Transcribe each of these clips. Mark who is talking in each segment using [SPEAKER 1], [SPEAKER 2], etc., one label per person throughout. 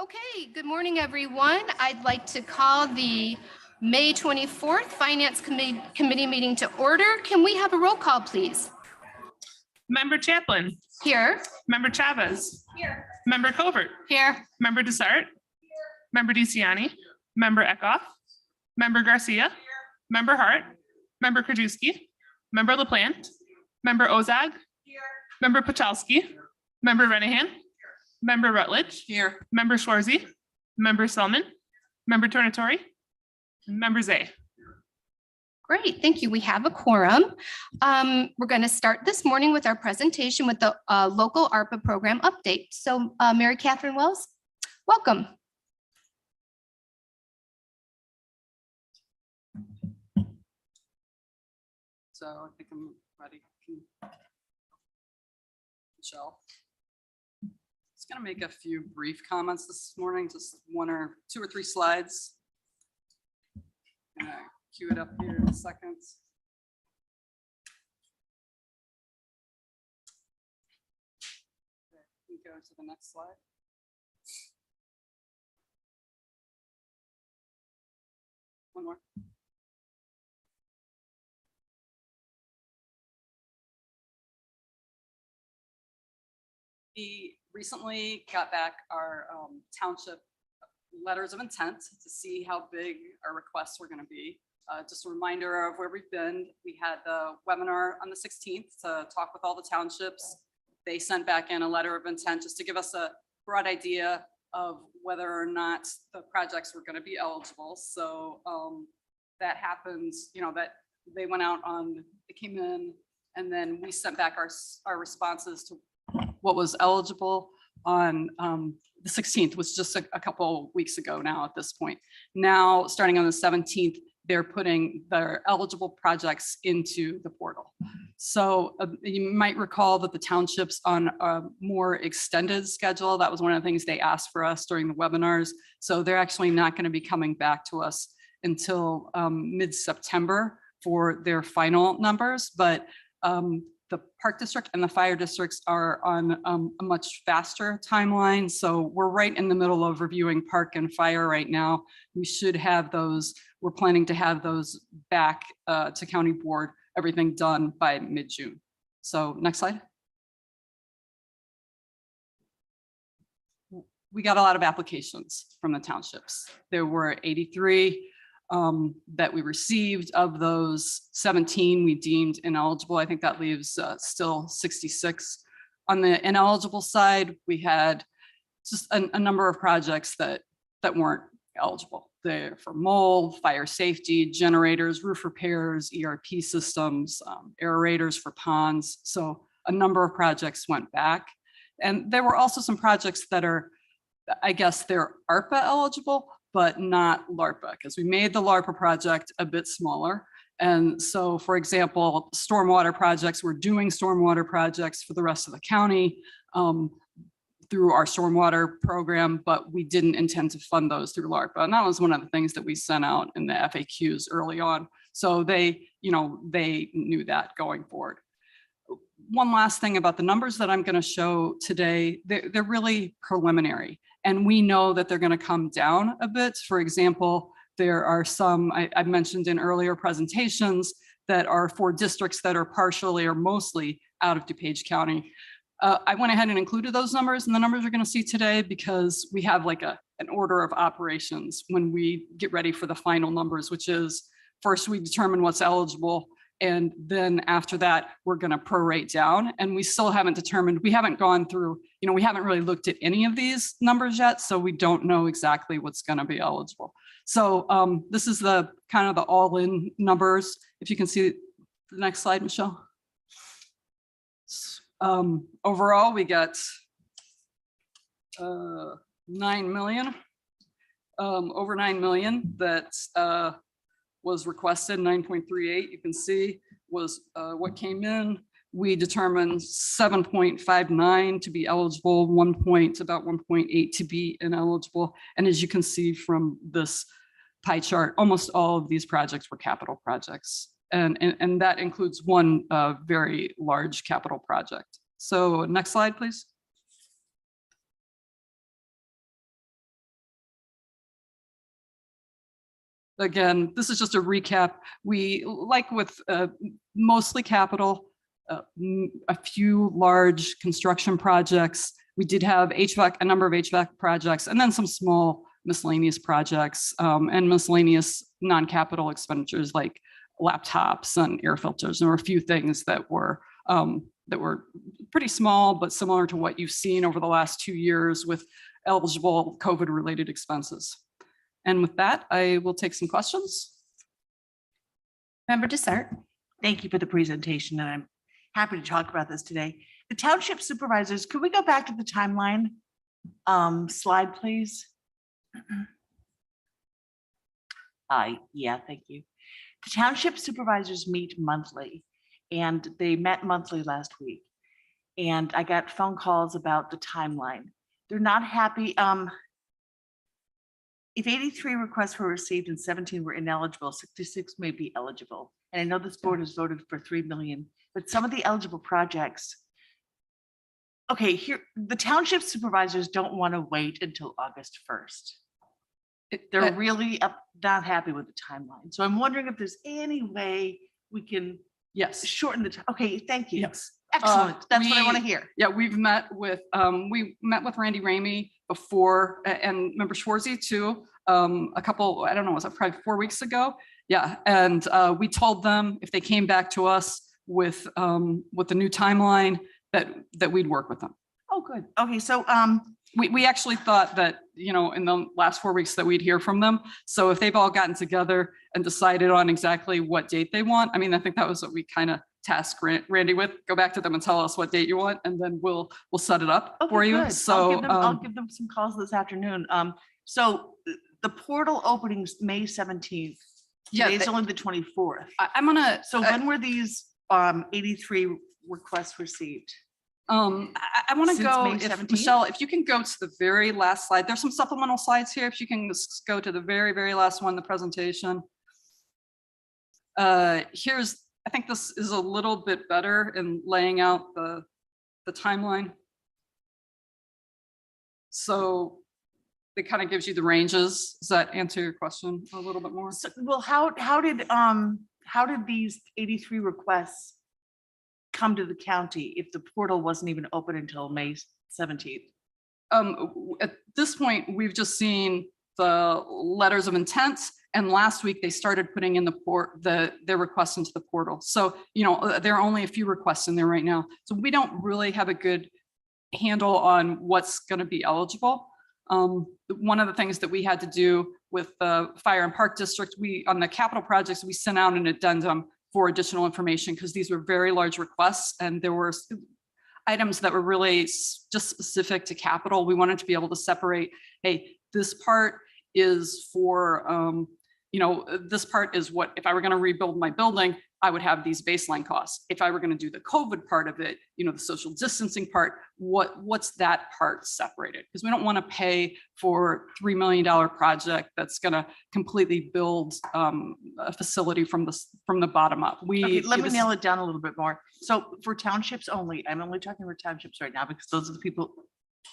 [SPEAKER 1] Okay, good morning, everyone. I'd like to call the May 24th Finance Committee meeting to order. Can we have a roll call, please?
[SPEAKER 2] Member Chaplin.
[SPEAKER 1] Here.
[SPEAKER 2] Member Chavez.
[SPEAKER 1] Here.
[SPEAKER 2] Member Covert.
[SPEAKER 1] Here.
[SPEAKER 2] Member Desart. Member DeCiani. Member Eckhoff. Member Garcia. Member Hart. Member Krajewski. Member LaPlante. Member Ozag. Member Pachalski. Member Renahan. Member Rutledge.
[SPEAKER 3] Here.
[SPEAKER 2] Member Schwarzy. Member Selman. Member Tornatori. Member Zay.
[SPEAKER 1] Great, thank you. We have a quorum. We're going to start this morning with our presentation with the local ARPA program update. So Mary Catherine Wells, welcome.
[SPEAKER 3] So I think I'm ready. Michelle. Just going to make a few brief comments this morning, just two or three slides. I'm going to cue it up here in a second. Okay, we go to the next slide. One more. We recently got back our township letters of intent to see how big our requests were going to be. Just a reminder of where we've been. We had the webinar on the 16th to talk with all the townships. They sent back in a letter of intent just to give us a broad idea of whether or not the projects were going to be eligible. So that happens, that they went out they came in, and then we sent back our responses to what was eligible on the 16th, was just a couple weeks ago now at this point. Now, starting on the 17th, they're putting their eligible projects into the portal. So you might recall that the townships on a more extended schedule, that was one of the things they asked for us during the webinars. So they're actually not going to be coming back to us until mid-September for their final numbers. But the Park District and the Fire Districts are on a much faster timeline. So we're right in the middle of reviewing Park and Fire right now. We should have those, we're planning to have those back to County Board, everything done by mid-June. So next slide. We got a lot of applications from the townships. There were 83. That we received. Of those, 17 we deemed ineligible. I think that leaves still 66. On the ineligible side, we had just a number of projects that weren't eligible. They're for mold, fire safety, generators, roof repairs, ERP systems, aerators for ponds. So a number of projects went back. And there were also some projects that are, I guess they're ARPA eligible, but not LARPA, because we made the LARPA project a bit smaller. And so, for example, stormwater projects, we're doing stormwater projects for the rest of the county through our stormwater program, but we didn't intend to fund those through LARPA. And that was one of the things that we sent out in the FAQs early on. So they knew that going forward. One last thing about the numbers that I'm going to show today, they're really preliminary. And we know that they're going to come down a bit. For example, there are some I mentioned in earlier presentations that are for districts that are partially or mostly out of DuPage County. I went ahead and included those numbers, and the numbers you're going to see today because we have like an order of operations when we get ready for the final numbers, which is first we determine what's eligible. And then after that, we're going to prorate down. And we still haven't determined, we haven't gone through, we haven't really looked at any of these numbers yet. So we don't know exactly what's going to be eligible. So this is the kind of the all-in numbers. If you can see the next slide, Michelle. Overall, we got 9 million, over 9 million that was requested. 9.38, you can see, was what came in. We determined 7.59 to be eligible, about 1.8 to be ineligible. And as you can see from this pie chart, almost all of these projects were capital projects. And that includes one very large capital project. So next slide, please. again, this is just a recap. We, like with mostly capital, a few large construction projects. We did have a number of HVAC projects, and then some small miscellaneous projects and miscellaneous non-capital expenditures like laptops and air filters. There were a few things that were pretty small, but similar to what you've seen over the last 2 years with eligible COVID-related expenses. And with that, I will take some questions.
[SPEAKER 1] Member Dessert.
[SPEAKER 4] Thank you for the presentation, and I'm happy to talk about this today. The township supervisors, could we go back to the timeline slide, please? Yeah, thank you. The township supervisors meet monthly, and they met monthly last week. And I got phone calls about the timeline. They're not happy. If 83 requests were received and 17 were ineligible, 66 may be eligible. And I know this board has voted for 3 million, but some of the eligible projects. Okay, here, the township supervisors don't want to wait until August 1st. They're really not happy with the timeline. So I'm wondering if there's any way we can
[SPEAKER 3] Yes.
[SPEAKER 4] shorten the time. Okay, thank you.
[SPEAKER 3] Yes.
[SPEAKER 4] Excellent. That's what I want to hear.
[SPEAKER 3] Yeah, we met with Randy Ramey before, and member Schwarzy too, a couple, I don't know, was it probably 4 weeks ago? Yeah, and we told them if they came back to us with the new timeline that we'd work with them.
[SPEAKER 4] Oh, good. Okay, so
[SPEAKER 3] We actually thought that, you know, in the last 4 weeks that we'd hear from them. So if they've all gotten together and decided on exactly what date they want, I mean, I think that was what we kind of tasked Randy with. Go back to them and tell us what date you want, and then we'll set it up
[SPEAKER 4] okay,
[SPEAKER 3] for you.
[SPEAKER 4] good.
[SPEAKER 3] So
[SPEAKER 4] I'll give them some calls this afternoon. So the portal openings May 17th.
[SPEAKER 3] Yeah,
[SPEAKER 4] Today's only the 24th.
[SPEAKER 3] I'm gonna.
[SPEAKER 4] So when were these 83 requests received?
[SPEAKER 3] I want to
[SPEAKER 4] Since
[SPEAKER 3] go,
[SPEAKER 4] May
[SPEAKER 3] if
[SPEAKER 4] 17th?
[SPEAKER 3] Michelle, if you can go to the very last slide. There's some supplemental slides here. If you can just go to the very, very last one, the presentation. I think this is a little bit better in laying out the timeline. So it kind of gives you the ranges. Does that answer your question a little bit more?
[SPEAKER 4] So, well, how did these 83 requests come to the county if the portal wasn't even open until May 17th?
[SPEAKER 3] At this point, we've just seen the letters of intent, and last week they started putting in their requests into the portal. So, you know, there are only a few requests in there right now. So we don't really have a good handle on what's going to be eligible. One of the things that we had to do with the Fire and Park District, on the capital projects, we sent out an addendum for additional information because these were very large requests and there were items that were really just specific to capital. We wanted to be able to separate, hey, this part is for, you know, this part is what, if I were going to rebuild my building, I would have these baseline costs. If I were going to do the COVID part of it, you know, the social distancing part, what's that part separated? Because we don't want to pay for $3 million project that's going to completely build a facility from the bottom up.
[SPEAKER 4] Okay, let me nail it down a little bit more. So for townships only, I'm only talking for townships right now because those are the people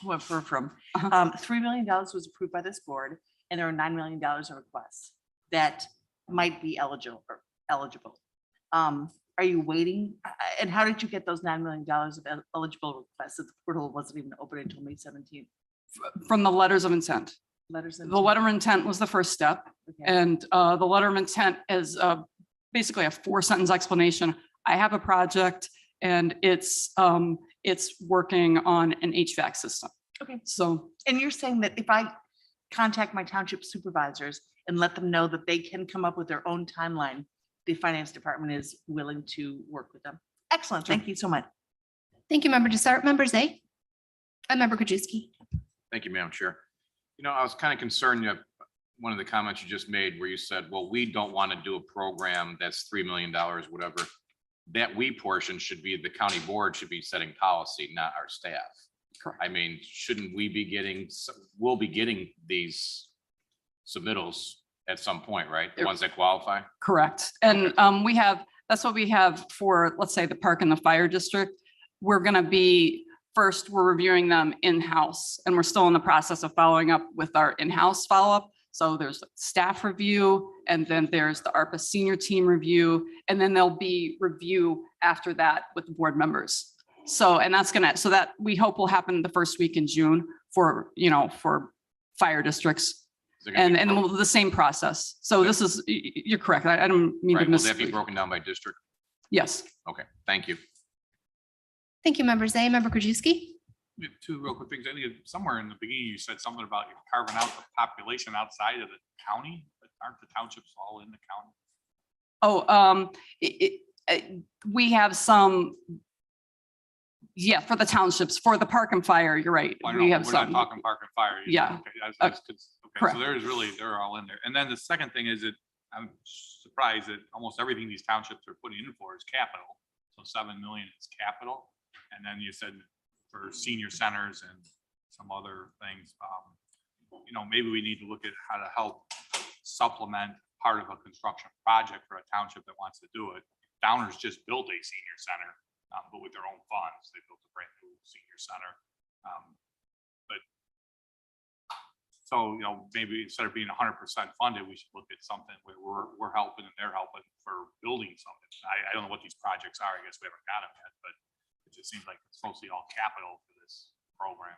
[SPEAKER 4] who I've heard from. $3 million was approved by this board, and there are $9 million of requests that might be eligible. Are you waiting? And how did you get those $9 million of eligible requests if the portal wasn't even open until May 17th?
[SPEAKER 3] From the letters of intent.
[SPEAKER 4] Letters of
[SPEAKER 3] The letter of intent was the first step.
[SPEAKER 4] Okay.
[SPEAKER 3] And the letter of intent is basically a 4-sentence explanation. I have a project and it's working on an HVAC system.
[SPEAKER 4] Okay.
[SPEAKER 3] So,
[SPEAKER 4] And you're saying that if I contact my township supervisors and let them know that they can come up with their own timeline, the finance department is willing to work with them. Excellent. Thank you so much.
[SPEAKER 1] Thank you, Member Dessert. Member Zay. And Member Krajewski.
[SPEAKER 5] Thank you, Madam Chair. You know, I was kind of concerned that one of the comments you just made where you said, well, we don't want to do a program that's $3 million, whatever. That we portion should be, the county board should be setting policy, not our staff.
[SPEAKER 3] Correct.
[SPEAKER 5] I mean, shouldn't we be getting, we'll be getting these submittals at some point, right? The ones that qualify?
[SPEAKER 3] correct. And that's what we have for, let's say, the park and the fire district. We're going to be, first, we're reviewing them in-house, and we're still in the process of following up with our in-house follow-up. So there's staff review, and then there's the ARPA senior team review, and then there'll be review after that with the board members. So, and that's gonna, so that we hope will happen the first week in June for, for fire districts.
[SPEAKER 5] Is it gonna
[SPEAKER 3] And,
[SPEAKER 5] be
[SPEAKER 3] and
[SPEAKER 5] broken-
[SPEAKER 3] the same process. So this is, you're correct. I don't mean to
[SPEAKER 5] Right, will that be
[SPEAKER 3] misspeak.
[SPEAKER 5] broken down by district?
[SPEAKER 3] Yes.
[SPEAKER 5] Okay, thank you.
[SPEAKER 1] Thank you, Member Zay. Member Krajewski?
[SPEAKER 6] We have two real quick things. I think somewhere in the beginning, you said something about carving out the population outside of the county, but aren't the townships all in the county?
[SPEAKER 3] Oh, we have some, yeah, for the townships, for the park and fire, you're right.
[SPEAKER 6] Well, I
[SPEAKER 3] We
[SPEAKER 6] know,
[SPEAKER 3] have
[SPEAKER 6] we're not
[SPEAKER 3] some.
[SPEAKER 6] talking park and fire.
[SPEAKER 3] Yeah.
[SPEAKER 6] Okay, that's 'cause- okay,
[SPEAKER 3] correct.
[SPEAKER 6] so there's really, they're all in there. And then the second thing is that I'm surprised that almost everything these townships are putting in for is capital. So 7 million is capital. And then you said for senior centers and some other things, maybe we need to look at how to help supplement part of a construction project for a township that wants to do it. Downers just built a senior center, but with their own funds, they built a brand new senior center. But so, maybe instead of being 100% funded, we should look at something where we're helping and they're helping for building something. I don't know what these projects are. I guess we haven't got them yet, but it just seems like it's mostly all capital for this program.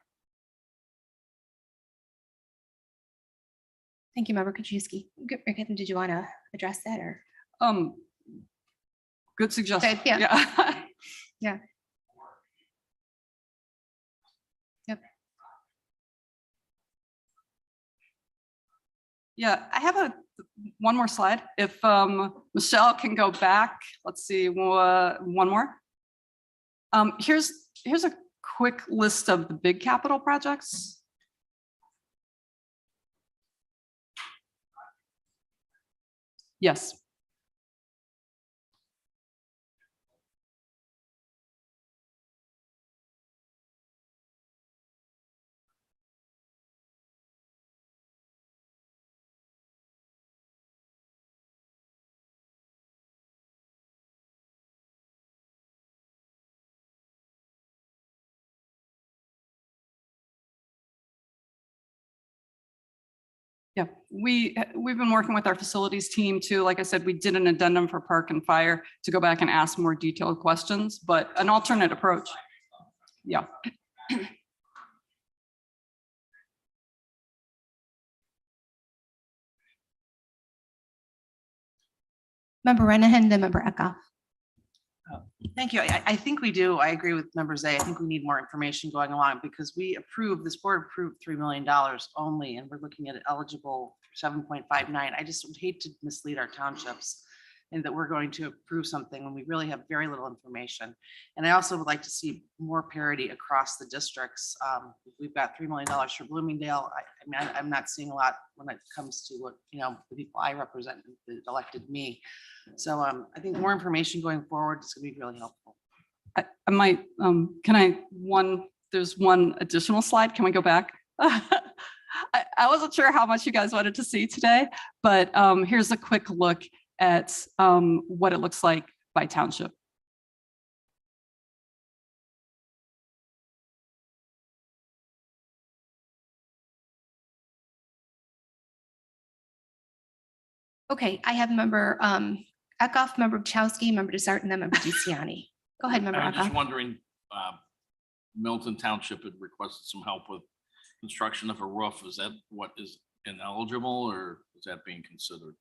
[SPEAKER 1] Thank you, Member Krajewski. Mary Catherine, did you want to address that or?
[SPEAKER 3] Good suggestion.
[SPEAKER 1] yeah.
[SPEAKER 3] Yeah.
[SPEAKER 1] Yeah. Yep.
[SPEAKER 3] Yeah, I have one more slide. If Michelle can go back, let's see, one more. Here's a quick list of the big capital projects. Yes. Yeah, we've been working with our facilities team too. Like I said, we did an addendum for park and fire to go back and ask more detailed questions, but an alternate approach. Yeah.
[SPEAKER 1] Member Renahan, then Member Eckhoff.
[SPEAKER 4] Thank you. I think we do. I agree with members A. I think we need more information going along because this board approved $3 million only, and we're looking at eligible 7.59. I just would hate to mislead our townships and that we're going to approve something when we really have very little information. And I also would like to see more parity across the districts. We've got $3 million for Bloomingdale. I mean, I'm not seeing a lot when it comes to what, the people I represent that elected me. So I think more information going forward is going to be really helpful.
[SPEAKER 3] I might, there's one additional slide. Can we go back? I wasn't sure how much you guys wanted to see today, but here's a quick look at what it looks like by township.
[SPEAKER 1] Okay, I have Member Eckhoff, Member Chowski, Member Desart, and then Member DeCiani. Go ahead, Member
[SPEAKER 7] I'm just
[SPEAKER 1] Eckhoff.
[SPEAKER 7] wondering, Milton Township had requested some help with construction of a roof. Is that what is ineligible or is that being considered?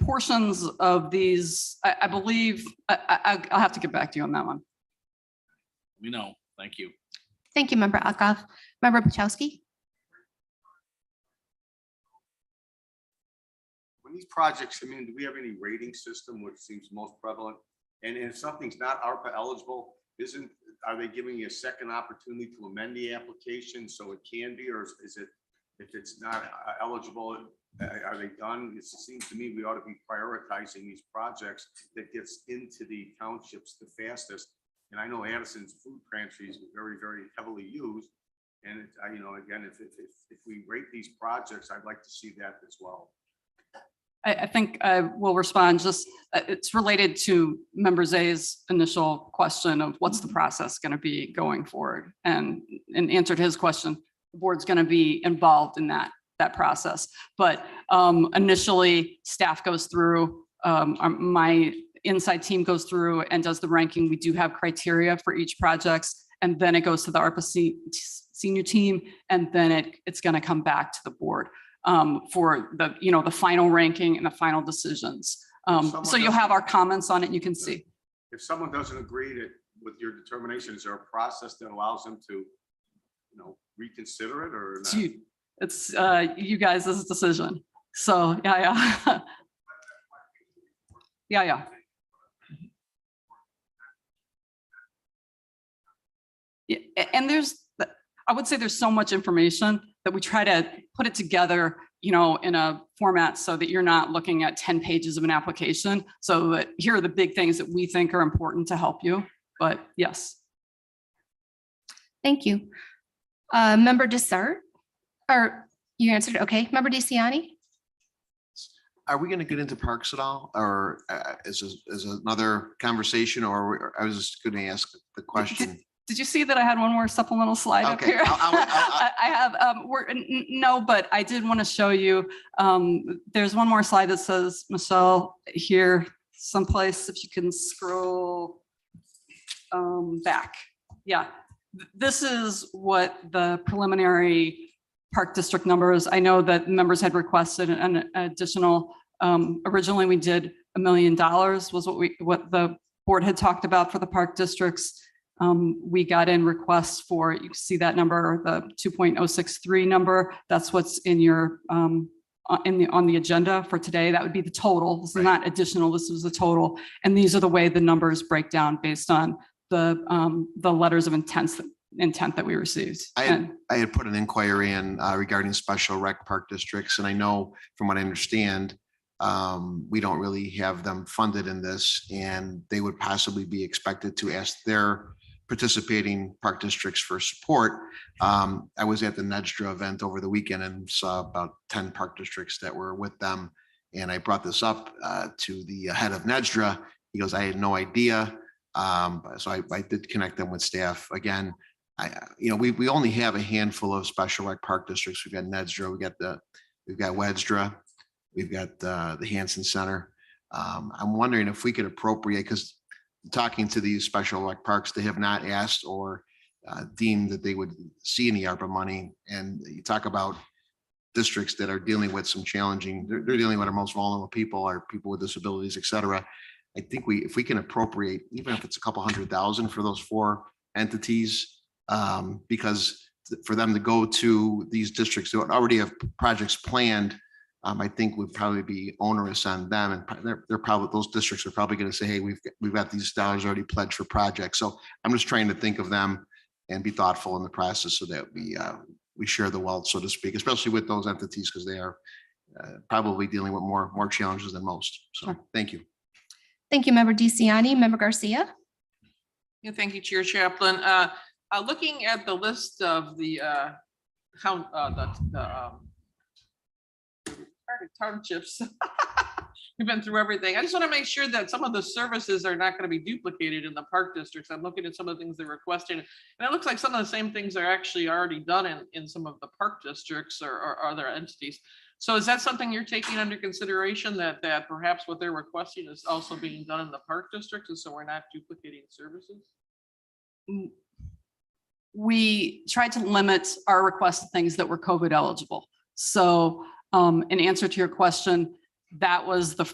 [SPEAKER 3] Portions of these, I believe, I'll have to get back to you on that one.
[SPEAKER 7] We know. Thank you.
[SPEAKER 1] Thank you, Member Eckhoff. Member Chowski.
[SPEAKER 8] When these projects come in, do we have any rating system which seems most prevalent? And if something's not ARPA eligible, are they giving you a second opportunity to amend the application so it can be, or is it, if it's not eligible, are they done? It seems to me we ought to be prioritizing these projects that gets into the townships the fastest. And I know Addison's food pantries are very, very heavily used. And again, if we rate these projects, I'd like to see that as well.
[SPEAKER 3] I think I will respond just, it's related to Member Zay's initial question of what's the process going to be going forward, and in answer to his question, the board's going to be involved in that process. But initially, staff goes through, my inside team goes through and does the ranking. We do have criteria for each project, and then it goes to the ARPA senior team, and then it's going to come back to the board for the, the final ranking and the final decisions. So you'll have our comments on it. You can see.
[SPEAKER 8] If someone doesn't agree with your determination, is there a process that allows them to, reconsider it or not?
[SPEAKER 3] It's you guys' decision. So yeah. Yeah. And I would say there's so much information that we try to put it together, in a format so that you're not looking at 10 pages of an application. So that here are the big things that we think are important to help you. But yes.
[SPEAKER 1] Thank you. Member Dessert, or you answered, okay. Member DeCiani?
[SPEAKER 9] Are we going to get into parks at all, or is another conversation, or I was just going to ask the question?
[SPEAKER 3] Did you see that I had one more supplemental slide up
[SPEAKER 9] Okay,
[SPEAKER 3] here? I have, no, but I did want to show you, there's one more slide that says, Michelle, here someplace, if you can scroll back. Yeah, this is what the preliminary park district numbers. I know that members had requested an additional, originally we did $1 million was what the board had talked about for the park districts. We got in requests for, you see that number, the 2.063 number. That's what's in your on the agenda for today. That would be the total. This is not additional. This is the total. And these are the way the numbers break down based on the letters of intent that we received.
[SPEAKER 9] I had put an inquiry in regarding special rec park districts, and I know from what I understand, we don't really have them funded in this, and they would possibly be expected to ask their participating park districts for support. I was at the NEDSTRA event over the weekend and saw about 10 park districts that were with them. And I brought this up to the head of NEDSTRA. He goes, I had no idea. So I did connect them with staff. Again, we only have a handful of special rec park districts. We've got NEDSTRA, we've got WEDSTRA, we've got the Hansen Center. I'm wondering if we could appropriate, because talking to these special rec parks, they have not asked or deemed that they would see any ARPA money. And you talk about districts that are dealing with some challenging, they're dealing with our most vulnerable people, our people with disabilities, et cetera. I think if we can appropriate, even if it's a couple $100,000 for those 4 entities, because for them to go to these districts that already have projects planned, I think would probably be onerous on them, and they're probably, those districts are probably going to say, hey, we've got these dollars already pledged for projects. So I'm just trying to think of them and be thoughtful in the process so that we share the wealth, so to speak, especially with those entities, because they are probably dealing with more challenges than most. So thank you.
[SPEAKER 1] Thank you, Member DeCiani. Member Garcia?
[SPEAKER 10] Yeah, thank you, Chair Chaplin. Looking at the list of the townships, we've been through everything. I just want to make sure that some of the services are not going to be duplicated in the park districts. I'm looking at some of the things they're requesting, and it looks like some of the same things are actually already done in some of the park districts or other entities. So is that something you're taking under consideration, that perhaps what they're requesting is also being done in the park districts, and so we're not duplicating services?
[SPEAKER 3] We tried to limit our request to things that were COVID eligible. So in answer to your question, that was the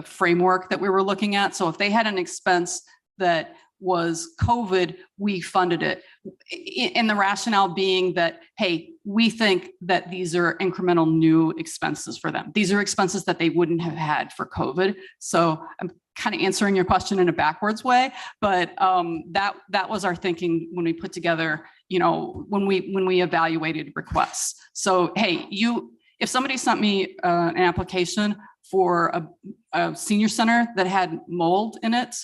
[SPEAKER 3] framework that we were looking at. So if they had an expense that was COVID, we funded it. And the rationale being that, hey, we think that these are incremental new expenses for them. These are expenses that they wouldn't have had for COVID. So I'm kind of answering your question in a backwards way, but that was our thinking when we put together, when we evaluated requests. So, hey, if somebody sent me an application for a senior center that had mold in it,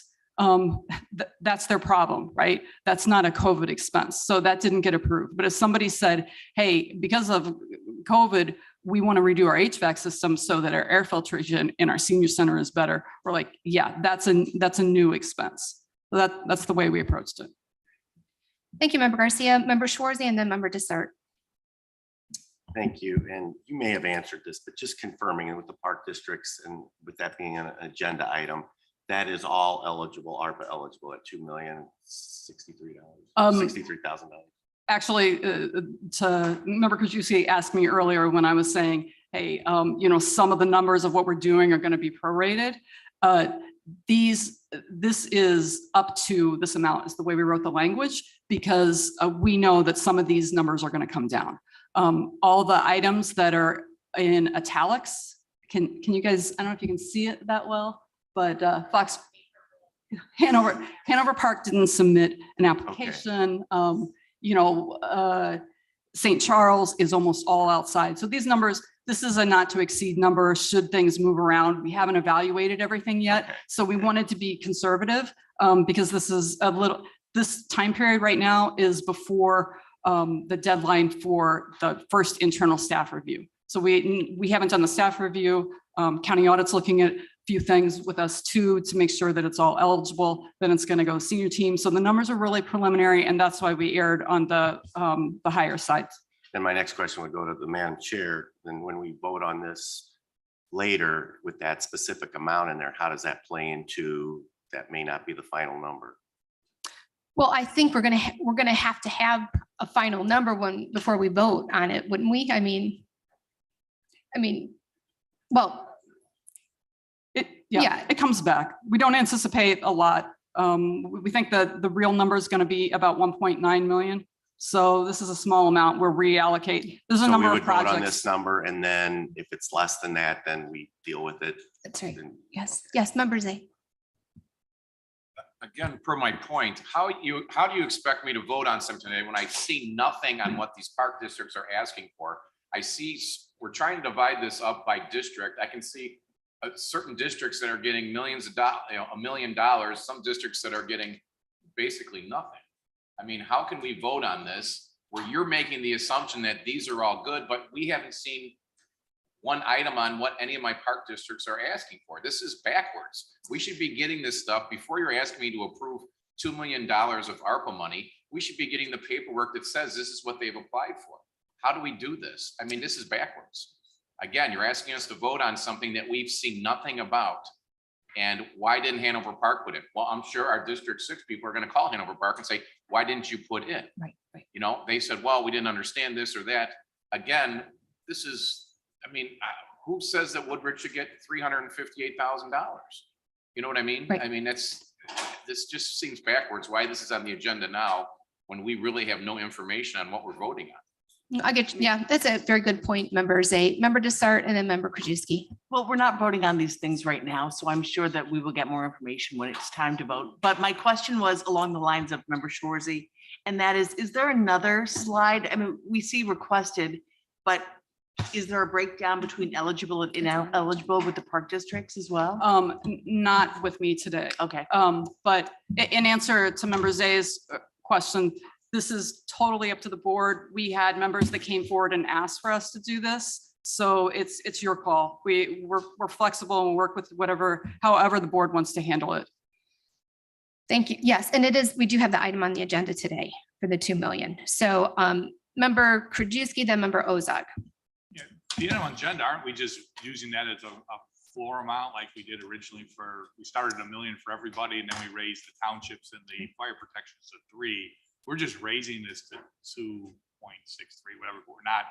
[SPEAKER 3] that's their problem, right? That's not a COVID expense. So that didn't get approved. But if somebody said, hey, because of COVID, we want to redo our HVAC system so that our air filtration in our senior center is better, we're like, yeah, that's a new expense. So that's the way we approached it.
[SPEAKER 1] Thank you, Member Garcia. Member Schwarze, and then Member Dessert.
[SPEAKER 11] Thank you. And you may have answered this, but just confirming it with the park districts and with that being an agenda item, that is all eligible, ARPA eligible at $2,063,000.
[SPEAKER 3] Actually, to Member Krajewski asked me earlier when I was saying, hey, some of the numbers of what we're doing are going to be prorated. This is up to this amount is the way we wrote the language, because we know that some of these numbers are going to come down. All the items that are in italics, can you guys, I don't know if you can see it that well, but Hanover Park didn't submit an application. St. Charles is almost all outside. So these numbers, this is a not to exceed number should things move around. We haven't evaluated everything yet.
[SPEAKER 11] Okay.
[SPEAKER 3] So we wanted to be conservative because this time period right now is before the deadline for the first internal staff review. So we haven't done the staff review. County audit's looking at a few things with us too, to make sure that it's all eligible. Then it's going to go senior team. So the numbers are really preliminary, and that's why we erred on the higher side.
[SPEAKER 11] Then my next question would go to the Madam Chair. Then when we vote on this later with that specific amount in there, how does that play into that may not be the final number?
[SPEAKER 1] Well, I think we're gonna have to have a final number before we vote on it, wouldn't we? I mean, well, yeah.
[SPEAKER 3] It comes back. We don't anticipate a lot. We think that the real number is going to be about 1.9 million. So this is a small amount we're reallocating. There's a
[SPEAKER 11] So
[SPEAKER 3] number
[SPEAKER 11] we
[SPEAKER 3] of
[SPEAKER 11] would vote on
[SPEAKER 3] projects.
[SPEAKER 11] this number, and then if it's less than that, then we deal with it.
[SPEAKER 1] that's right.
[SPEAKER 11] Then-
[SPEAKER 1] Yes, Member Zay.
[SPEAKER 5] Again, per my point, how do you expect me to vote on something today when I see nothing on what these park districts are asking for? I see we're trying to divide this up by district. I can see certain districts that are getting millions of dollars, $1 million, some districts that are getting basically nothing. I mean, how can we vote on this where you're making the assumption that these are all good, but we haven't seen one item on what any of my park districts are asking for? This is backwards. We should be getting this stuff before you're asking me to approve $2 million of ARPA money. We should be getting the paperwork that says this is what they've applied for. How do we do this? I mean, this is backwards. Again, you're asking us to vote on something that we've seen nothing about. And why didn't Hanover Park put in? Well, I'm sure our District 6 people are going to call Hanover Park and say, why didn't you put in?
[SPEAKER 1] Right.
[SPEAKER 5] They said, well, we didn't understand this or that. Again, this is, who says that Woodbridge should get $358,000? You know what I mean?
[SPEAKER 1] Right.
[SPEAKER 5] I mean, this just seems backwards why this is on the agenda now when we really have no information on what we're voting on.
[SPEAKER 1] I get, yeah, that's a very good point, Member Zay. Member Desart and then Member Krajewski.
[SPEAKER 4] Well, we're not voting on these things right now, so I'm sure that we will get more information when it's time to vote. But my question was along the lines of Member Shorzy, and that is there another slide? I mean, we see requested, but is there a breakdown between eligible and ineligible with the park districts as well?
[SPEAKER 3] Not with me today.
[SPEAKER 4] Okay.
[SPEAKER 3] But in answer to Member Zay's question, this is totally up to the board. We had members that came forward and asked for us to do this. So it's your call. We're flexible and work with however the board wants to handle it.
[SPEAKER 1] Thank you. Yes, and we do have the item on the agenda today for the 2 million. So Member Krajewski, then Member Ozog.
[SPEAKER 6] The agenda, aren't we just using that as a floor amount like we did originally we started $1 million for everybody and then we raised the townships and the fire protections to 3. We're just raising this to 2.63, whatever. We're not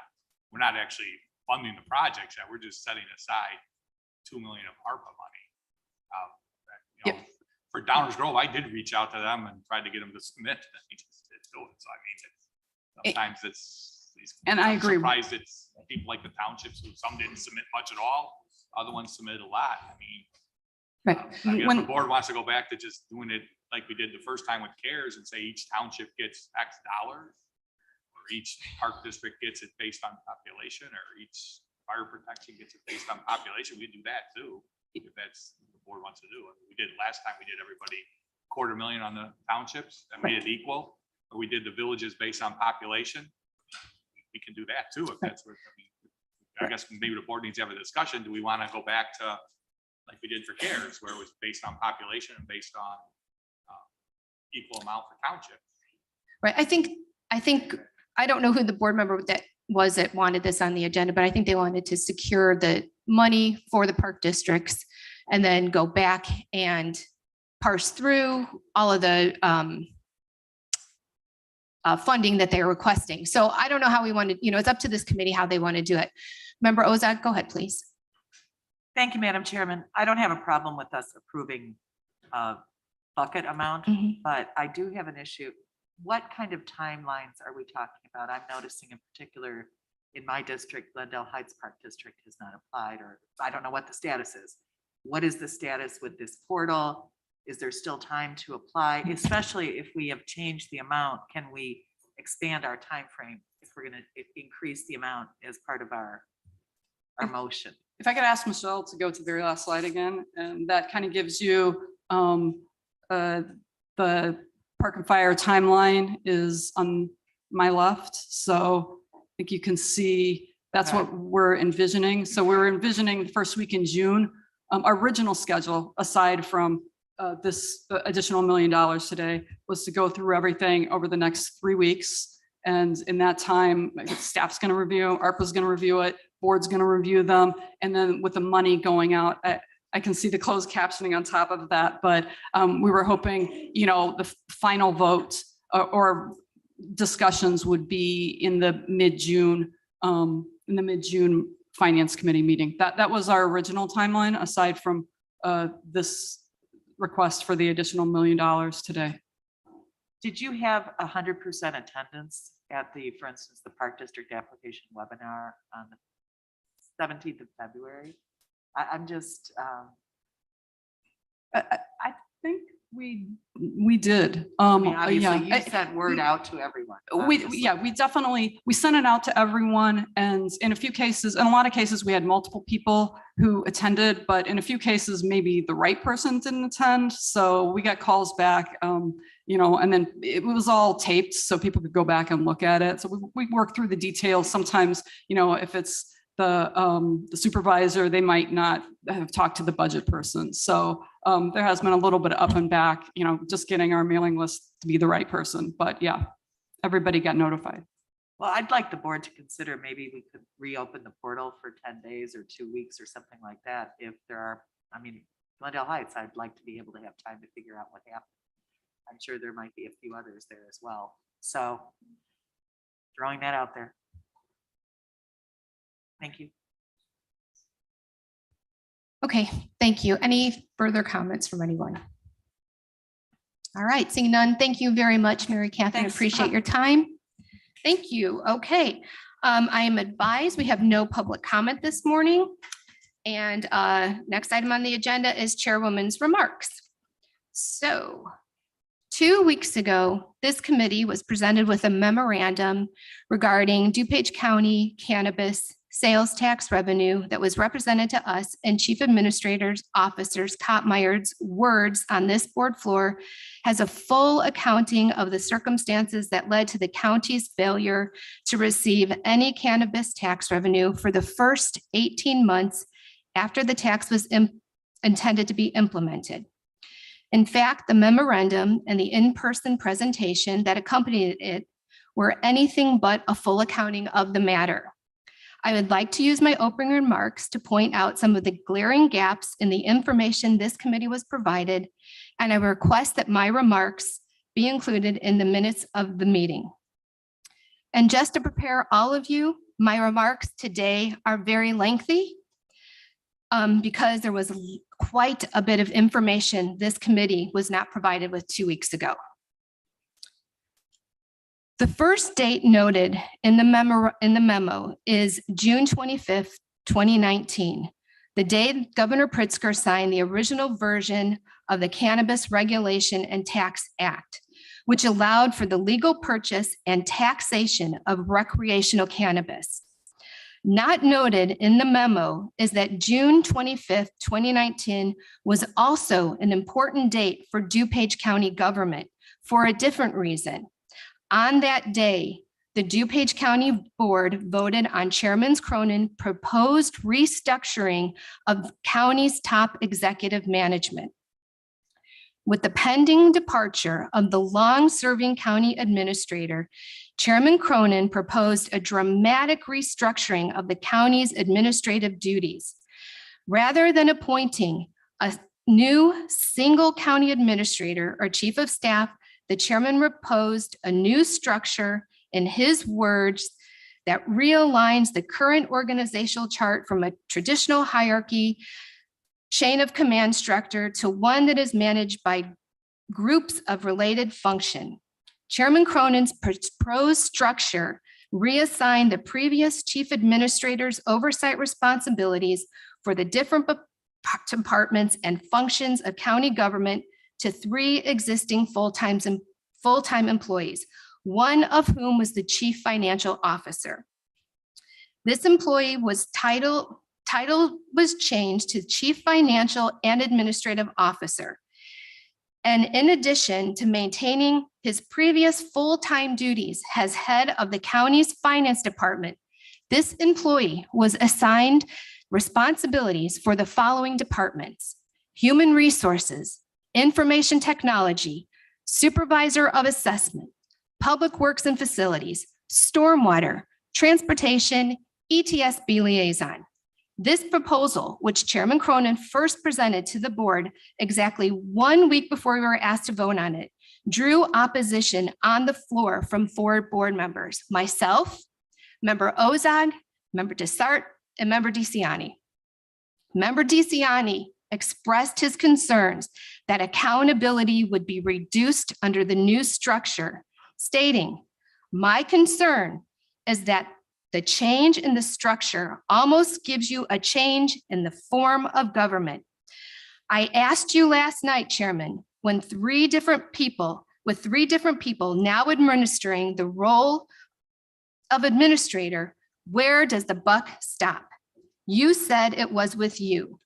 [SPEAKER 6] actually funding the projects yet. We're just setting aside $2 million of ARPA money. For Downers Grove, I did reach out to them and tried to get them to submit. They just didn't do it. So sometimes
[SPEAKER 3] And I
[SPEAKER 6] I'm
[SPEAKER 3] agree.
[SPEAKER 6] surprised it's people like the townships who some didn't submit much at all. Other ones submitted a lot. I mean,
[SPEAKER 1] Right.
[SPEAKER 6] I guess the board wants to go back to just doing it like we did the first time with CARES and say each township gets X dollars, or each park district gets it based on population, or each fire protection gets it based on population. We do that too, if that's what the board wants to do. I mean, we did last time, we did everybody $250,000 on the townships and made it equal, or we did the villages based on population. We can do that too, if that's what, I guess maybe the board needs to have a discussion. Do we want to go back to like we did for CARES, where it was based on population and based on equal amount for township?
[SPEAKER 1] Right. I think I don't know who the board member that was that wanted this on the agenda, but I think they wanted to secure the money for the park districts and then go back and parse through all of the funding that they're requesting. So I don't know how we wanted, it's up to this committee how they want to do it. Member Ozak, go ahead, please.
[SPEAKER 12] Thank you, Madam Chairman. I don't have a problem with us approving a bucket amount, but I do have an issue. What kind of timelines are we talking about? I'm noticing in particular in my district, Glendale Heights Park District has not applied, or I don't know what the status is. What is the status with this portal? Is there still time to apply? Especially if we have changed the amount, can we expand our time frame if we're going to increase the amount as part of our motion?
[SPEAKER 3] If I could ask Michelle to go to the very last slide again, and that kind of gives you the Park and Fire timeline is on my left. So I think you can see that's what we're envisioning. So we're envisioning the first week in June. Our original schedule, aside from this additional $1 million today, was to go through everything over the next 3 weeks. And in that time, staff's going to review, ARPA's going to review it, board's going to review them. And then with the money going out, I can see the closed captioning on top of that, but we were hoping, the final vote or discussions would be in the mid-June, Finance Committee meeting. That was our original timeline, aside from this request for the additional $1 million today.
[SPEAKER 12] Did you have 100% attendance at the, for instance, the Park District application webinar on the 17th of February? I'm just,
[SPEAKER 3] I think we did.
[SPEAKER 12] obviously you sent word out to everyone.
[SPEAKER 3] We sent it out to everyone, and in a lot of cases, we had multiple people who attended, but in a few cases, maybe the right person didn't attend. So we got calls back, and then it was all taped so people could go back and look at it. So we worked through the details. Sometimes, if it's the supervisor, they might not have talked to the budget person. So there has been a little bit of up and back, just getting our mailing list to be the right person. But yeah, everybody got notified.
[SPEAKER 12] Well, I'd like the board to consider maybe we could reopen the portal for 10 days or 2 weeks or something like that. If there are, Glendale Heights, I'd like to be able to have time to figure out what happened. I'm sure there might be a few others there as well. So throwing that out there. Thank you.
[SPEAKER 1] Okay, thank you. Any further comments from anyone? All right, seeing none, thank you very much, Mary Catherine.
[SPEAKER 12] Thanks.
[SPEAKER 1] Appreciate your time. Thank you. Okay, I am advised we have no public comment this morning. And next item on the agenda is Chairwoman's remarks. So 2 weeks ago, this committee was presented with a memorandum regarding DuPage County cannabis sales tax revenue that was represented to us and Chief Administrator's Officer's Kottmeyer's words on this board floor has a full accounting of the circumstances that led to the county's failure to receive any cannabis tax revenue for the first 18 months after the tax was intended to be implemented. In fact, the memorandum and the in-person presentation that accompanied it were anything but a full accounting of the matter. I would like to use my opening remarks to point out some of the glaring gaps in the information this committee was provided, and I request that my remarks be included in the minutes of the meeting. And just to prepare all of you, my remarks today are very lengthy because there was quite a bit of information this committee was not provided with 2 weeks ago. The first date noted in the memo is June 25th, 2019, the day Governor Pritzker signed the original version of the Cannabis Regulation and Tax Act, which allowed for the legal purchase and taxation of recreational cannabis. Not noted in the memo is that June 25th, 2019 was also an important date for DuPage County government for a different reason. On that day, the DuPage County Board voted on Chairman Cronin's proposed restructuring of county's top executive management. With the pending departure of the long-serving county administrator, Chairman Cronin proposed a dramatic restructuring of the county's administrative duties. Rather than appointing a new single county administrator or chief of staff, the chairman proposed a new structure, in his words, that realigns the current organizational chart from a traditional hierarchy chain of command structure to one that is managed by groups of related function. Chairman Cronin's proposed structure reassigned the previous chief administrator's oversight responsibilities for the different departments and functions of county government to 3 existing full-time employees, one of whom was the chief financial officer. This employee was title was changed to chief financial and administrative officer. And in addition to maintaining his previous full-time duties as head of the county's finance department, this employee was assigned responsibilities for the following departments: human resources, information technology, supervisor of assessment, public works and facilities, stormwater, transportation, ETSB liaison. This proposal, which Chairman Cronin first presented to the board exactly 1 week before we were asked to vote on it, drew opposition on the floor from 4 board members: myself, Member Ozag, Member Desart, and Member DeCiani. Member DeCiani expressed his concerns that accountability would be reduced under the new structure, stating, "My concern is that the change in the structure almost gives you a change in the form of government." I asked you last night, Chairman, when 3 different people now administering the role of administrator, where does the buck stop? You said it was with you.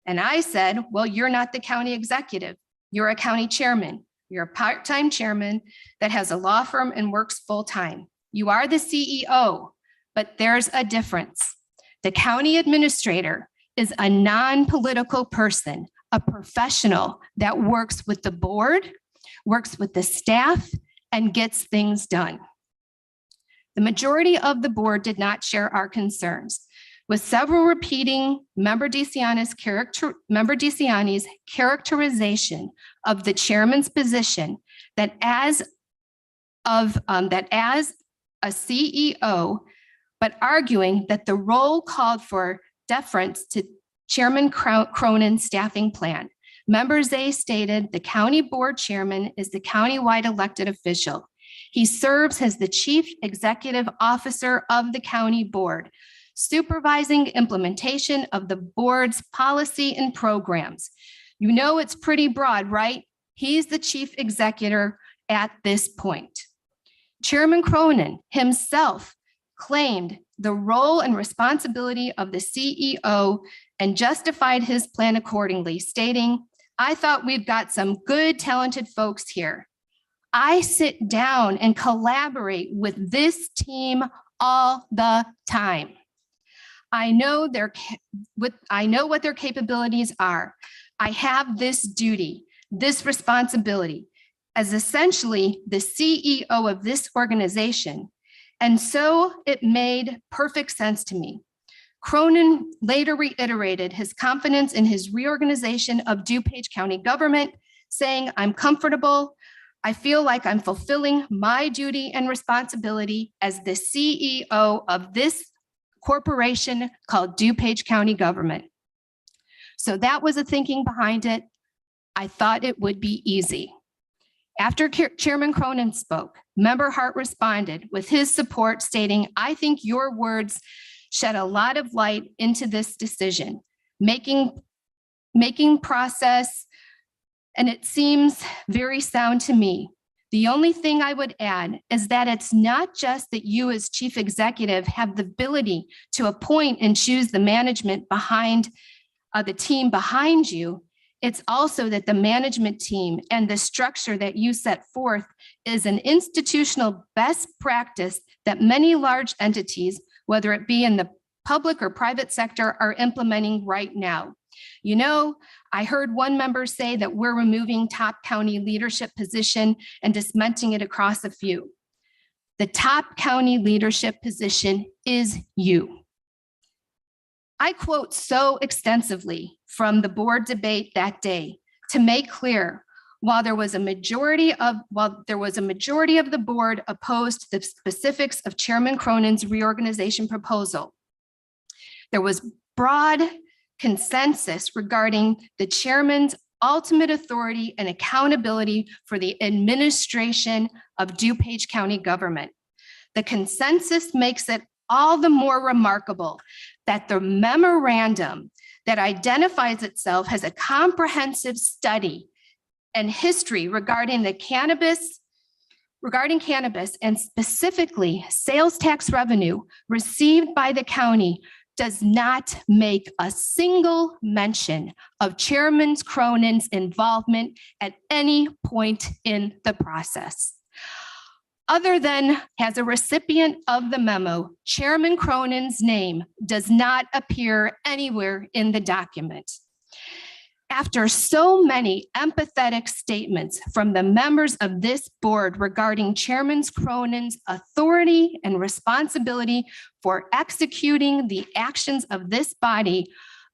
[SPEAKER 1] And I said, well, you're not the county executive. You're a county chairman. You're a part-time chairman that has a law firm and works full-time. You are the CEO, but there's a difference. The county administrator is a non-political person, a professional that works with the board, works with the staff, and gets things done. The majority of the board did not share our concerns, with several repeating Member DeCiani's characterization of the chairman's position that as a CEO, but arguing that the role called for deference to Chairman Cronin's staffing plan. Member Zay stated the county board chairman is the countywide elected official. He serves as the chief executive officer of the county board, supervising implementation of the board's policy and programs. You know it's pretty broad, right? He's the chief executive at this point. Chairman Cronin himself claimed the role and responsibility of the CEO and justified his plan accordingly, stating, "I thought we've got some good, talented folks here. I sit down and collaborate with this team all the time. I know what their capabilities are. I have this duty, this responsibility as essentially the CEO of this organization. And so it made perfect sense to me." Cronin later reiterated his confidence in his reorganization of DuPage County government, saying, "I'm comfortable. I feel like I'm fulfilling my duty and responsibility as the CEO of this corporation called DuPage County government." So that was the thinking behind it. I thought it would be easy. After Chairman Cronin spoke, Member Hart responded with his support, stating, "I think your words shed a lot of light into this decision, making process, and it seems very sound to me. The only thing I would add is that it's not just that you as chief executive have the ability to appoint and choose the management behind the team behind you. It's also that the management team and the structure that you set forth is an institutional best practice that many large entities, whether it be in the public or private sector, are implementing right now. You know, I heard one member say that we're removing top county leadership position and dismantling it across a few. The top county leadership position is you. I quote so extensively from the board debate that day to make clear, while there was a majority of the board opposed to the specifics of Chairman Cronin's reorganization proposal, there was broad consensus regarding the chairman's ultimate authority and accountability for the administration of DuPage County government. The consensus makes it all the more remarkable that the memorandum that identifies itself as a comprehensive study and history regarding cannabis and specifically sales tax revenue received by the county does not make a single mention of Chairman Cronin's involvement at any point in the process. Other than as a recipient of the memo, Chairman Cronin's name does not appear anywhere in the document. After so many empathetic statements from the members of this board regarding Chairman Cronin's authority and responsibility for executing the actions of this body,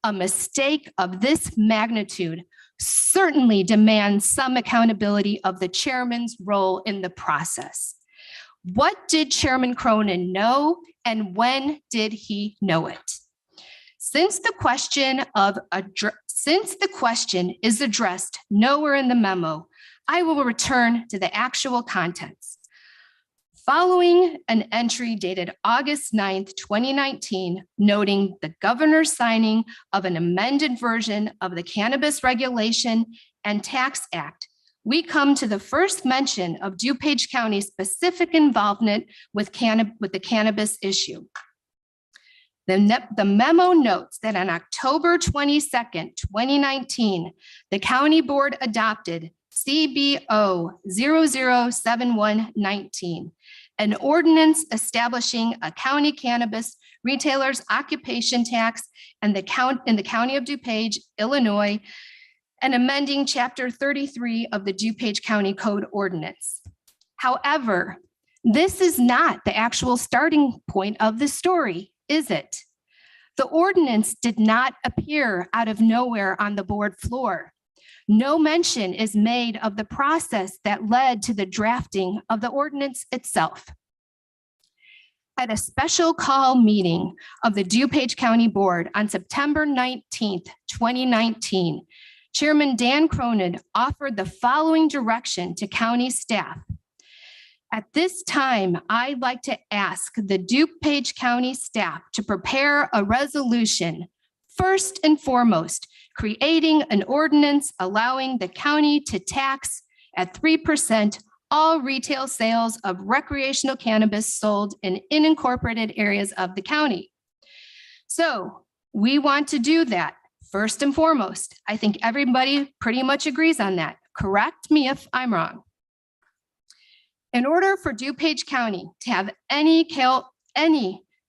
[SPEAKER 1] a mistake of this magnitude certainly demands some accountability of the chairman's role in the process. What did Chairman Cronin know, and when did he know it? Since the question is addressed nowhere in the memo, I will return to the actual contents. Following an entry dated August 9th, 2019, noting the governor's signing of an amended version of the Cannabis Regulation and Tax Act, we come to the first mention of DuPage County's specific involvement with the cannabis issue. The memo notes that on October 22nd, 2019, the county board adopted CBO 007119, an ordinance establishing a county cannabis retailer's occupation tax in the county of DuPage, Illinois, and amending Chapter 33 of the DuPage County Code Ordinance. However, this is not the actual starting point of the story, is it? The ordinance did not appear out of nowhere on the board floor. No mention is made of the process that led to the drafting of the ordinance itself. At a special call meeting of the DuPage County Board on September 19th, 2019, Chairman Dan Cronin offered the following direction to county staff. At this time, I'd like to ask the DuPage County staff to prepare a resolution, first and foremost, creating an ordinance allowing the county to tax at 3% all retail sales of recreational cannabis sold in unincorporated areas of the county. So we want to do that. First and foremost, I think everybody pretty much agrees on that. Correct me if I'm wrong. In order for DuPage County to have any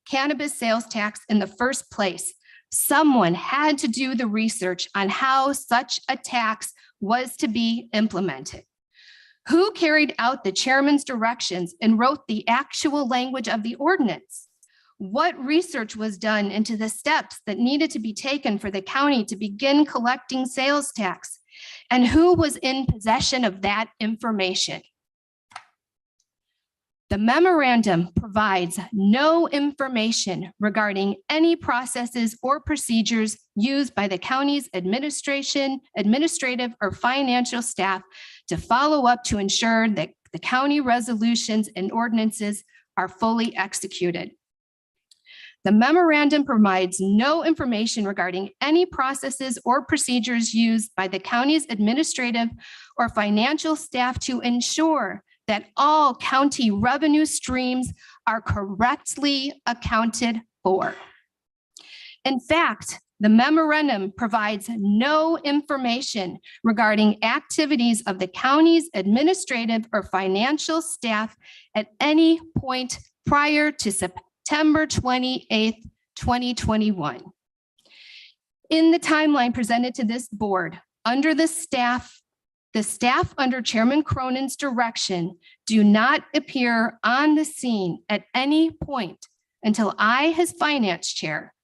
[SPEAKER 1] cannabis sales tax in the first place, someone had to do the research on how such a tax was to be implemented. Who carried out the chairman's directions and wrote the actual language of the ordinance? What research was done into the steps that needed to be taken for the county to begin collecting sales tax? And who was in possession of that information? The memorandum provides no information regarding any processes or procedures used by the county's administrative or financial staff to follow up to ensure that the county resolutions and ordinances are fully executed. The memorandum provides no information regarding any processes or procedures used by the county's administrative or financial staff to ensure that all county revenue streams are correctly accounted for. In fact, the memorandum provides no information regarding activities of the county's administrative or financial staff at any point prior to September 28th, 2021. In the timeline presented to this board, under the staff under Chairman Cronin's direction do not appear on the scene at any point until I, as finance chair,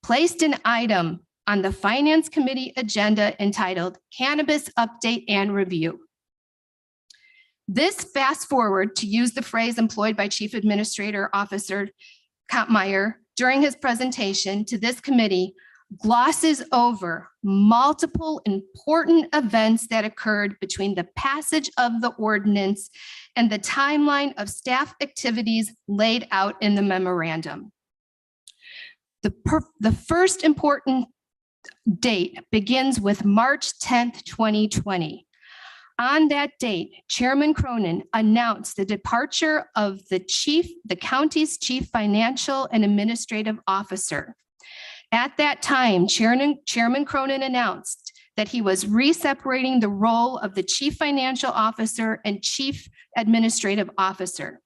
[SPEAKER 1] placed an item on the Finance Committee agenda entitled Cannabis Update and Review. This fast forward, to use the phrase employed by Chief Administrator Officer Kampmeyer during his presentation to this committee, glosses over multiple important events that occurred between the passage of the ordinance and the timeline of staff activities laid out in the memorandum. The first important date begins with March 10th, 2020. On that date, Chairman Cronin announced the departure of the county's chief financial and administrative officer. At that time, Chairman Cronin announced that he was re-separating the role of the chief financial officer and chief administrative officer.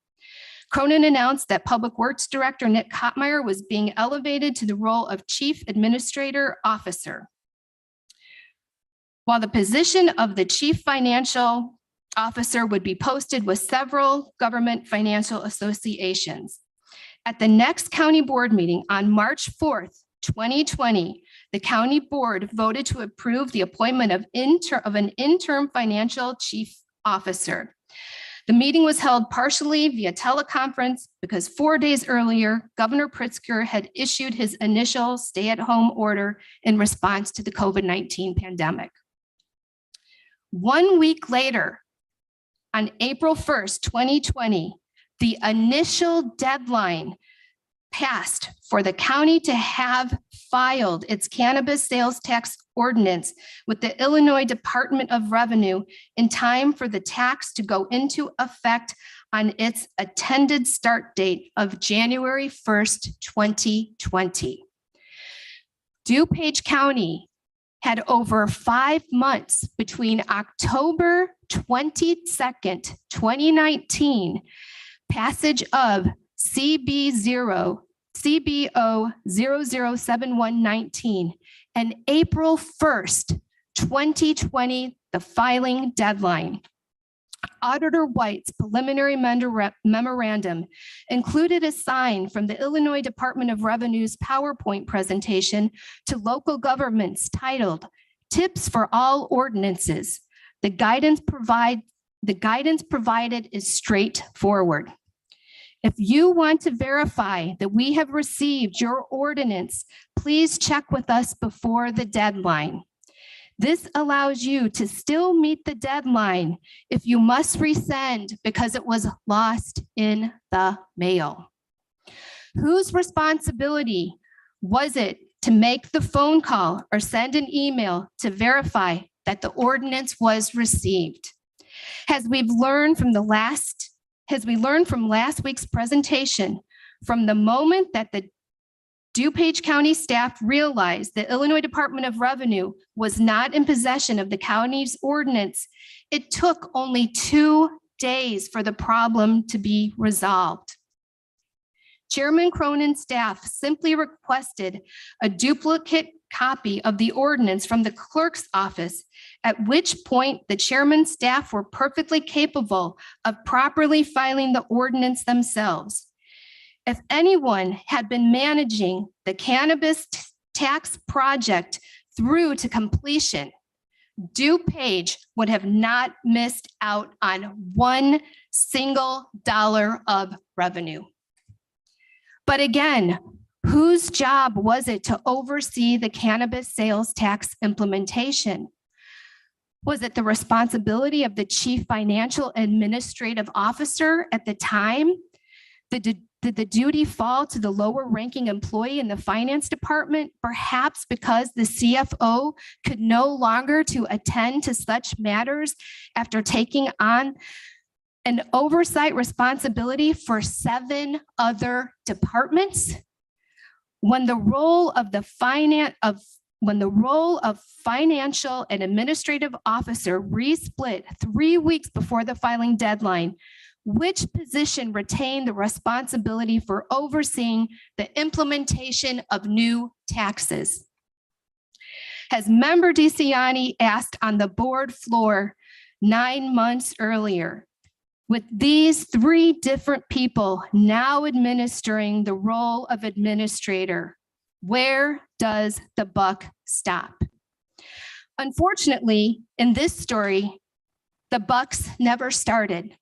[SPEAKER 1] Cronin announced that Public Works Director Nick Kampmeyer was being elevated to the role of chief administrator officer, while the position of the chief financial officer would be posted with several government financial associations. At the next county board meeting on March 4th, 2020, the county board voted to approve the appointment of an interim financial chief officer. The meeting was held partially via teleconference because 4 days earlier, Governor Pritzker had issued his initial stay-at-home order in response to the COVID-19 pandemic. 1 week later, on April 1st, 2020, the initial deadline passed for the county to have filed its cannabis sales tax ordinance with the Illinois Department of Revenue in time for the tax to go into effect on its intended start date of January 1st, 2020. DuPage County had over 5 months between October 22nd, 2019, passage of CBO 007119, and April 1st, 2020, the filing deadline. Auditor White's preliminary memorandum included a sign from the Illinois Department of Revenue's PowerPoint presentation to local governments titled Tips for All Ordinances. The guidance provided is straightforward. If you want to verify that we have received your ordinance, please check with us before the deadline. This allows you to still meet the deadline if you must resend because it was lost in the mail. Whose responsibility was it to make the phone call or send an email to verify that the ordinance was received? As we learned from last week's presentation, from the moment that the DuPage County staff realized the Illinois Department of Revenue was not in possession of the county's ordinance, it took only 2 days for the problem to be resolved. Chairman Cronin's staff simply requested a duplicate copy of the ordinance from the clerk's office, at which point the chairman's staff were perfectly capable of properly filing the ordinance themselves. If anyone had been managing the cannabis tax project through to completion, DuPage would have not missed out on $1 single of revenue. But again, whose job was it to oversee the cannabis sales tax implementation? Was it the responsibility of the chief financial administrative officer at the time? Did the duty fall to the lower ranking employee in the finance department, perhaps because the CFO could no longer to attend to such matters after taking on an oversight responsibility for 7 other departments? When the role of financial and administrative officer resplit 3 weeks before the filing deadline, which position retained the responsibility for overseeing the implementation of new taxes? As Member DeCiani asked on the board floor 9 months earlier, With these three different people now administering the role of administrator, where does the buck stop? Unfortunately, in this story, the bucks never started.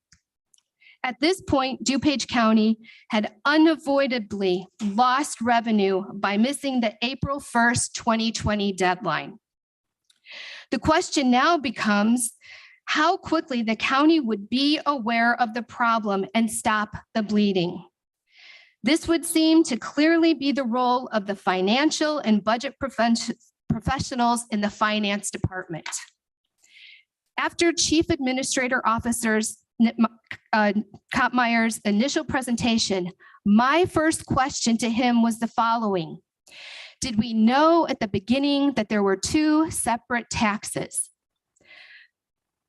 [SPEAKER 1] At this point, DuPage County had unavoidably lost revenue by missing the April 1st, 2020 deadline. The question now becomes how quickly the county would be aware of the problem and stop the bleeding. This would seem to clearly be the role of the financial and budget professionals in the finance department. After Chief Administrator Officer's Kottmeyer's initial presentation, my first question to him was the following. Did we know at the beginning that there were two separate taxes?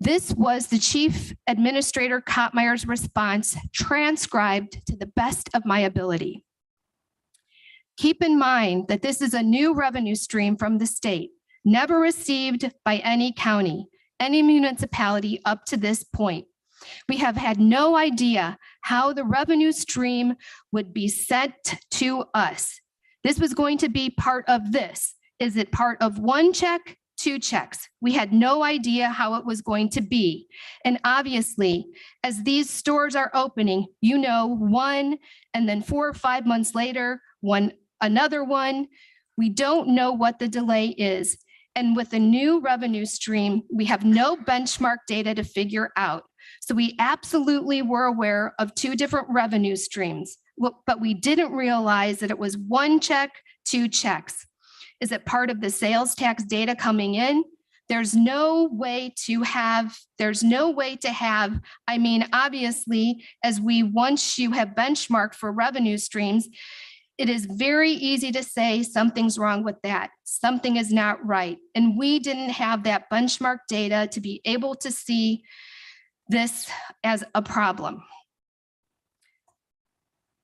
[SPEAKER 1] This was the Chief Administrator Kottmeyer's response, transcribed to the best of my ability. Keep in mind that this is a new revenue stream from the state, never received by any county, any municipality up to this point. We have had no idea how the revenue stream would be sent to us. This was going to be part of this. Is it part of one check, two checks? We had no idea how it was going to be. And obviously, as these stores are opening, you know, one, and then 4 or 5 months later, another one, we don't know what the delay is. And with the new revenue stream, we have no benchmark data to figure out. So we absolutely were aware of two different revenue streams, but we didn't realize that it was one check, two checks. Is it part of the sales tax data coming in? There's no way to have, I mean, obviously, once you have benchmarked for revenue streams, it is very easy to say something's wrong with that. Something is not right. And we didn't have that benchmark data to be able to see this as a problem.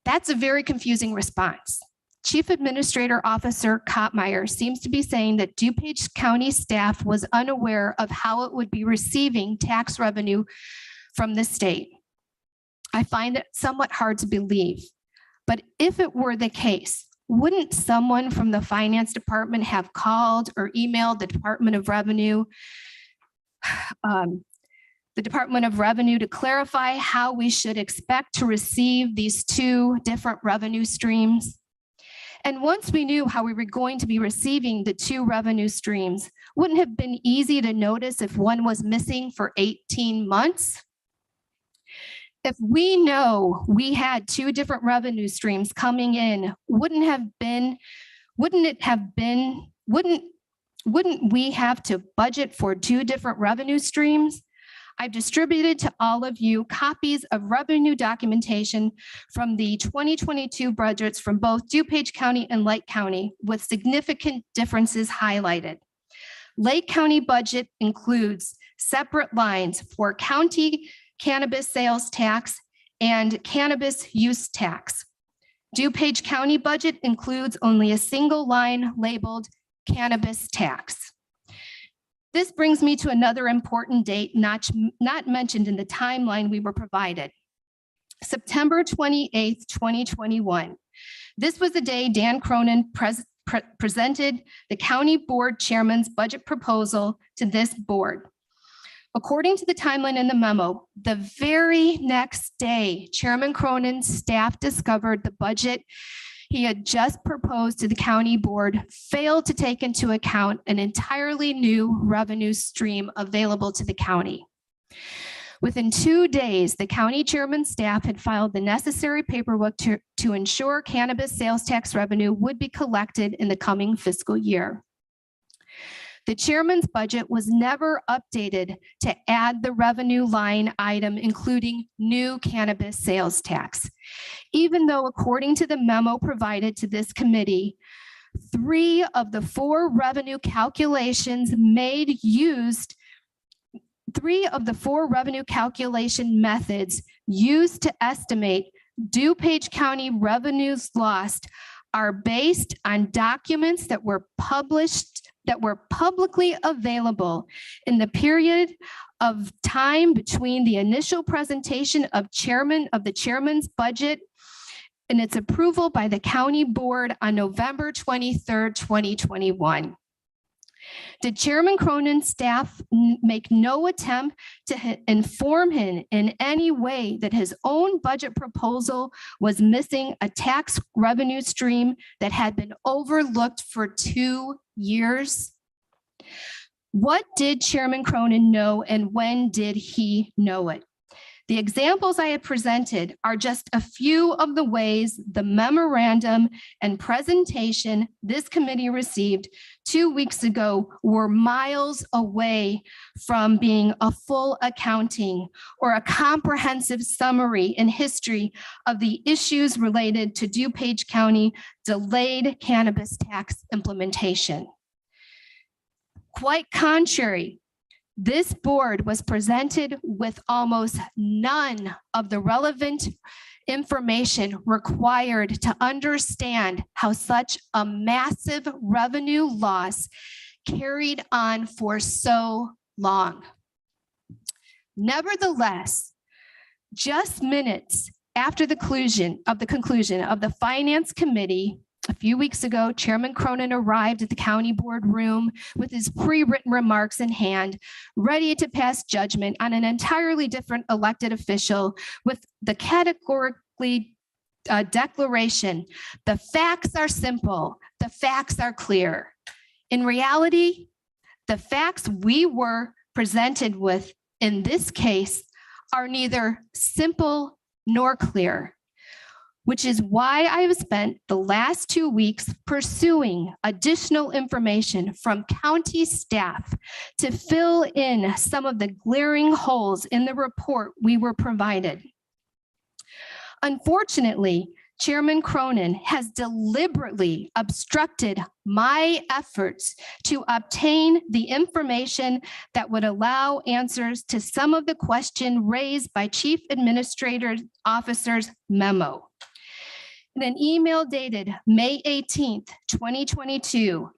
[SPEAKER 1] That's a very confusing response. Chief Administrator Officer Kottmeyer seems to be saying that DuPage County staff was unaware of how it would be receiving tax revenue from the state. I find it somewhat hard to believe. But if it were the case, wouldn't someone from the finance department have called or emailed the Department of Revenue, to clarify how we should expect to receive these two different revenue streams? And once we knew how we were going to be receiving the two revenue streams, wouldn't it have been easy to notice if one was missing for 18 months? If we know we had two different revenue streams coming in, wouldn't we have to budget for two different revenue streams? I've distributed to all of you copies of revenue documentation from the 2022 budgets from both DuPage County and Lake County with significant differences highlighted. Lake County budget includes separate lines for county cannabis sales tax and cannabis use tax. DuPage County budget includes only a single line labeled cannabis tax. This brings me to another important date not mentioned in the timeline we were provided. September 28th, 2021. This was the day Dan Cronin presented the county board chairman's budget proposal to this board. According to the timeline in the memo, the very next day, Chairman Cronin's staff discovered the budget he had just proposed to the county board failed to take into account an entirely new revenue stream available to the county. Within 2 days, the county chairman's staff had filed the necessary paperwork to ensure cannabis sales tax revenue would be collected in the coming fiscal year. The chairman's budget was never updated to add the revenue line item, including new cannabis sales tax. Even though, according to the memo provided to this committee, 3 of the 4 revenue calculations methods used to estimate DuPage County revenues lost are based on documents that were published, that were publicly available in the period of time between the initial presentation of the chairman's budget and its approval by the county board on November 23rd, 2021. Did Chairman Cronin's staff make no attempt to inform him in any way that his own budget proposal was missing a tax revenue stream that had been overlooked for 2 years? What did Chairman Cronin know and when did he know it? The examples I have presented are just a few of the ways the memorandum and presentation this committee received 2 weeks ago were miles away from being a full accounting or a comprehensive summary and history of the issues related to DuPage County delayed cannabis tax implementation. Quite contrary, this board was presented with almost none of the relevant information required to understand how such a massive revenue loss carried on for so long. Nevertheless, just minutes after the conclusion of the Finance Committee, a few weeks ago, Chairman Cronin arrived at the county board room with his pre-written remarks in hand, ready to pass judgment on an entirely different elected official with the categorically declaration, "The facts are simple, the facts are clear." In reality, the facts we were presented with in this case are neither simple nor clear, which is why I have spent the last 2 weeks pursuing additional information from county staff to fill in some of the glaring holes in the report we were provided. Unfortunately, Chairman Cronin has deliberately obstructed my efforts to obtain the information that would allow answers to some of the questions raised by Chief Administrator Officer's memo. In an email dated May 18th, 2022,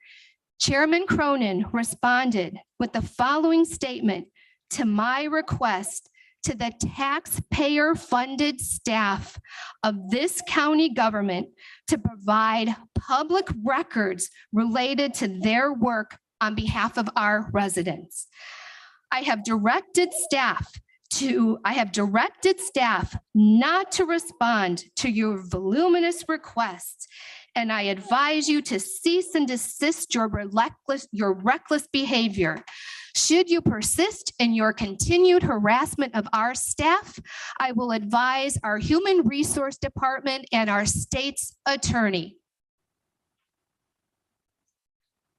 [SPEAKER 1] Chairman Cronin responded with the following statement to my request to the taxpayer-funded staff of this county government to provide public records related to their work on behalf of our residents. I have directed staff not to respond to your voluminous requests, and I advise you to cease and desist your reckless behavior. Should you persist in your continued harassment of our staff, I will advise our Human Resource Department and our state's attorney.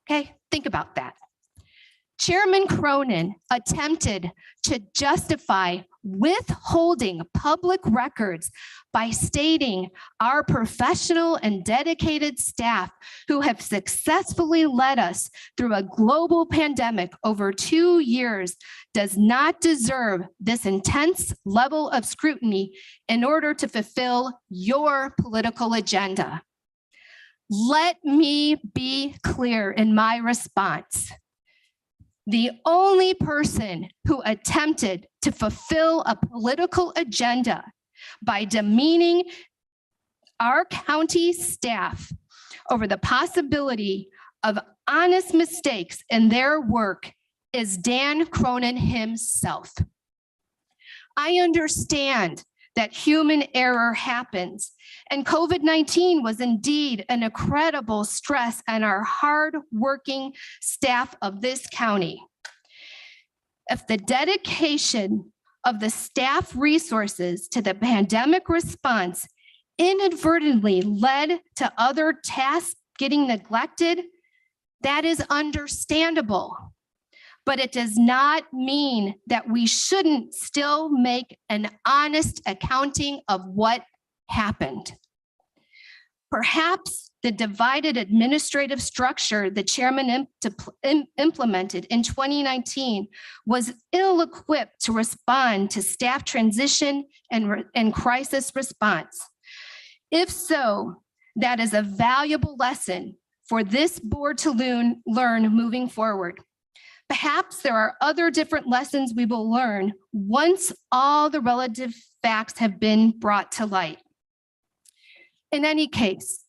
[SPEAKER 1] Okay, think about that. Chairman Cronin attempted to justify withholding public records by stating our professional and dedicated staff who have successfully led us through a global pandemic over 2 years does not deserve this intense level of scrutiny in order to fulfill your political agenda. Let me be clear in my response. The only person who attempted to fulfill a political agenda by demeaning our county staff over the possibility of honest mistakes in their work is Dan Cronin himself. I understand that human error happens, and COVID-19 was indeed an incredible stress on our hard-working staff of this county. If the dedication of the staff resources to the pandemic response inadvertently led to other tasks getting neglected, that is understandable. But it does not mean that we shouldn't still make an honest accounting of what happened. Perhaps the divided administrative structure the chairman implemented in 2019 was ill-equipped to respond to staff transition and crisis response. If so, That is a valuable lesson for this board to learn moving forward. Perhaps there are other different lessons we will learn once all the relative facts have been brought to light. In any case,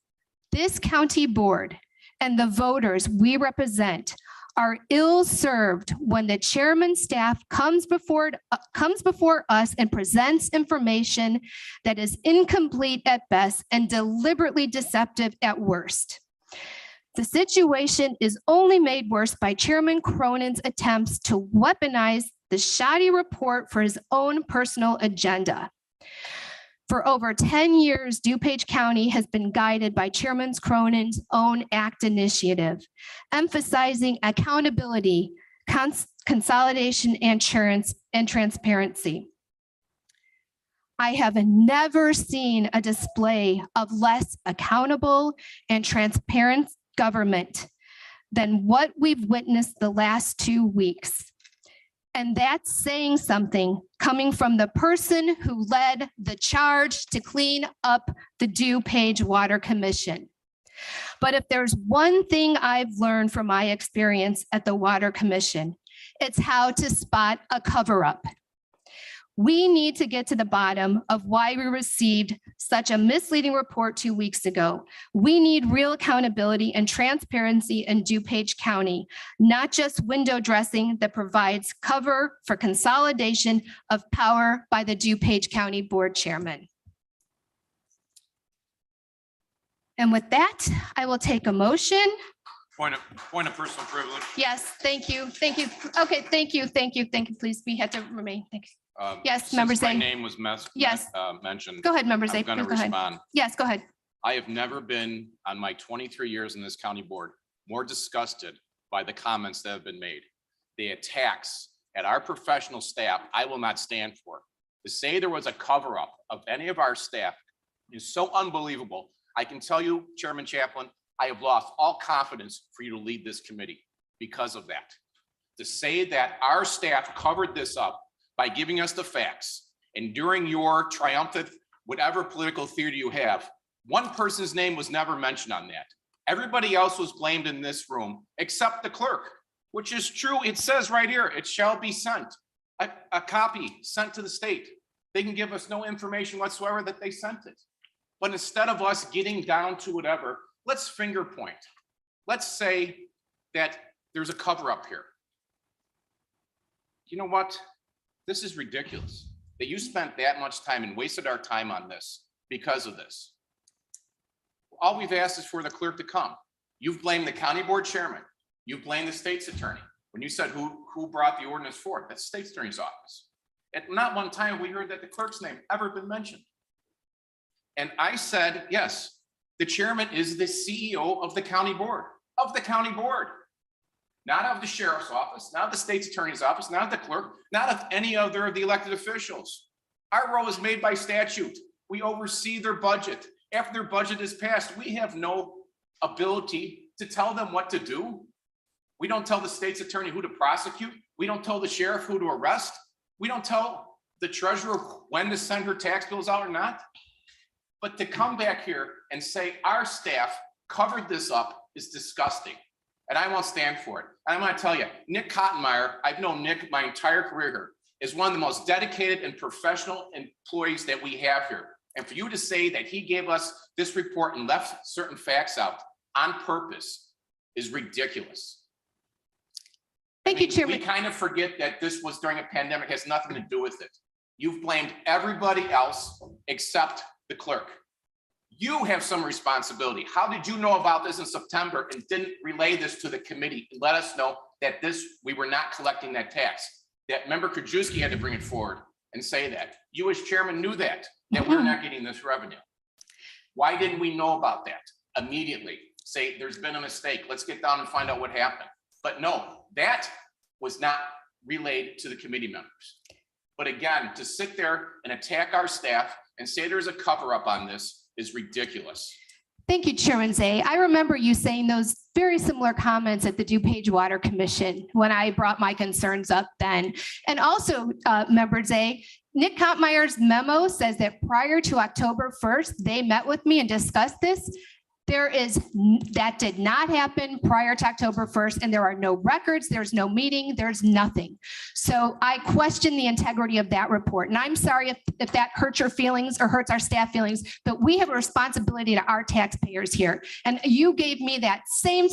[SPEAKER 1] this county board and the voters we represent are ill-served when the chairman's staff comes before us and presents information that is incomplete at best and deliberately deceptive at worst. The situation is only made worse by Chairman Cronin's attempts to weaponize the shoddy report for his own personal agenda. For over 10 years, DuPage County has been guided by Chairman Cronin's own ACT initiative, emphasizing accountability, consolidation, and transparency. I have never seen a display of less accountable and transparent government than what we've witnessed the last 2 weeks. And that's saying something coming from the person who led the charge to clean up the DuPage Water Commission. But if there's one thing I've learned from my experience at the Water Commission, it's how to spot a cover-up. We need to get to the bottom of why we received such a misleading report 2 weeks ago. We need real accountability and transparency in DuPage County, not just window dressing that provides cover for consolidation of power by the DuPage County Board Chairman. And with that, I will take a motion.
[SPEAKER 5] Point of personal privilege.
[SPEAKER 1] Yes, thank you. Okay, thank you. Please, we had to remain. Thank you. Yes, Member
[SPEAKER 5] Since my
[SPEAKER 1] Zhang.
[SPEAKER 5] name was
[SPEAKER 1] Yes.
[SPEAKER 5] mentioned.
[SPEAKER 1] Go ahead, Member
[SPEAKER 5] I'm
[SPEAKER 1] Zay.
[SPEAKER 5] going to
[SPEAKER 1] Go ahead.
[SPEAKER 5] respond.
[SPEAKER 1] Yes, go ahead.
[SPEAKER 5] I have never been, on my 23 years in this county board, more disgusted by the comments that have been made. The attacks at our professional staff, I will not stand for. To say there was a cover-up of any of our staff is so unbelievable. I can tell you, Chairman Chaplin, I have lost all confidence for you to lead this committee because of that. To say that our staff covered this up by giving us the facts, and during your triumphant, whatever political theory you have, one person's name was never mentioned on that. Everybody else was blamed in this room, except the clerk, which is true. It says right here, it shall be sent. A copy sent to the state. They can give us no information whatsoever that they sent it. But instead of us getting down to whatever, let's finger point. Let's say that there's a cover up here. You know what? This is ridiculous that you spent that much time and wasted our time on this because of this. All we've asked is for the clerk to come. You've blamed the county board chairman. You've blamed the state's attorney. When you said who brought the ordinance forth, that's the state's attorney's office. At not one time we heard that the clerk's name ever been mentioned. And I said, yes, the chairman is the CEO of the county board, not of the sheriff's office, not of the state's attorney's office, not of the clerk, not of any other of the elected officials. Our role is made by statute. We oversee their budget. After their budget is passed, we have no ability to tell them what to do. We don't tell the state's attorney who to prosecute. We don't tell the sheriff who to arrest. We don't tell the treasurer when to send her tax bills out or not. But to come back here and say our staff covered this up is disgusting. And I won't stand for it. And I'm going to tell you, Nick Cottonmeyer, I've known Nick my entire career here, is one of the most dedicated and professional employees that we have here. And for you to say that he gave us this report and left certain facts out on purpose is ridiculous.
[SPEAKER 1] Thank you, Chairman.
[SPEAKER 5] We kind of forget that this was during a pandemic, has nothing to do with it. You've blamed everybody else except the clerk. You have some responsibility. How did you know about this in September and didn't relay this to the committee and let us know that we were not collecting that tax? That member Krajewski had to bring it forward and say that. You as chairman knew that we're not getting this revenue. Why didn't we know about that immediately? Say there's been a mistake. Let's get down and find out what happened. But no, that was not relayed to the committee members. But again, to sit there and attack our staff and say there's a cover up on this is ridiculous.
[SPEAKER 1] Thank you, Chairman Zay. I remember you saying those very similar comments at the DuPage Water Commission when I brought my concerns up then. And also, Member Zay, Nick Cottonmeyer's memo says that prior to October 1st, they met with me and discussed this. That did not happen prior to October 1st, and there are no records, there's no meeting, there's nothing. So I question the integrity of that report. And I'm sorry if that hurts your feelings or hurts our staff feelings, but we have a responsibility to our taxpayers here. And you gave me that same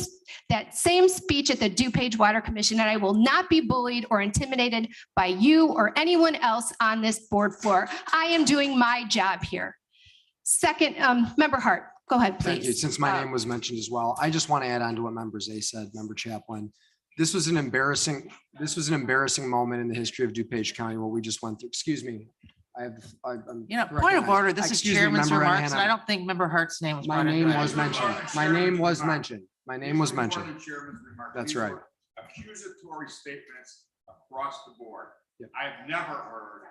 [SPEAKER 1] speech at the DuPage Water Commission, and I will not be bullied or intimidated by you or anyone else on this board floor. I am doing my job here. Second, Member Hart. Go ahead,
[SPEAKER 13] Thank you.
[SPEAKER 1] please.
[SPEAKER 13] Since my name was mentioned as well, I just want to add on to what Member Zay said, Member Chaplin. This was an embarrassing moment in the history of DuPage County, what we just went through. Excuse me. I'm
[SPEAKER 12] Point of order, this is
[SPEAKER 13] Excuse me,
[SPEAKER 12] chairman's
[SPEAKER 13] Member
[SPEAKER 12] remarks, and I
[SPEAKER 13] Hannah.
[SPEAKER 12] don't think Member Hart's name was
[SPEAKER 13] My
[SPEAKER 12] brought into
[SPEAKER 13] name
[SPEAKER 12] it.
[SPEAKER 13] was mentioned. My name was mentioned. My name was mentioned. That's right.
[SPEAKER 8] Accusatory statements across the board.
[SPEAKER 13] Yep.
[SPEAKER 8] I've never heard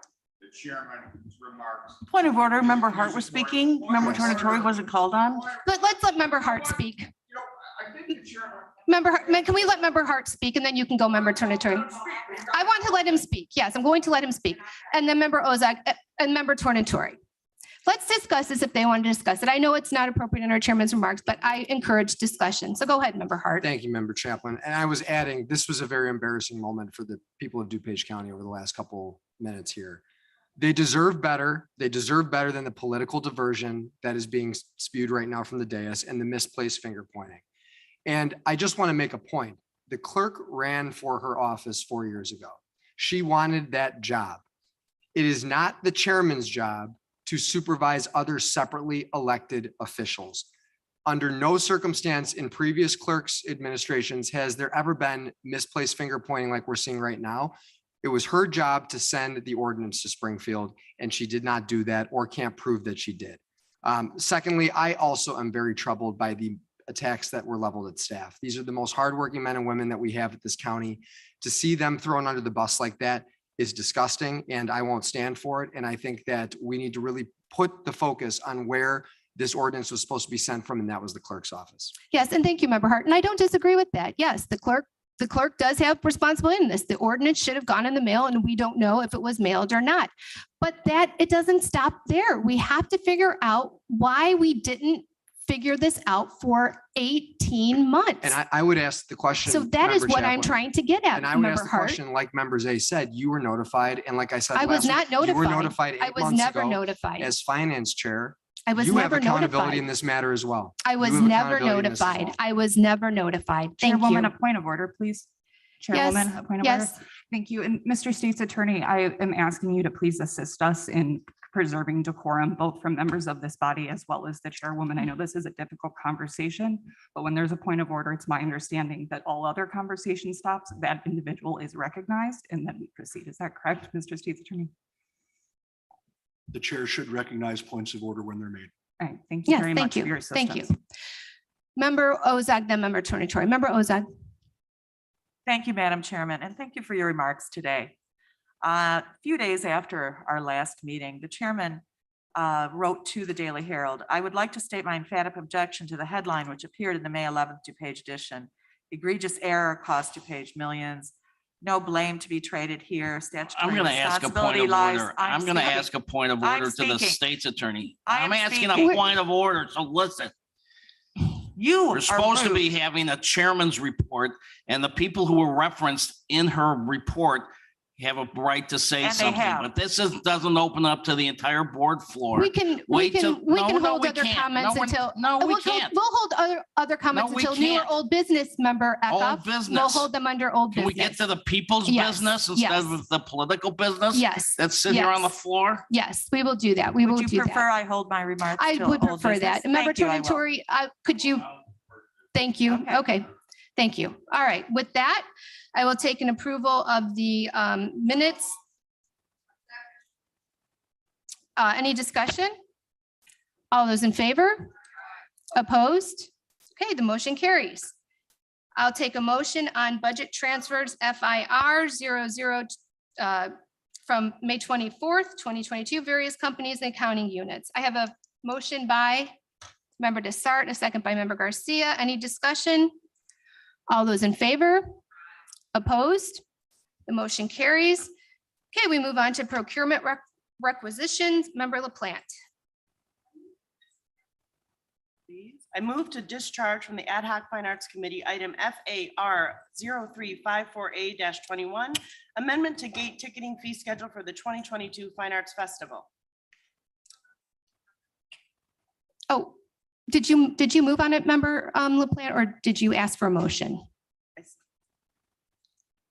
[SPEAKER 8] the chairman's remarks.
[SPEAKER 4] Point of order, Member Hart was speaking. Member
[SPEAKER 13] Yes.
[SPEAKER 4] Tornatori wasn't called on.
[SPEAKER 1] Let's let Member Hart speak.
[SPEAKER 8] You know, I think the chairman.
[SPEAKER 1] Member Hart, can we let Member Hart speak and then you can go, Member Tornatori? I want to let him speak. Yes, I'm going to let him speak. And then Member Ozak and Member Tornatori. Let's discuss this if they want to discuss it. I know it's not appropriate in our chairman's remarks, but I encourage discussion. So go ahead, Member Hart.
[SPEAKER 13] Thank you, Member Chaplin. And I was adding, this was a very embarrassing moment for the people of DuPage County over the last couple minutes here. They deserve better. They deserve better than the political diversion that is being spewed right now from the dais and the misplaced finger pointing. And I just want to make a point. The clerk ran for her office 4 years ago. She wanted that job. It is not the chairman's job to supervise other separately elected officials. Under no circumstance in previous clerks' administrations has there ever been misplaced finger pointing like we're seeing right now. It was her job to send the ordinance to Springfield, and she did not do that or can't prove that she did. Secondly, I also am very troubled by the attacks that were leveled at staff. These are the most hardworking men and women that we have at this county. To see them thrown under the bus like that is disgusting, and I won't stand for it. And I think that we need to really put the focus on where this ordinance was supposed to be sent from, and that was the clerk's office.
[SPEAKER 1] Yes, and thank you, Member Hart. And I don't disagree with that. Yes, the clerk does have responsibility in this. The ordinance should have gone in the mail and we don't know if it was mailed or not. But it doesn't stop there. We have to figure out why we didn't figure this out for 18 months.
[SPEAKER 13] And I would ask the question.
[SPEAKER 1] So that is
[SPEAKER 13] Member
[SPEAKER 1] what I'm
[SPEAKER 13] Chaplin,
[SPEAKER 1] trying to get at,
[SPEAKER 13] And I would ask
[SPEAKER 1] Member
[SPEAKER 13] the
[SPEAKER 1] Hart.
[SPEAKER 13] question, like Member Zay said, you were notified. And like I said,
[SPEAKER 1] I was not
[SPEAKER 13] last week, you were
[SPEAKER 1] notified.
[SPEAKER 13] notified
[SPEAKER 1] I
[SPEAKER 13] 8
[SPEAKER 1] was
[SPEAKER 13] months
[SPEAKER 1] never
[SPEAKER 13] ago
[SPEAKER 1] notified.
[SPEAKER 13] as finance chair.
[SPEAKER 1] I was
[SPEAKER 13] You have
[SPEAKER 1] never
[SPEAKER 13] accountability in
[SPEAKER 1] notified.
[SPEAKER 13] this matter as well.
[SPEAKER 1] I was
[SPEAKER 13] You have
[SPEAKER 1] never
[SPEAKER 13] accountability in this as
[SPEAKER 1] notified.
[SPEAKER 13] well.
[SPEAKER 1] I was never notified. Thank
[SPEAKER 14] Chairwoman, a
[SPEAKER 1] you.
[SPEAKER 14] point of order, please.
[SPEAKER 1] Yes,
[SPEAKER 14] Chairwoman, a point of order.
[SPEAKER 1] yes.
[SPEAKER 14] Thank you. And Mr. State's Attorney, I am asking you to please assist us in preserving decorum, both from members of this body as well as the chairwoman. I know this is a difficult conversation, but when there's a point of order, it's my understanding that all other conversation stops, that individual is recognized and then we proceed. Is that correct, Mr. State's Attorney?
[SPEAKER 15] The chair should recognize points of order when they're made.
[SPEAKER 14] All right, thank you
[SPEAKER 1] Yes,
[SPEAKER 14] very
[SPEAKER 1] thank
[SPEAKER 14] much for your
[SPEAKER 1] you. Thank you.
[SPEAKER 14] assistance.
[SPEAKER 1] Member Ozag, then Member Tornatori. Member Ozag.
[SPEAKER 12] Thank you, Madam Chairman, and thank you for your remarks today. A few days after our last meeting, the chairman wrote to the Daily Herald, "I would like to state my emphatic objection to the headline which appeared in the May 11th DuPage edition. Egregious error cost DuPage millions. No blame to be traded here.
[SPEAKER 7] I'm
[SPEAKER 12] Statutory
[SPEAKER 7] gonna ask a point
[SPEAKER 12] responsibility
[SPEAKER 7] of
[SPEAKER 12] lies."
[SPEAKER 7] order. I'm gonna
[SPEAKER 12] speaking.
[SPEAKER 7] ask a point of
[SPEAKER 12] I'm
[SPEAKER 7] order to the
[SPEAKER 12] speaking.
[SPEAKER 7] state's attorney.
[SPEAKER 12] I am
[SPEAKER 7] I'm asking a
[SPEAKER 12] speaking.
[SPEAKER 7] point of order, so listen.
[SPEAKER 12] You
[SPEAKER 7] We're
[SPEAKER 12] are
[SPEAKER 7] supposed to
[SPEAKER 12] rude.
[SPEAKER 7] be having a chairman's report, and the people who were referenced in her report have a right to say
[SPEAKER 12] And they
[SPEAKER 7] something,
[SPEAKER 12] have.
[SPEAKER 7] but this doesn't open up to the entire board floor.
[SPEAKER 1] We can
[SPEAKER 7] Wait till-
[SPEAKER 1] hold
[SPEAKER 7] no,
[SPEAKER 1] other
[SPEAKER 7] we can't.
[SPEAKER 1] comments
[SPEAKER 7] No, we're-
[SPEAKER 1] until.
[SPEAKER 7] no, we
[SPEAKER 1] we'll
[SPEAKER 7] can't.
[SPEAKER 1] hold other comments
[SPEAKER 7] we
[SPEAKER 1] until new or
[SPEAKER 7] can't.
[SPEAKER 1] old business, Member
[SPEAKER 7] Old
[SPEAKER 1] Eckhoff. We'll
[SPEAKER 7] business.
[SPEAKER 1] hold them under old
[SPEAKER 7] Can we
[SPEAKER 1] business.
[SPEAKER 7] get to the people's
[SPEAKER 1] Yes,
[SPEAKER 7] business instead
[SPEAKER 1] yes.
[SPEAKER 7] of the political business?
[SPEAKER 1] Yes,
[SPEAKER 7] That's sitting here on the
[SPEAKER 1] yes.
[SPEAKER 7] floor?
[SPEAKER 1] yes, we will do that. We will
[SPEAKER 12] Would
[SPEAKER 1] do
[SPEAKER 12] you prefer
[SPEAKER 1] that.
[SPEAKER 12] I hold my remarks?
[SPEAKER 1] I
[SPEAKER 12] till
[SPEAKER 1] would
[SPEAKER 12] old
[SPEAKER 1] prefer
[SPEAKER 12] business?
[SPEAKER 1] that. And Member
[SPEAKER 12] Thank you, I will.
[SPEAKER 1] Tornatori, could you? Thank you.
[SPEAKER 12] Okay.
[SPEAKER 1] Okay, thank you. All right, with that, I will take an approval of the minutes. Any discussion? All those in favor? Opposed? Okay, the motion carries. I'll take a motion on budget transfers FIR 00 from May 24th, 2022, various companies and accounting units. I have a motion by Member Desart, a second by Member Garcia. Any discussion? All those in favor? Opposed? The motion carries. Okay, we move on to procurement requisitions. Member LaPlante.
[SPEAKER 12] Please.
[SPEAKER 16] I move to discharge from the Ad hoc Fine Arts Committee, item FAR 0354A-21, amendment to gate ticketing fee schedule for the 2022 Fine Arts Festival.
[SPEAKER 1] Oh, did you move on it, member LaPlante, or did you ask for a motion?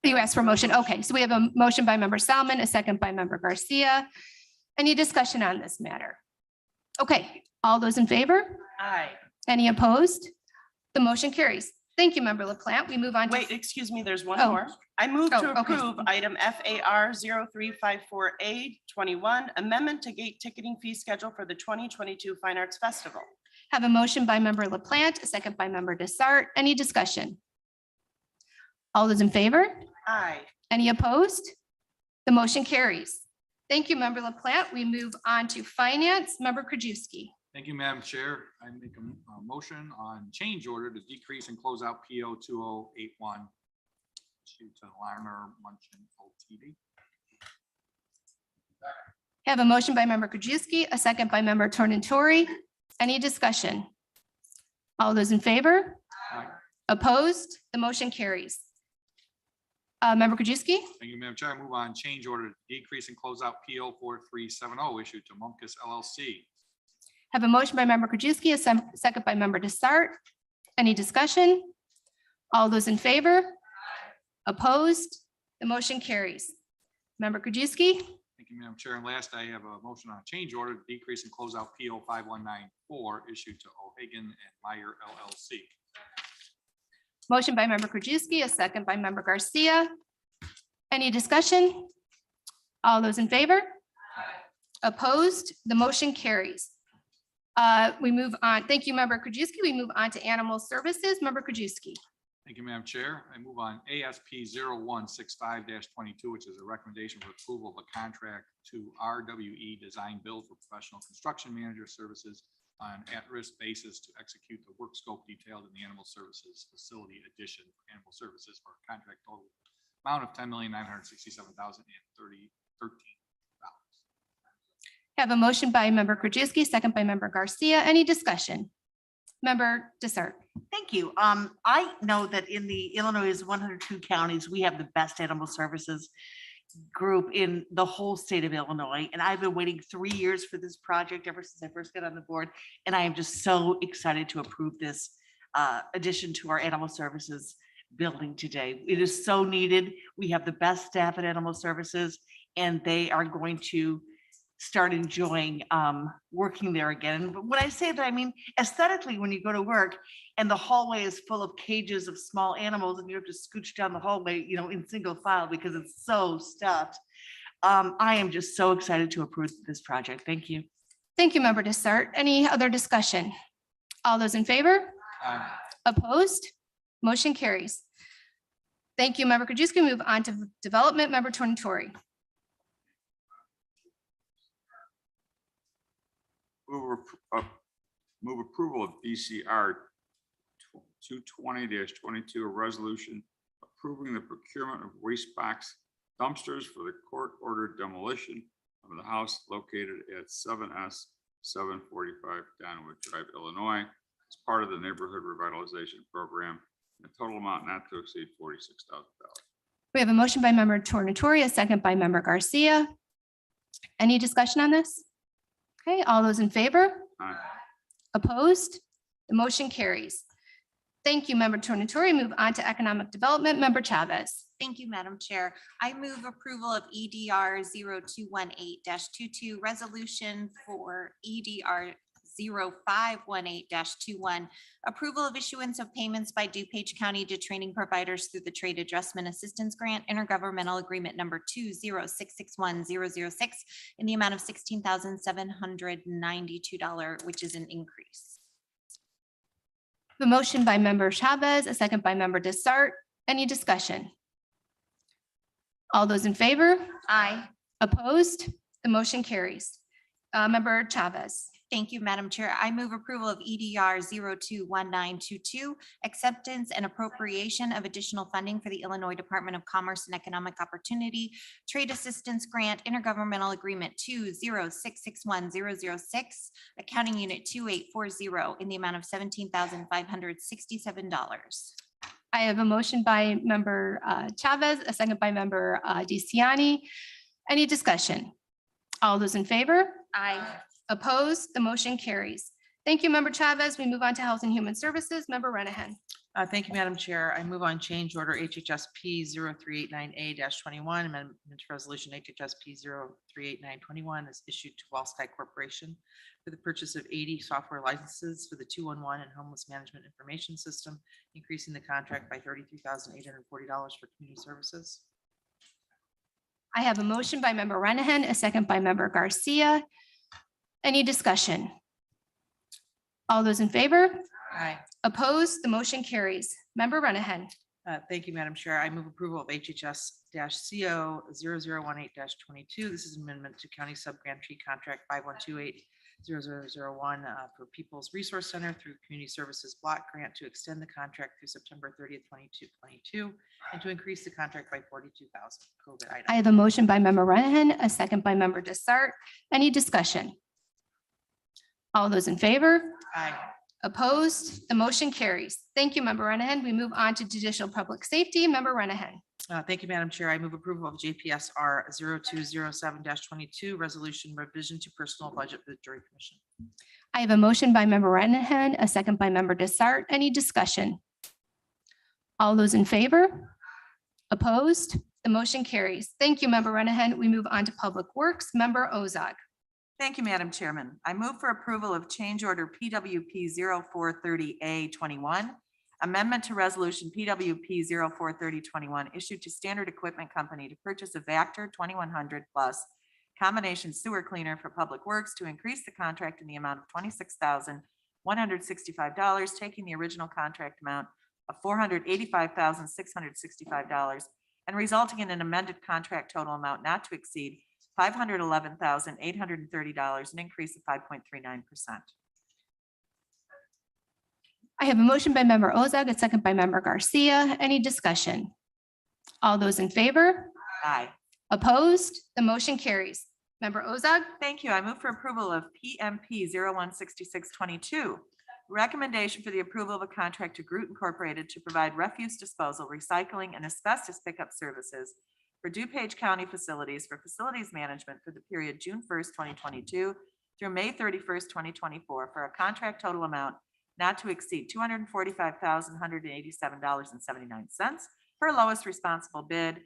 [SPEAKER 1] You asked for a motion. Okay, so we have a motion by member Salmon, a second by member Garcia. Any discussion on this matter? Okay, all those in favor?
[SPEAKER 16] Aye.
[SPEAKER 1] Any opposed? The motion carries. Thank you, member LaPlante. We move on to.
[SPEAKER 16] Wait, excuse me, there's one
[SPEAKER 1] Oh.
[SPEAKER 16] more. I move to
[SPEAKER 1] Oh, okay.
[SPEAKER 16] approve item FAR 0354A-21, amendment to gate ticketing fee schedule for the 2022 Fine Arts Festival.
[SPEAKER 1] Have a motion by member LaPlante, a second by member Desart. Any discussion? All those in favor?
[SPEAKER 16] Aye.
[SPEAKER 1] Any opposed? The motion carries. Thank you, member LaPlante. We move on to finance, member Krajewski.
[SPEAKER 6] Thank you, Madam Chair. I make a motion on change order to decrease and close out PO 2081 to Larner Munchin LTD.
[SPEAKER 1] Have a motion by member Krajewski, a second by member Tornatori. Any discussion? All those in favor?
[SPEAKER 6] Aye.
[SPEAKER 1] Opposed? The motion carries. Member Krajewski?
[SPEAKER 6] Thank you, Madam Chair. I move on change order to decrease and close out PO 4370 issued to Mumkus LLC.
[SPEAKER 1] Have a motion by member Krajewski, a second by member Desart. Any discussion? All those in favor? Opposed? The motion carries. Member Krajewski?
[SPEAKER 6] Thank you, Madam Chair. And last, I have a motion on change order to decrease and close out PO 5194 issued to O'Hagan and Meyer LLC.
[SPEAKER 1] Motion by member Krajewski, a second by member Garcia. Any discussion? All those in favor? Opposed? The motion carries. We move on. Thank you, member Krajewski. We move on to animal services. Member Krajewski.
[SPEAKER 6] Thank you, Madam Chair. I move on ASP 0165-22, which is a recommendation for approval of a contract to RWE Design Build for professional construction manager services on at-risk basis to execute the work scope detailed in the animal services facility addition for animal services for a contract total amount of $10,967,013.
[SPEAKER 1] Have a motion by member Krajewski, second by member Garcia. Any discussion? Member Desart.
[SPEAKER 4] Thank you. I know that in the Illinois' 102 counties, we have the best animal services group in the whole state of Illinois. And I've been waiting 3 years for this project ever since I first got on the board. And I am just so excited to approve this addition to our animal services building today. It is so needed. We have the best staff at animal services, and they are going to start enjoying working there again. But when I say that, I mean aesthetically, when you go to work and the hallway is full of cages of small animals and you have to scooch down the hallway, you know, in single file because it's so stuffed. I am just so excited to approve this project. Thank you.
[SPEAKER 1] Thank you, member Desart. Any other discussion? All those in favor? Opposed? Motion carries. Thank you, member Krajewski. Move on to development, member Tornatori.
[SPEAKER 17] Move approval of DCR 220-22, a resolution approving the procurement of waste box dumpsters for the court-ordered demolition of the house located at 7S 745 Donwood Drive, Illinois, as part of the neighborhood revitalization program. The total amount not to exceed $46,000.
[SPEAKER 1] We have a motion by member Tornatori, a second by member Garcia. Any discussion on this? Okay, all those in favor?
[SPEAKER 17] Aye.
[SPEAKER 1] Opposed? The motion carries. Thank you, member Tornatori. Move on to economic development, member Chavez.
[SPEAKER 18] Thank you, Madam Chair. I move approval of EDR 0218-22 resolution for EDR 0518-21, approval of issuance of payments by DuPage County to training providers through the Trade Adjustment Assistance Grant Intergovernmental Agreement number 20661-006 in the amount of $16,792, which is an increase.
[SPEAKER 1] The motion by member Chavez, a second by member Desart. Any discussion? All those in favor?
[SPEAKER 18] Aye.
[SPEAKER 1] Opposed? The motion carries. Member Chavez.
[SPEAKER 18] Thank you, Madam Chair. I move approval of EDR 021922, acceptance and appropriation of additional funding for the Illinois Department of Commerce and Economic Opportunity Trade Assistance Grant Intergovernmental Agreement 20661-006, Accounting Unit 2840 in the amount of $17,567.
[SPEAKER 1] I have a motion by member Chavez, a second by member DeCiani. Any discussion? All those in favor?
[SPEAKER 18] Aye.
[SPEAKER 1] Opposed? The motion carries. Thank you, member Chavez. We move on to Health and Human Services, member Renahan.
[SPEAKER 4] Thank you, Madam Chair. I move on change order HHSP 0389A-21, amendment to resolution HHSP 038921 is issued to Wellsky Corporation for the purchase of 80 software licenses for the 211 and homeless management information system, increasing the contract by $33,840 for community services.
[SPEAKER 1] I have a motion by member Renahan, a second by member Garcia. Any discussion? All those in favor?
[SPEAKER 4] Aye.
[SPEAKER 1] Opposed? The motion carries. Member Renahan.
[SPEAKER 4] Thank you, Madam Chair. I move approval of HHS-CO 0018-22. This is an amendment to County Subgrantee Contract 5128-0001 for People's Resource Center through Community Services Block Grant to extend the contract through September 30th, 2022, and to increase the contract by $42,000. COVID item.
[SPEAKER 1] I have a motion by member Renahan, a second by member Desart. Any discussion? All those in favor?
[SPEAKER 4] Aye.
[SPEAKER 1] Opposed? The motion carries. Thank you, member Renahan. We move on to Judicial Public Safety, member Renahan.
[SPEAKER 4] Thank you, Madam Chair. I move approval of JPSR 0207-22, resolution revision to personal budget for the jury commission.
[SPEAKER 1] I have a motion by member Renahan, a second by member Desart. Any discussion? All those in favor? Opposed? The motion carries. Thank you, member Renahan. We move on to Public Works, member Ozog.
[SPEAKER 12] Thank you, Madam Chairman. I move for approval of change order PWP 0430A21, amendment to resolution PWP 043021 issued to Standard Equipment Company to purchase a Vector 2100 plus combination sewer cleaner for Public Works to increase the contract in the amount of $26,165, taking the original contract amount of $485,665 and resulting in an amended contract total amount not to exceed $511,830, an increase of 5.39%.
[SPEAKER 1] I have a motion by member Ozog, a second by member Garcia. Any discussion? All those in favor?
[SPEAKER 12] Aye.
[SPEAKER 1] Opposed? The motion carries. Member Ozog.
[SPEAKER 12] Thank you. I move for approval of PMP 016622. Recommendation for the approval of a contract to Groot Incorporated to provide refuse disposal, recycling, and asbestos pickup services for DuPage County facilities for facilities management for the period June 1st, 2022 through May 31st, 2024 for a contract total amount not to exceed $245,187.79 per lowest responsible bid,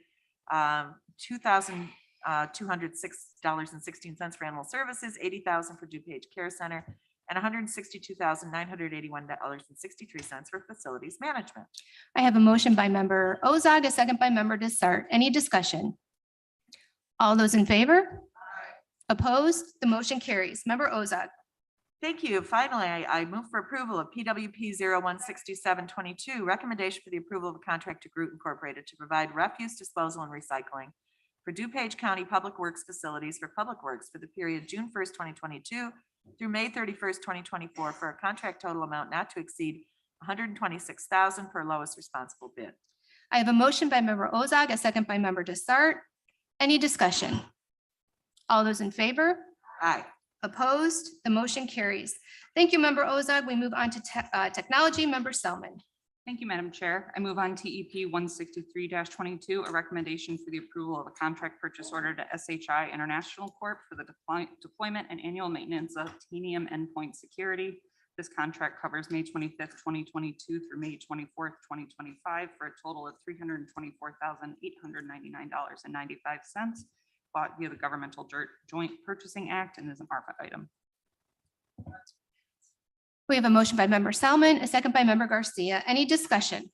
[SPEAKER 12] $2,206.16 for animal services, $80,000 for DuPage Care Center, and $162,981.63 for facilities management.
[SPEAKER 1] I have a motion by member Ozog, a second by member Desart. Any discussion? All those in favor? Opposed? The motion carries. Member Ozog.
[SPEAKER 12] Thank you. Finally, I move for approval of PWP 016722, recommendation for the approval of a contract to Groot Incorporated to provide refuse disposal and recycling for DuPage County Public Works facilities for Public Works for the period June 1st, 2022 through May 31st, 2024 for a contract total amount not to exceed $126,000 per lowest responsible bid.
[SPEAKER 1] I have a motion by member Ozog, a second by member Desart. Any discussion? All those in favor?
[SPEAKER 12] Aye.
[SPEAKER 1] Opposed? The motion carries. Thank you, member Ozog. We move on to technology, member Selman.
[SPEAKER 14] Thank you, Madam Chair. I move on to EP 163-22, a recommendation for the approval of a contract purchase order to SHI International Corp. for the deployment and annual maintenance of Tanium endpoint security. This contract covers May 25th, 2022 through May 24th, 2025 for a total of $324,899.95, bought via the Governmental Joint Purchasing Act and is an ARPA item.
[SPEAKER 1] We have a motion by member Selman, a second by member Garcia. Any discussion?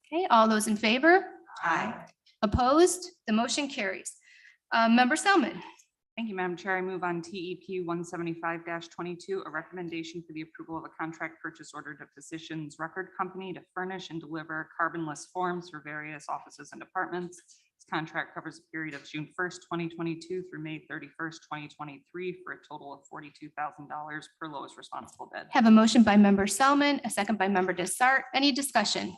[SPEAKER 1] Okay, all those in favor?
[SPEAKER 12] Aye.
[SPEAKER 1] Opposed? The motion carries. Member Selman.
[SPEAKER 14] Thank you, Madam Chair. I move on TEP 175-22, a recommendation for the approval of a contract purchase order to Physicians Record Company to furnish and deliver carbonless forms for various offices and departments. This contract covers a period of June 1st, 2022 through May 31st, 2023 for a total of $42,000 per lowest responsible bid.
[SPEAKER 1] Have a motion by member Selman, a second by member Desart. Any discussion?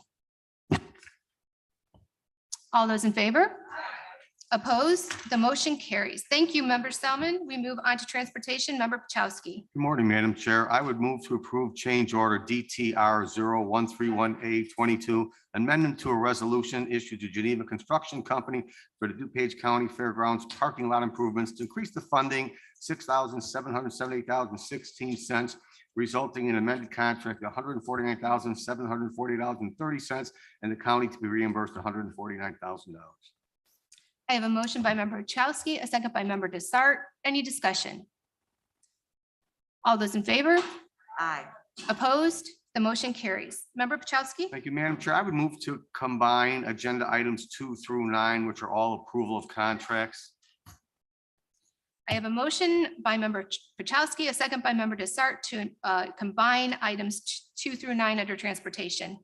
[SPEAKER 1] All those in favor? Opposed? The motion carries. Thank you, member Selman. We move on to transportation. Member Pachowski.
[SPEAKER 8] Good morning, Madam Chair. I would move to approve change order DTR 0131A22, amendment to a resolution issued to Geneva Construction Company for the DuPage County Fairgrounds parking lot improvements to increase the funding $6,778,016, resulting in amended contract $149,740.30, and the county to be reimbursed $149,000.
[SPEAKER 1] I have a motion by member Pachowski, a second by member Desart. Any discussion? All those in favor?
[SPEAKER 12] Aye.
[SPEAKER 1] Opposed? The motion carries. Member Pachowski.
[SPEAKER 8] Thank you, Madam Chair. I wowould move to combine agenda items 2 through 9, which are all approval of contracts.
[SPEAKER 1] I have a motion by member Pachowski, a second by member Desart to combine items 2 through 9 under transportation.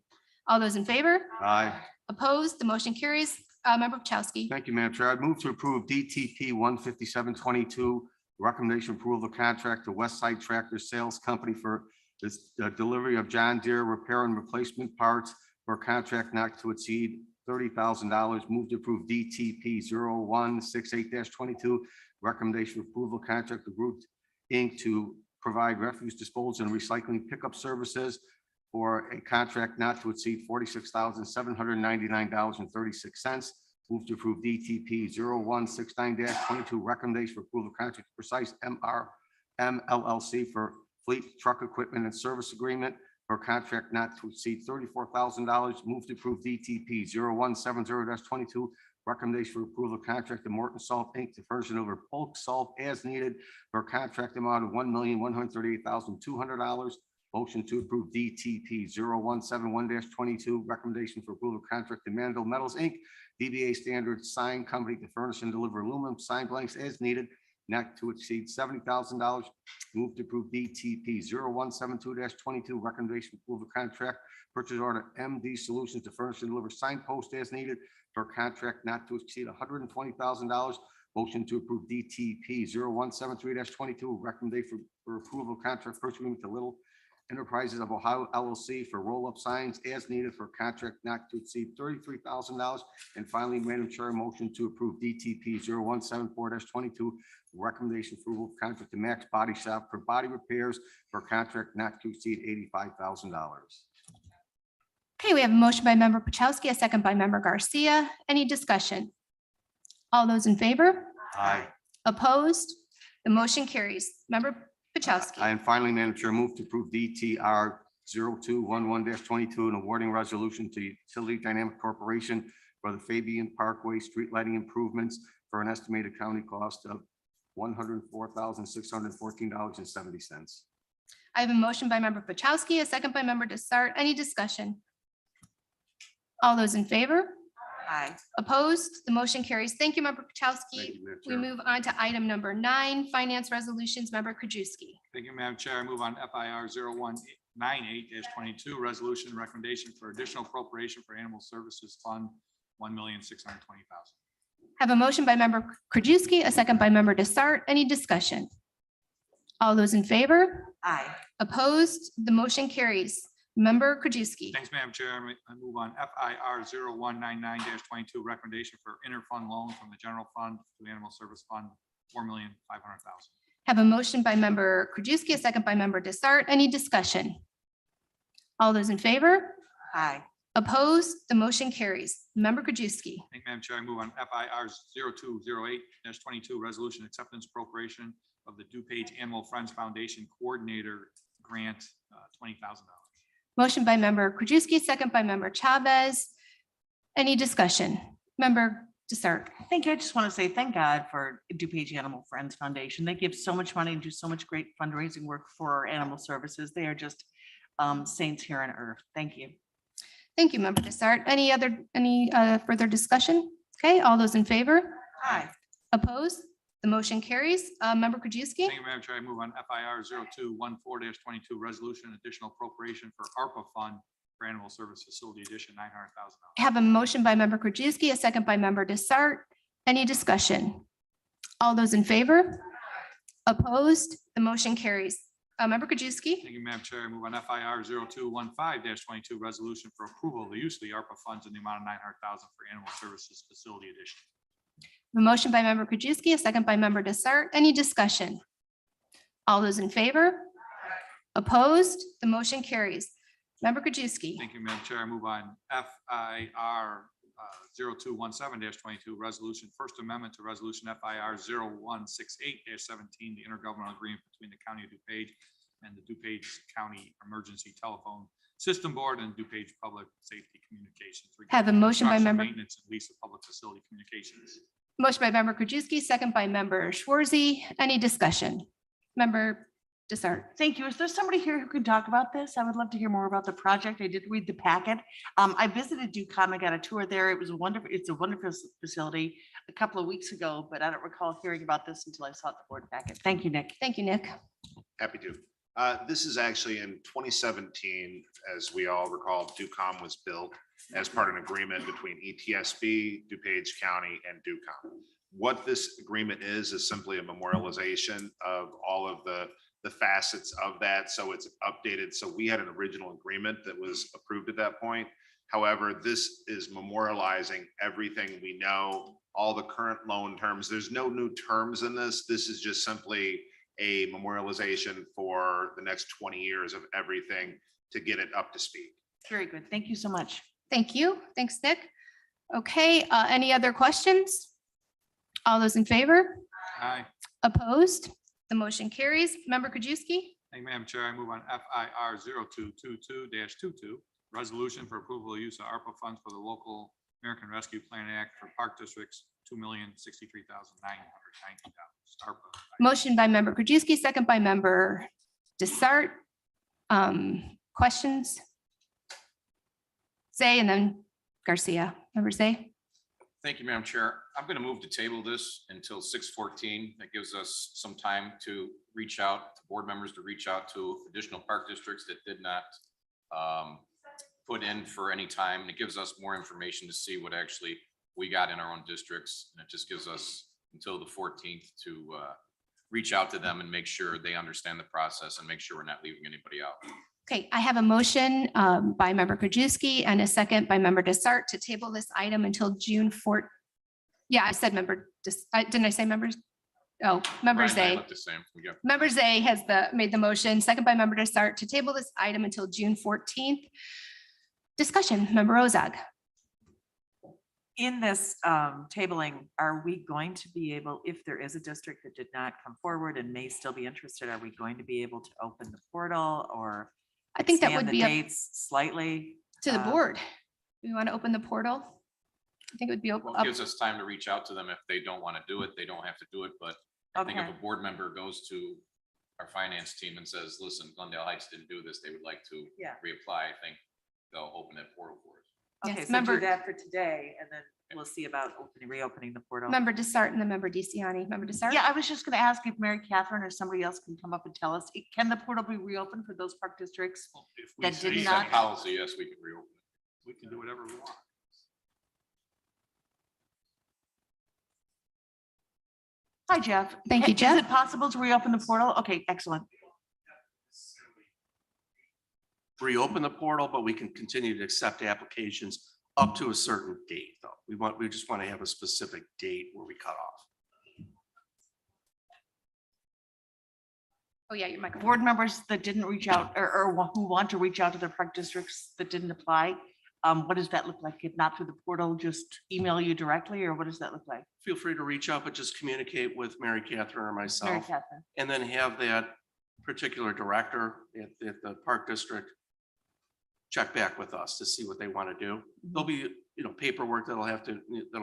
[SPEAKER 1] All those in favor?
[SPEAKER 8] Aye.
[SPEAKER 1] Opposed? The motion carries. Member Pachowski.
[SPEAKER 8] Thank you, Madam Chair. I'd move to approve DTP 15722, recommendation approval of contract to Westside Tractor Sales Company for this delivery of John Deere repair and replacement parts for a contract not to exceed $30,000. Move to approve DTP 0168-22, recommendation approval contract to Groot Inc. to provide refuse disposal and recycling pickup services for a contract not to exceed $46,799.36. Move to approve DTP 0169-22, recommendation for approval of contract to Precise MLLC for fleet truck equipment and service agreement for a contract not to exceed $34,000. Move to approve DTP 0170-22, recommendation for approval of contract to Morton Salt Inc. to furnish and deliver bulk salt as needed for a contract amount of $1,138,200. Motion to approve DTP 0171-22, recommendation for approval of contract to Mandel Metals Inc., DBA Standard Sign Company to furnish and deliver aluminum sign blanks as needed, not to exceed $70,000. Move to approve DTP 0172-22, recommendation for approval of contract purchase order MD Solutions to furnish and deliver signpost as needed for a contract not to exceed $120,000. Motion to approve DTP 0173-22, recommendation for approval of contract purchase agreement to Little Enterprises of Ohio LLC for roll-up signs as needed for a contract not to exceed $33,000. And finally, Madam Chair, motion to approve DTP 0174-22, recommendation for approval of contract to Max Body Shop for body repairs for a contract not to exceed $85,000.
[SPEAKER 1] Okay, we have a motion by member Pachowski, a second by member Garcia. Any discussion? All those in favor?
[SPEAKER 8] Aye.
[SPEAKER 1] Opposed? The motion carries. Member Pachowski.
[SPEAKER 8] And finally, Madam Chair, move to approve DTR 0211-22, an awarding resolution to Utility Dynamic Corporation for the Fabian Parkway street lighting improvements for an estimated county cost of $104,614.70.
[SPEAKER 1] I have a motion by member Pachowski, a second by member Desart. Any discussion? All those in favor?
[SPEAKER 12] Aye.
[SPEAKER 1] Opposed? The motion carries. Thank you, member
[SPEAKER 8] Thank
[SPEAKER 1] Pachowski.
[SPEAKER 8] you, Madam
[SPEAKER 1] We
[SPEAKER 8] Chair.
[SPEAKER 1] move on to item number 9, finance resolutions. Member Krajewski.
[SPEAKER 6] Thank you, Madam Chair. I move on FIR 0198-22, resolution recommendation for additional appropriation for Animal Services Fund, $1,620,000.
[SPEAKER 1] Have a motion by member Krajewski, a second by member Desart. Any discussion? All those in favor?
[SPEAKER 12] Aye.
[SPEAKER 1] Opposed? The motion carries. Member Krajewski.
[SPEAKER 6] Thanks, Madam Chair. I move on FIR 0199-22, recommendation for interfund loan from the general fund to Animal Service Fund, $4,500,000.
[SPEAKER 1] Have a motion by member Krajewski, a second by member Desart. Any discussion? All those in favor?
[SPEAKER 12] Aye.
[SPEAKER 1] Opposed? The motion carries. Member Krajewski.
[SPEAKER 6] Thank you, Madam Chair. I move on FIR 0208-22, resolution acceptance appropriation of the DuPage Animal Friends Foundation Coordinator Grant, $20,000.
[SPEAKER 1] Motion by member Krajewski, second by member Chavez. Any discussion? Member Desart.
[SPEAKER 4] Thank you. I just want to say thank God for DuPage Animal Friends Foundation. They give so much money and do so much great fundraising work for our animal services. They are just saints here on earth. Thank you.
[SPEAKER 1] Thank you, member Desart. Any further discussion? Okay, all those in favor?
[SPEAKER 12] Aye.
[SPEAKER 1] Opposed? The motion carries. Member Krajewski?
[SPEAKER 6] Thank you, Madam Chair. I move on FIR 0214-22, resolution additional appropriation for ARPA fund for animal service facility addition, $900,000.
[SPEAKER 1] Have a motion by member Krajewski, a second by member Desart. Any discussion? All those in favor? Opposed? The motion carries. Member Krajewski?
[SPEAKER 6] Thank you, Madam Chair. I move on FIR 0215-22, resolution for approval of the use of the ARPA funds in the amount of $900,000 for animal services facility addition.
[SPEAKER 1] A motion by member Krajewski, a second by member Desart. Any discussion? All those in favor? Opposed? The motion carries. Member Krajewski?
[SPEAKER 6] Thank you, Madam Chair. I move on FIR 0217-22, resolution, First Amendment to Resolution FIR 0168-17, the intergovernmental agreement between the County of DuPage and the DuPage County Emergency Telephone System Board and DuPage Public Safety Communications.
[SPEAKER 1] Have a motion by
[SPEAKER 6] Construction,
[SPEAKER 1] member-
[SPEAKER 6] Maintenance and lease of public facility communications.
[SPEAKER 1] Motion by member Krajewski, second by member Schwarzy. Any discussion? Member Desart?
[SPEAKER 4] Thank you. Is there somebody here who can talk about this? I would love to hear more about the project. I did read the packet. I visited DuCom. I got a tour there. It was wonderful. It's a wonderful facility a couple of weeks ago, but I don't recall hearing about this until I saw the board packet. Thank you, Nick.
[SPEAKER 1] Thank you, Nick.
[SPEAKER 5] Happy to. This is actually in 2017, as we all recall, DuCom was built as part of an agreement between ETSB, DuPage County, and DuCom. What this agreement is simply a memorialization of all of the facets of that. So it's updated. So we had an original agreement that was approved at that point. However, this is memorializing everything we know, all the current loan terms. There's no new terms in this. This is just simply a memorialization for the next 20 years of everything to get it up to speed.
[SPEAKER 4] Very good. Thank you so much.
[SPEAKER 1] Thank you. Thanks, Nick. Okay, any other questions? All those in favor?
[SPEAKER 6] Aye.
[SPEAKER 1] Opposed? The motion carries. Member Krajewski?
[SPEAKER 6] Thank you, Madam Chair. I move on FIR 0222-22, resolution for approval of use of ARPA funds for the local American Rescue Plan Act for park districts, $2,063,990. ARPA.
[SPEAKER 1] Motion by member Krajewski, second by member Desart. Questions? Zay and then Garcia. Member Zay?
[SPEAKER 5] Thank you, Madam Chair. I'm going to move to table this until 6:14. That gives us some time to reach out to board members, to reach out to additional park districts that did not put in for any time. And it gives us more information to see what actually we got in our own districts. And it just gives us until the 14th to reach out to them and make sure they understand the process and make sure we're not leaving anybody out.
[SPEAKER 1] Okay, I have a motion by member Krajewski and a second by member Desart to table this item until June 4th. Yeah, I said member, didn't I say members? Oh, member
[SPEAKER 5] Brian and I
[SPEAKER 1] Zay.
[SPEAKER 5] look the same. We got-
[SPEAKER 1] Member Zay has made the motion, second by member Desart to table this item until June 14th. Discussion, member Ozag.
[SPEAKER 12] In this tabling, are we going to be able, if there is a district that did not come forward and may still be interested, are we going to be able to open the portal or
[SPEAKER 1] I think that
[SPEAKER 12] expand
[SPEAKER 1] would
[SPEAKER 12] the
[SPEAKER 1] be up
[SPEAKER 12] dates slightly?
[SPEAKER 1] to the board. We want to open the portal? I think it would be
[SPEAKER 5] Well,
[SPEAKER 1] up.
[SPEAKER 5] it gives us time to reach out to them. If they don't want to do it, they don't have to do it. But I think if
[SPEAKER 12] Okay.
[SPEAKER 5] a board member goes to our finance team and says, listen, Glendale Heights didn't do this, they would like to
[SPEAKER 12] Yeah.
[SPEAKER 5] reapply, I think they'll open that portal for us.
[SPEAKER 12] Okay,
[SPEAKER 1] Yes,
[SPEAKER 12] so
[SPEAKER 1] member-
[SPEAKER 12] do that for today and then we'll see about reopening the portal.
[SPEAKER 1] Member Desart and then member DeCiani. Member Desart?
[SPEAKER 4] Yeah, I was just going to ask if Mary Catherine or somebody else can come up and tell us, can the portal be reopened for those park districts?
[SPEAKER 6] If we
[SPEAKER 4] That
[SPEAKER 6] say
[SPEAKER 4] did
[SPEAKER 5] Based
[SPEAKER 4] not-
[SPEAKER 5] on policy, yes, we can reopen it.
[SPEAKER 6] we can do whatever we want.
[SPEAKER 4] Hi, Jeff.
[SPEAKER 1] Thank you,
[SPEAKER 4] Is
[SPEAKER 1] Jeff.
[SPEAKER 4] it possible to reopen the portal? Okay, excellent.
[SPEAKER 19] Reopen the portal, but we can continue to accept applications up to a certain date, though. We just want to have a specific date where we cut off.
[SPEAKER 1] Oh, yeah, your microphone.
[SPEAKER 4] Board members that didn't reach out or who want to reach out to their park districts that didn't apply, what does that look like? If not through the portal, just email you directly, or what does that look like?
[SPEAKER 19] Feel free to reach out, but just communicate with Mary Catherine or
[SPEAKER 4] Mary
[SPEAKER 19] myself,
[SPEAKER 4] Catherine.
[SPEAKER 19] and then have that particular director at the park district check back with us to see what they want to do. There'll be, paperwork that'll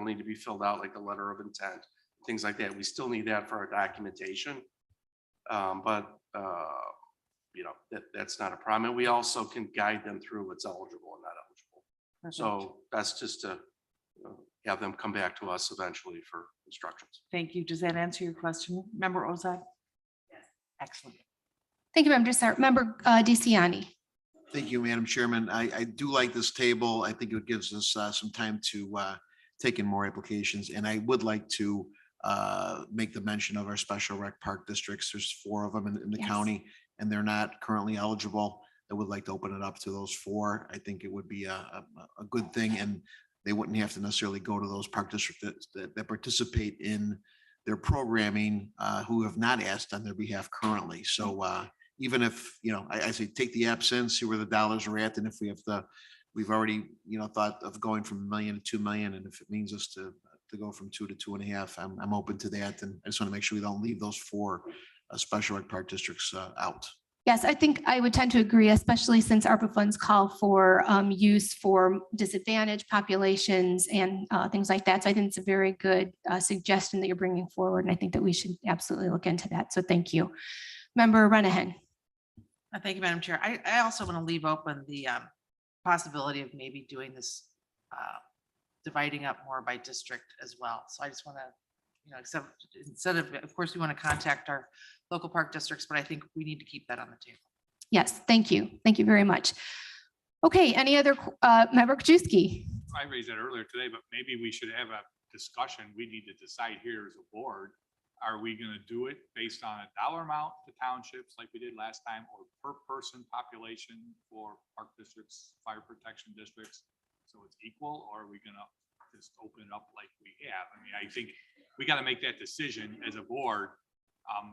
[SPEAKER 19] need to be filled out, like the letter of intent, things like that. We still need that for our documentation. That's not a problem. And we also can guide them through what's eligible and not eligible. So that's just to have them come back to us eventually for instructions.
[SPEAKER 4] Thank you. Does that answer your question? Member Ozai? Yes. Excellent.
[SPEAKER 1] Thank you, Member Dessert. Member DeCiani.
[SPEAKER 9] Thank you, Madam Chairman. I do like this table. I think it gives us some time to take in more applications. And I would like to make the mention of our special rec park districts. There's 4 of them in the
[SPEAKER 1] Yes.
[SPEAKER 9] county, and they're not currently eligible. I would like to open it up to those 4. I think it would be a good thing, and they wouldn't have to necessarily go to those park districts that participate in their programming who have not asked on their behalf currently. So even if, I say take the absence, see where the dollars are at, and if we've already, thought of going from $1 million to 2 million, and if it means us to go from 2 to 2.5, I'm open to that. And I just want to make sure we don't leave those 4 special ed park districts out.
[SPEAKER 1] Yes, I think I would tend to agree, especially since ARPA funds call for use for disadvantaged populations and things like that. So I think it's a very good suggestion that you're bringing forward. And I think that we should absolutely look into that. So thank you. Member Renahan.
[SPEAKER 12] Thank you, Madam Chair. I also want to leave open the possibility of maybe doing this, dividing up more by district as well. So I just want to, except instead of course, we want to contact our local park districts, but I think we need to keep that on the table.
[SPEAKER 1] Yes, thank you. Thank you very much. Okay, any other Member Krajewski?
[SPEAKER 6] I raised that earlier today, but maybe we should have a discussion. We need to decide here as a board. Are we going to do it based on a dollar amount to townships like we did last time, or per person population for park districts, fire protection districts? So it's equal, or are we going to just open it up like we have? I mean, I think we got to make that decision as a board,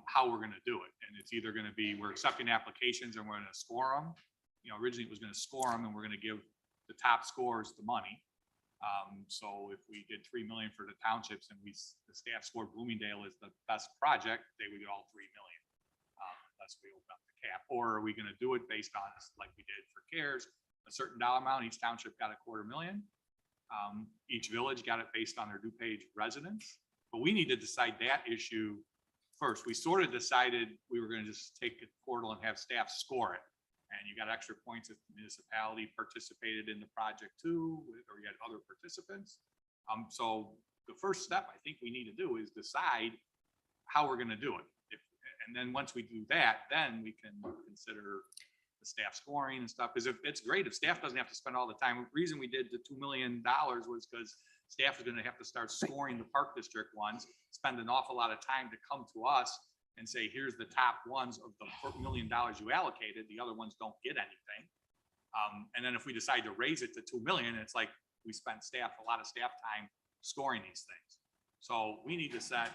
[SPEAKER 6] how we're going to do it. And it's either going to be, we're accepting applications and we're going to score them. Originally it was going to score them and we're going to give the top scores the money. So if we did 3 million for the townships and the staff scored Bloomingdale as the best project, they would get all 3 million. Unless we open up the cap. Or are we going to do it based on, like we did for CARES, a certain dollar amount, each township got $250,000. Each village got it based on their DuPage residents. But we need to decide that issue first. We sort of decided we were going to just take a portal and have staff score it. And you got extra points if the municipality participated in the project too, or you had other participants. So the first step I think we need to do is decide how we're going to do it. And then once we do that, then we can consider the staff scoring and stuff. Because if it's great, if staff doesn't have to spend all the time. The reason we did the $2 million was because staff is going to have to start scoring the park district ones, spend an awful lot of time to come to us and say, here's the top ones of the $1 million you allocated. The other ones don't get anything. And then if we decide to raise it to 2 million, it's like we spent a lot of staff time scoring these things. So we need to set,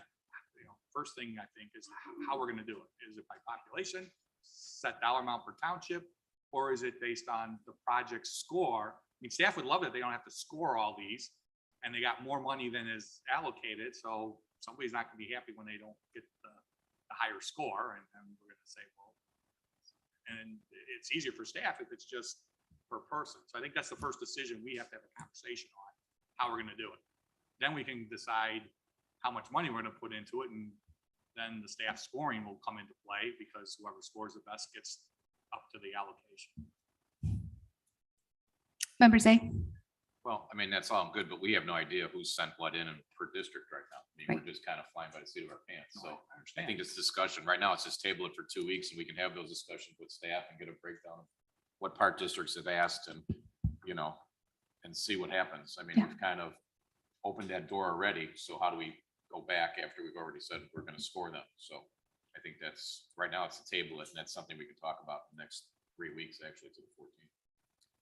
[SPEAKER 6] first thing I think is how we're going to do it. Is it by population, set dollar amount per township, or is it based on the project score? I mean, staff would love it. They don't have to score all these and they got more money than is allocated. So somebody's not going to be happy when they don't get the higher score, and we're going to say, well, and it's easier for staff if it's just per person. So I think that's the first decision we have to have a conversation on, how we're going to do it. Then we can decide how much money we're going to put into it, and then the staff scoring will come into play because whoever scores the best gets up to the allocation.
[SPEAKER 1] Member Zay?
[SPEAKER 5] Well, I mean, that's all good, but we have no idea who's sent what in and per district right now. I mean, we're just kind of flying by the seat of our pants. So I think this discussion right now, it's just table it for 2 weeks and we can have those discussions with staff and get a breakdown of what park districts have asked and, and see what happens. I mean, we've kind of opened that door already. So how do we go back after we've already said we're going to score them? So I think that's right now it's a table it, and that's something we can talk about in the next 3 weeks, actually to the 14th.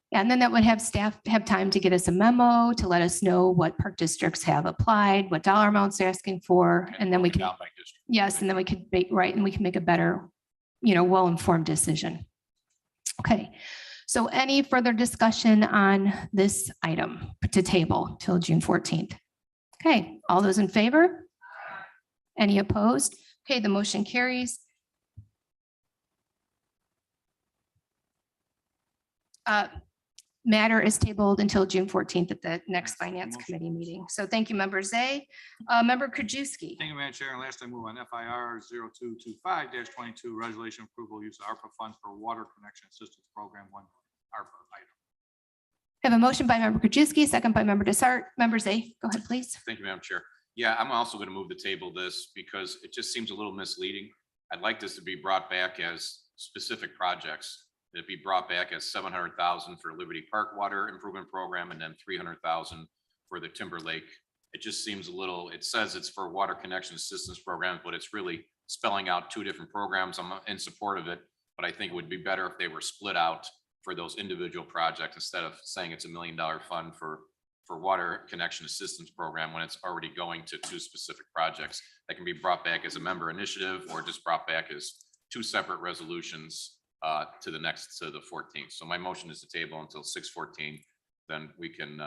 [SPEAKER 1] Yeah, and then that would have staff have time to get us a memo to let us know what park districts have applied, what dollar amounts they're asking for, and then we can, yes, and then we could make, right, and we can make a better, well-informed decision. Okay, so any further discussion on this item to table till June 14th? Okay, all those in favor? Any opposed? Okay, the motion carries. Matter is tabled until June 14th at the next Finance Committee meeting. So thank you, Member Zay. Member Krajewski.
[SPEAKER 6] Thank you, Madam Chair. And last I move on FIR 0225-22, resolution approval use of ARPA funds for water connection assistance program 1 ARPA item.
[SPEAKER 1] have a motion by member Krajewski, second by member Desart. Member Zay, go ahead, please.
[SPEAKER 5] Thank you, Madam Chair. Yeah, I'm also going to move the table this because it just seems a little misleading. I'd like this to be brought back as specific projects. It'd be brought back as 700,000 for Liberty Park Water Improvement Program and then 300,000 for the Timber Lake. It just seems a little, it says it's for Water Connection Assistance Program, but it's really spelling out two different programs. I'm in support of it, but I think it would be better if they were split out for those individual projects instead of saying it's $1 million fund for Water Connection Assistance Program when it's already going to two specific projects that can be brought back as a member initiative or just brought back as two separate resolutions to the 14th. So my motion is to table until 6/14. Then we can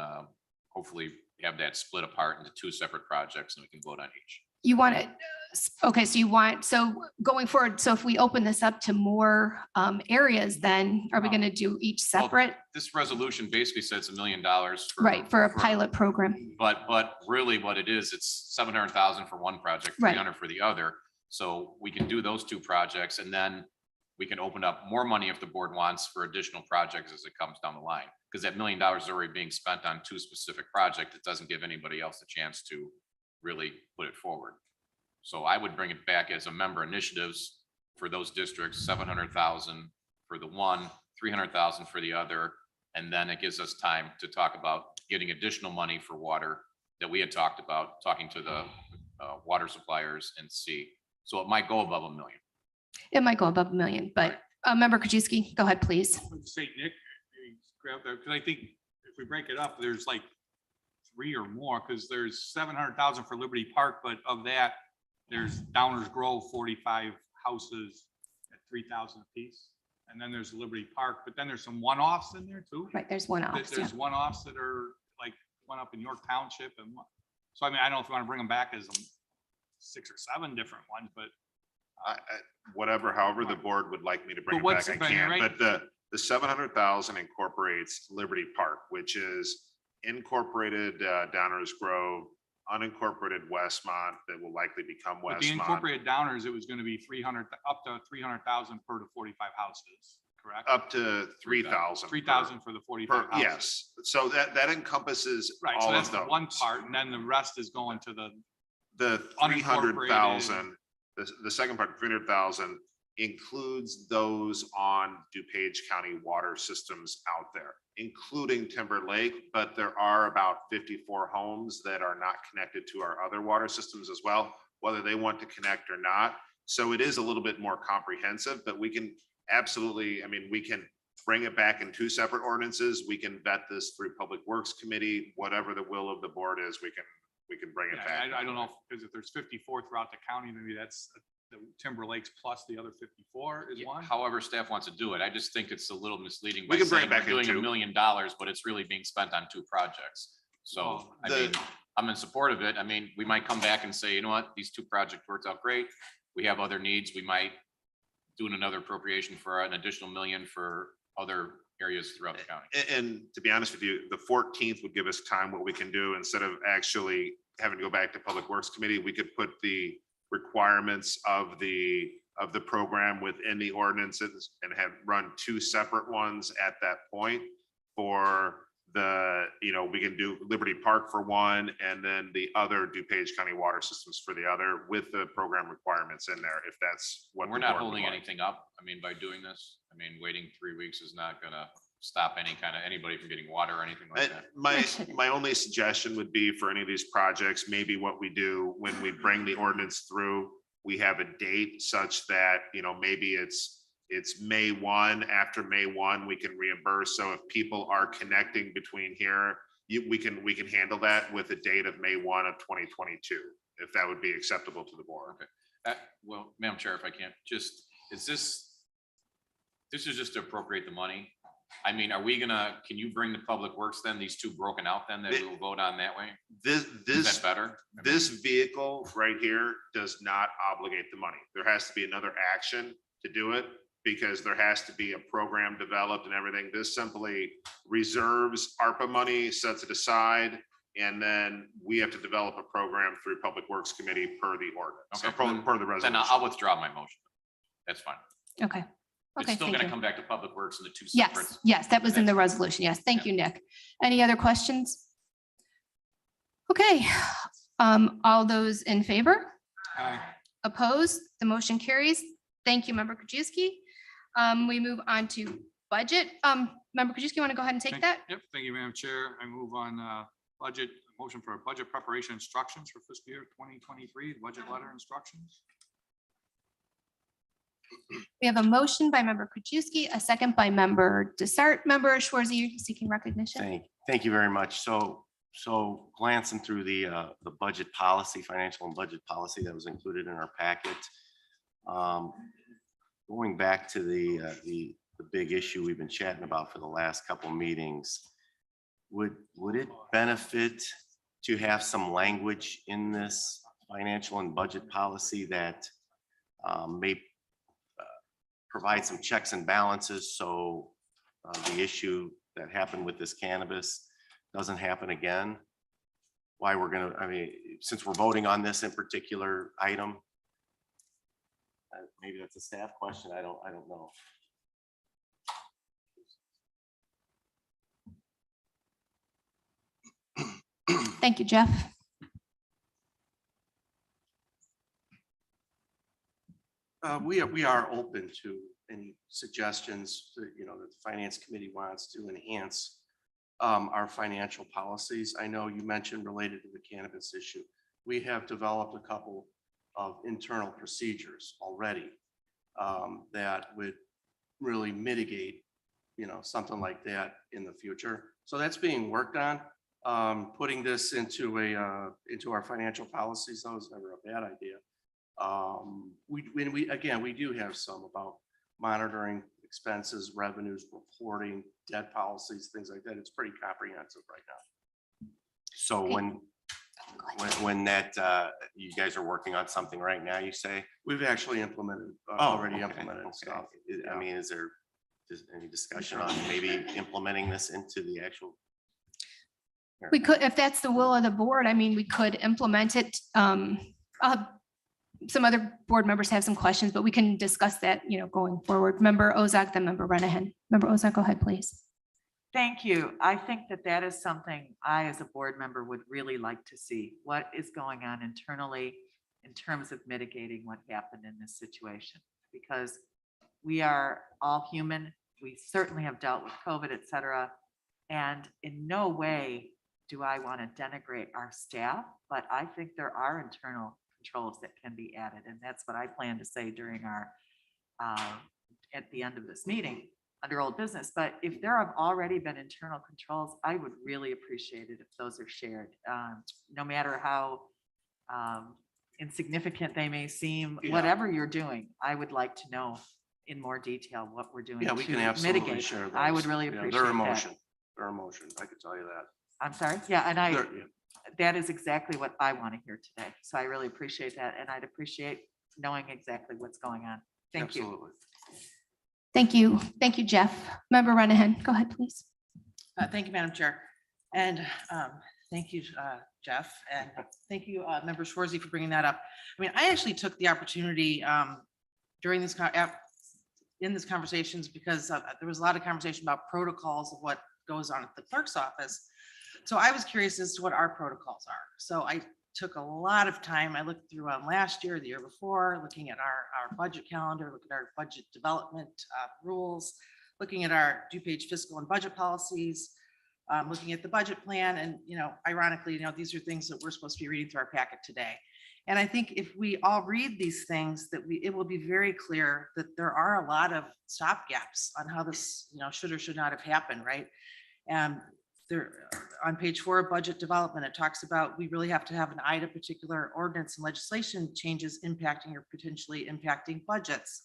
[SPEAKER 5] hopefully have that split apart into two separate projects and we can vote on each.
[SPEAKER 1] You want it, okay, so you want, so going forward, so if we open this up to more areas, then are we going to do each
[SPEAKER 5] Well,
[SPEAKER 1] separate?
[SPEAKER 5] This resolution basically says $1 million.
[SPEAKER 1] Right, for a pilot program.
[SPEAKER 5] But really what it is, it's 700,000 for one project,
[SPEAKER 1] Right.
[SPEAKER 5] 300 for the other. So we can do those two projects and then we can open up more money if the board wants for additional projects as it comes down the line. Because that $1 million is already being spent on two specific projects. It doesn't give anybody else a chance to really put it forward. So I would bring it back as a member initiatives for those districts, 700,000 for the one, 300,000 for the other. And then it gives us time to talk about getting additional money for water that we had talked about, talking to the water suppliers and see. So it might go above $1 million.
[SPEAKER 1] It might go above $1 million, but member Krajewski, go ahead, please.
[SPEAKER 6] Say, Nick, maybe grab that, because I think if we break it up, there's like 3 or more, because there's 700,000 for Liberty Park, but of that, there's Downers Grove, 45 houses at 3,000 apiece. And then there's Liberty Park, but then there's some one-offs in there too.
[SPEAKER 1] Right, there's one-offs, yeah.
[SPEAKER 6] There's one-offs that are like one up in York Township and one. So I mean, I don't know if you want to bring them back as 6 or 7 different ones, but
[SPEAKER 8] Whatever, however the board would like me to bring
[SPEAKER 6] But
[SPEAKER 8] it
[SPEAKER 6] what's
[SPEAKER 8] back, I
[SPEAKER 6] the thing,
[SPEAKER 8] can.
[SPEAKER 6] right?
[SPEAKER 8] But the 700,000 incorporates Liberty Park, which is incorporated Downers Grove, unincorporated Westmont that will likely become
[SPEAKER 6] But the
[SPEAKER 8] Westmont.
[SPEAKER 6] incorporated downers, it was going to be 300, up to 300,000 per to 45 houses, correct?
[SPEAKER 8] Up to 3,000.
[SPEAKER 6] 3,000 for the 45 houses.
[SPEAKER 8] Yes, so that encompasses
[SPEAKER 6] Right, so
[SPEAKER 8] all
[SPEAKER 6] that's
[SPEAKER 8] of
[SPEAKER 6] the
[SPEAKER 8] those.
[SPEAKER 6] one part, and then the rest is going to the,
[SPEAKER 8] The
[SPEAKER 6] unincorporated.
[SPEAKER 8] 300,000, the second part, 300,000 includes those on DuPage County water systems out there, including Timber Lake, but there are about 54 homes that are not connected to our other water systems as well, whether they want to connect or not. So it is a little bit more comprehensive, but we can absolutely, I mean, we can bring it back in 2 separate ordinances. We can vet this through Public Works Committee, whatever the will of the board is, we can bring it back.
[SPEAKER 6] I don't know, because if there's 54 throughout the county, maybe that's the Timber Lakes plus the other 54 is one.
[SPEAKER 5] However staff wants to do it. I just think it's a little misleading.
[SPEAKER 8] We
[SPEAKER 5] by
[SPEAKER 8] can bring it
[SPEAKER 5] saying
[SPEAKER 8] back
[SPEAKER 5] we're
[SPEAKER 8] in
[SPEAKER 5] doing
[SPEAKER 8] two.
[SPEAKER 5] $1 million, but it's really being spent on 2 projects. So,
[SPEAKER 6] Well,
[SPEAKER 5] I mean, I'm in support of it. I mean, we might come back and say, you know what, these 2 projects worked out great. We have other needs. We might do another appropriation for an additional $1 million for other areas throughout the county.
[SPEAKER 8] And to be honest with you, the 14th would give us time what we can do instead of actually having to go back to Public Works Committee. We could put the requirements of the program within the ordinances and have run 2 separate ones at that point for the, you know, we can do Liberty Park for one and then the other DuPage County water systems for the other with the program requirements in there, if that's what.
[SPEAKER 5] We're
[SPEAKER 8] the
[SPEAKER 5] not
[SPEAKER 8] board would
[SPEAKER 5] holding
[SPEAKER 8] like.
[SPEAKER 5] anything up. I mean, by doing this, I mean, waiting 3 weeks is not gonna stop anybody from getting water or anything like that.
[SPEAKER 8] My only suggestion would be for any of these projects, maybe what we do when we bring the ordinance through, we have a date such that, you know, maybe it's May 1, after May 1, we can reimburse. So if people are connecting between here, we can handle that with a date of May 1 of 2022, if that would be acceptable to the board.
[SPEAKER 5] Okay. Well, Madam Chair, if I can't, just, this is just to appropriate the money. I mean, can you bring the Public Works then, these 2 broken out then that we will vote on that way? Is
[SPEAKER 8] This
[SPEAKER 5] that better?
[SPEAKER 8] This vehicle right here does not obligate the money. There has to be another action to do it because there has to be a program developed and everything. This simply reserves ARPA money, sets it aside, and then we have to develop a program through Public Works Committee per the ordinance,
[SPEAKER 5] Okay.
[SPEAKER 8] per the resolution.
[SPEAKER 5] Then I'll withdraw my motion. That's fine.
[SPEAKER 1] Okay. Okay,
[SPEAKER 5] still
[SPEAKER 1] thank
[SPEAKER 5] gonna
[SPEAKER 1] you.
[SPEAKER 5] come back to Public Works and the two separate.
[SPEAKER 1] Yes, yes, that was in the resolution. Yes, thank you, Nick. Any other questions? Okay, all those in favor? Opposed? The motion carries. Thank you, Member Krajewski. We move on to budget. Member Krajewski, want to go ahead and take that?
[SPEAKER 6] Yep, thank you, Madam Chair. I move on budget, motion for budget preparation instructions for fiscal year 2023, budget letter instructions.
[SPEAKER 1] We have a motion by Member Krajewski, a second by Member Desart. Member Schwarzy seeking recognition.
[SPEAKER 11] Thank you very much. So glancing through the budget policy, financial and budget policy that was included in our packet. Going back to the big issue we've been chatting about for the last couple meetings, would it benefit to have some language in this financial and budget policy that may provide some checks and balances so the issue that happened with this cannabis doesn't happen again? Why we're gonna, I mean, since we're voting on this in particular item, maybe that's a staff question. I don't know.
[SPEAKER 1] Thank you, Jeff.
[SPEAKER 19] We are open to any suggestions that, that the finance committee wants to enhance our financial policies. I know you mentioned related to the cannabis issue. We have developed a couple of internal procedures already that would really mitigate, something like that in the future. So that's being worked on. Putting this into our financial policies, that was never a bad idea. We do have some about monitoring expenses, revenues, reporting, debt policies, things like that. It's pretty comprehensive right now.
[SPEAKER 11] So when that, you guys are working on something right now, you say?
[SPEAKER 19] We've actually implemented,
[SPEAKER 11] Okay,
[SPEAKER 19] implemented
[SPEAKER 11] okay.
[SPEAKER 19] stuff.
[SPEAKER 11] I mean, is there any discussion on maybe implementing this into the actual?
[SPEAKER 1] We could, if that's the will of the board, I mean, we could implement it. Some other board members have some questions, but we can discuss that, going forward. Member Ozak, then Member Renahan. Member Ozak, go ahead, please.
[SPEAKER 12] Thank you. I think that is something I, as a board member, would really like to see. What is going on internally in terms of mitigating what happened in this situation? Because we are all human. We certainly have dealt with COVID, et cetera. And in no way do I want to denigrate our staff, but I think there are internal controls that can be added. And that's what I plan to say during our, at the end of this meeting under old business. But if there have already been internal controls, I would really appreciate it if those are shared. No matter how insignificant they may seem, whatever you're doing, I would like to know in more detail what we're doing.
[SPEAKER 19] Yeah, we can
[SPEAKER 12] to
[SPEAKER 19] absolutely
[SPEAKER 12] mitigate.
[SPEAKER 19] share those.
[SPEAKER 12] I would really appreciate
[SPEAKER 19] Their
[SPEAKER 12] that.
[SPEAKER 19] emotion, I can tell you that.
[SPEAKER 12] I'm sorry. Yeah, and
[SPEAKER 19] They're- yeah.
[SPEAKER 12] that is exactly what I want to hear today. So I really appreciate that. And I'd appreciate knowing exactly what's going on. Thank you.
[SPEAKER 19] Absolutely.
[SPEAKER 1] Thank you. Thank you, Jeff. Member Renahan, go ahead, please.
[SPEAKER 16] Thank you, Madam Chair. And thank you, Jeff, and thank you, Member Schwarzy, for bringing that up. I mean, I actually took the opportunity during this, in this conversations, because there was a lot of conversation about protocols of what goes on at the clerk's office. So I was curious as to what our protocols are. So I took a lot of time. I looked through last year, the year before, looking at our budget calendar, looking at our budget development rules, looking at our DuPage fiscal and budget policies, looking at the budget plan. And, ironically, these are things that we're supposed to be reading through our packet today. And I think if we all read these things, it will be very clear that there are a lot of stopgaps on how this, should or should not have happened, right? And there, on page 4 of budget development, it talks about we really have to have an eye to particular ordinance and legislation changes impacting or potentially impacting budgets.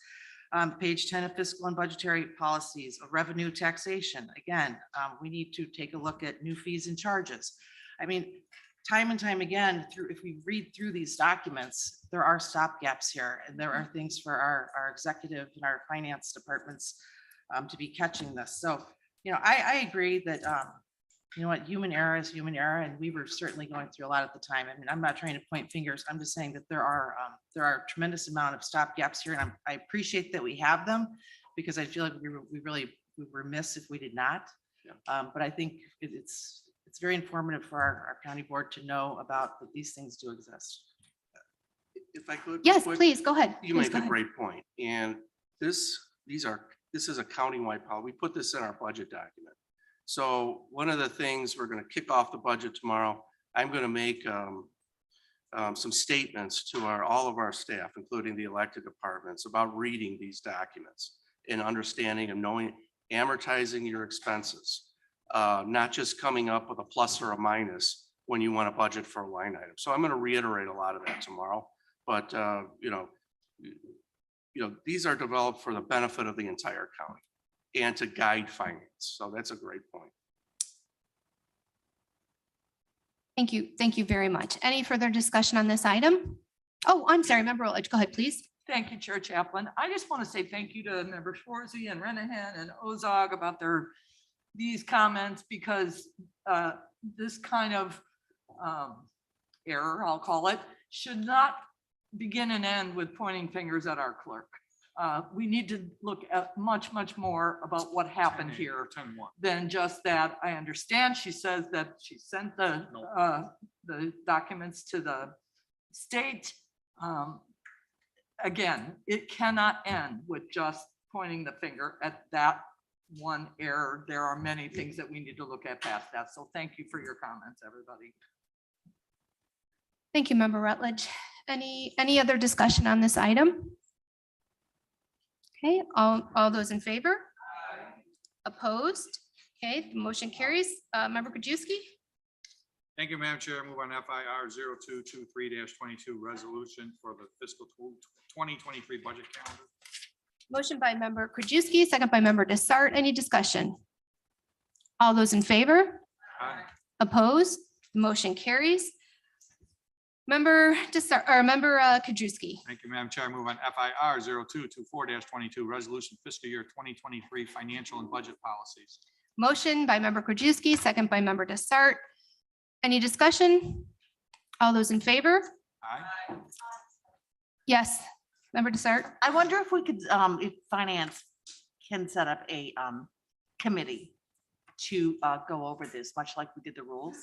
[SPEAKER 16] Page 10 of fiscal and budgetary policies of revenue taxation. Again, we need to take a look at new fees and charges. I mean, time and time again, if we read through these documents, there are stopgaps here, and there are things for our executive and our finance departments to be catching this. So, I agree that human error is human error, and we were certainly going through a lot at the time. I mean, I'm not trying to point fingers. I'm just saying that there are a tremendous amount of stopgaps here, and I appreciate that we have them, because I feel like we were remiss if we did not. But I think it's very informative for our county board to know about that these things do exist.
[SPEAKER 19] If I could.
[SPEAKER 1] Yes,
[SPEAKER 19] quick,
[SPEAKER 1] please, go ahead.
[SPEAKER 19] You
[SPEAKER 1] Please
[SPEAKER 19] make
[SPEAKER 1] go
[SPEAKER 19] a
[SPEAKER 1] ahead.
[SPEAKER 19] great point. And this is a countywide policy. We put this in our budget document. So one of the things, we're going to kick off the budget tomorrow. I'm going to make some statements to all of our staff, including the elected departments, about reading these documents and understanding and knowing, amortizing your expenses, not just coming up with a plus or a minus when you want to budget for a line item. So I'm going to reiterate a lot of that tomorrow. But these are developed for the benefit of the entire county and to guide finance. So that's a great point.
[SPEAKER 1] Thank you. Thank you very much. Any further discussion on this item? Oh, I'm sorry, Member Rutledge, go ahead, please.
[SPEAKER 12] Thank you, Chair Chaplin. I just want to say thank you to Member Schwarzy and Renahan and Ozog about these comments, because this kind of error, I'll call it, should not begin and end with pointing fingers at our clerk. We need to look at much more about what happened here than just that. I understand she says that she sent the documents to the state. Again, it cannot end with just pointing the finger at that one error. There are many things that we need to look at past that. So thank you for your comments, everybody.
[SPEAKER 1] Thank you, Member Rutledge. Any other discussion on this item? Okay, all those in favor? Opposed? Okay, the motion carries. Member Krajewski?
[SPEAKER 6] Thank you, Madam Chair. Move on FIR 0223-22 resolution for the fiscal 2023 budget calendar.
[SPEAKER 1] Motion by Member Krajewski, second by Member Desart. Any discussion? All those in favor?
[SPEAKER 6] Aye.
[SPEAKER 1] Opposed? The motion carries. Member Desart, or Member Krajewski.
[SPEAKER 6] Thank you, Madam Chair. Move on FIR 0224-22 resolution fiscal year 2023 financial and budget policies.
[SPEAKER 1] Motion by Member Krajewski, second by Member Desart. Any discussion? All those in favor?
[SPEAKER 6] Aye.
[SPEAKER 1] Yes, Member Desart.
[SPEAKER 4] I wonder if we could, if finance can set up a committee to go over this, much like we did the rules,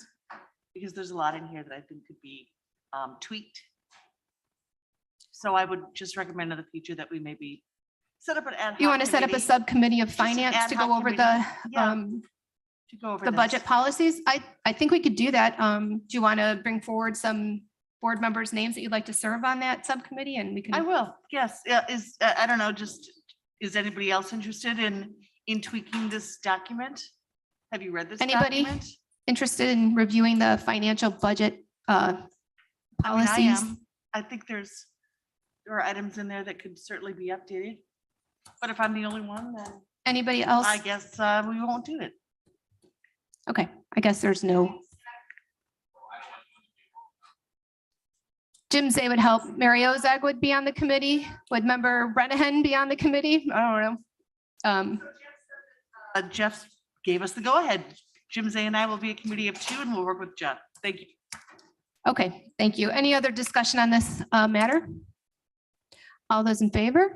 [SPEAKER 4] because there's a lot in here that I think could be tweaked. So I would just recommend in the future that we maybe set up an ad hoc.
[SPEAKER 1] You want to set up a
[SPEAKER 4] committee.
[SPEAKER 1] subcommittee of
[SPEAKER 4] Just an
[SPEAKER 1] finance
[SPEAKER 4] ad
[SPEAKER 1] to
[SPEAKER 4] hoc
[SPEAKER 1] go over
[SPEAKER 4] committee.
[SPEAKER 1] the
[SPEAKER 4] Yeah, to go over
[SPEAKER 1] the
[SPEAKER 4] this.
[SPEAKER 1] budget policies? I think we could do that. Do you want to bring forward some board members' names that you'd like to serve on that subcommittee, and we can?
[SPEAKER 4] I will, yes. Yeah, I don't know, just, is anybody else interested in tweaking this document? Have you read this
[SPEAKER 1] Anybody
[SPEAKER 4] document?
[SPEAKER 1] interested in reviewing the financial budget
[SPEAKER 4] I mean, I
[SPEAKER 1] policies?
[SPEAKER 4] am. I think there are items in there that could certainly be updated. But if I'm the only one, then
[SPEAKER 1] Anybody else?
[SPEAKER 4] I guess we won't do it.
[SPEAKER 1] Okay, I guess there's no. Jim Zay would help. Mary Ozag would be on the committee. Would Member Brennahan be on the committee? I don't know.
[SPEAKER 4] Jeff gave us the go-ahead. Jim Zay and I will be a committee of two, and we'll work with Jeff. Thank you.
[SPEAKER 1] Okay, thank you. Any other discussion on this matter? All those in favor?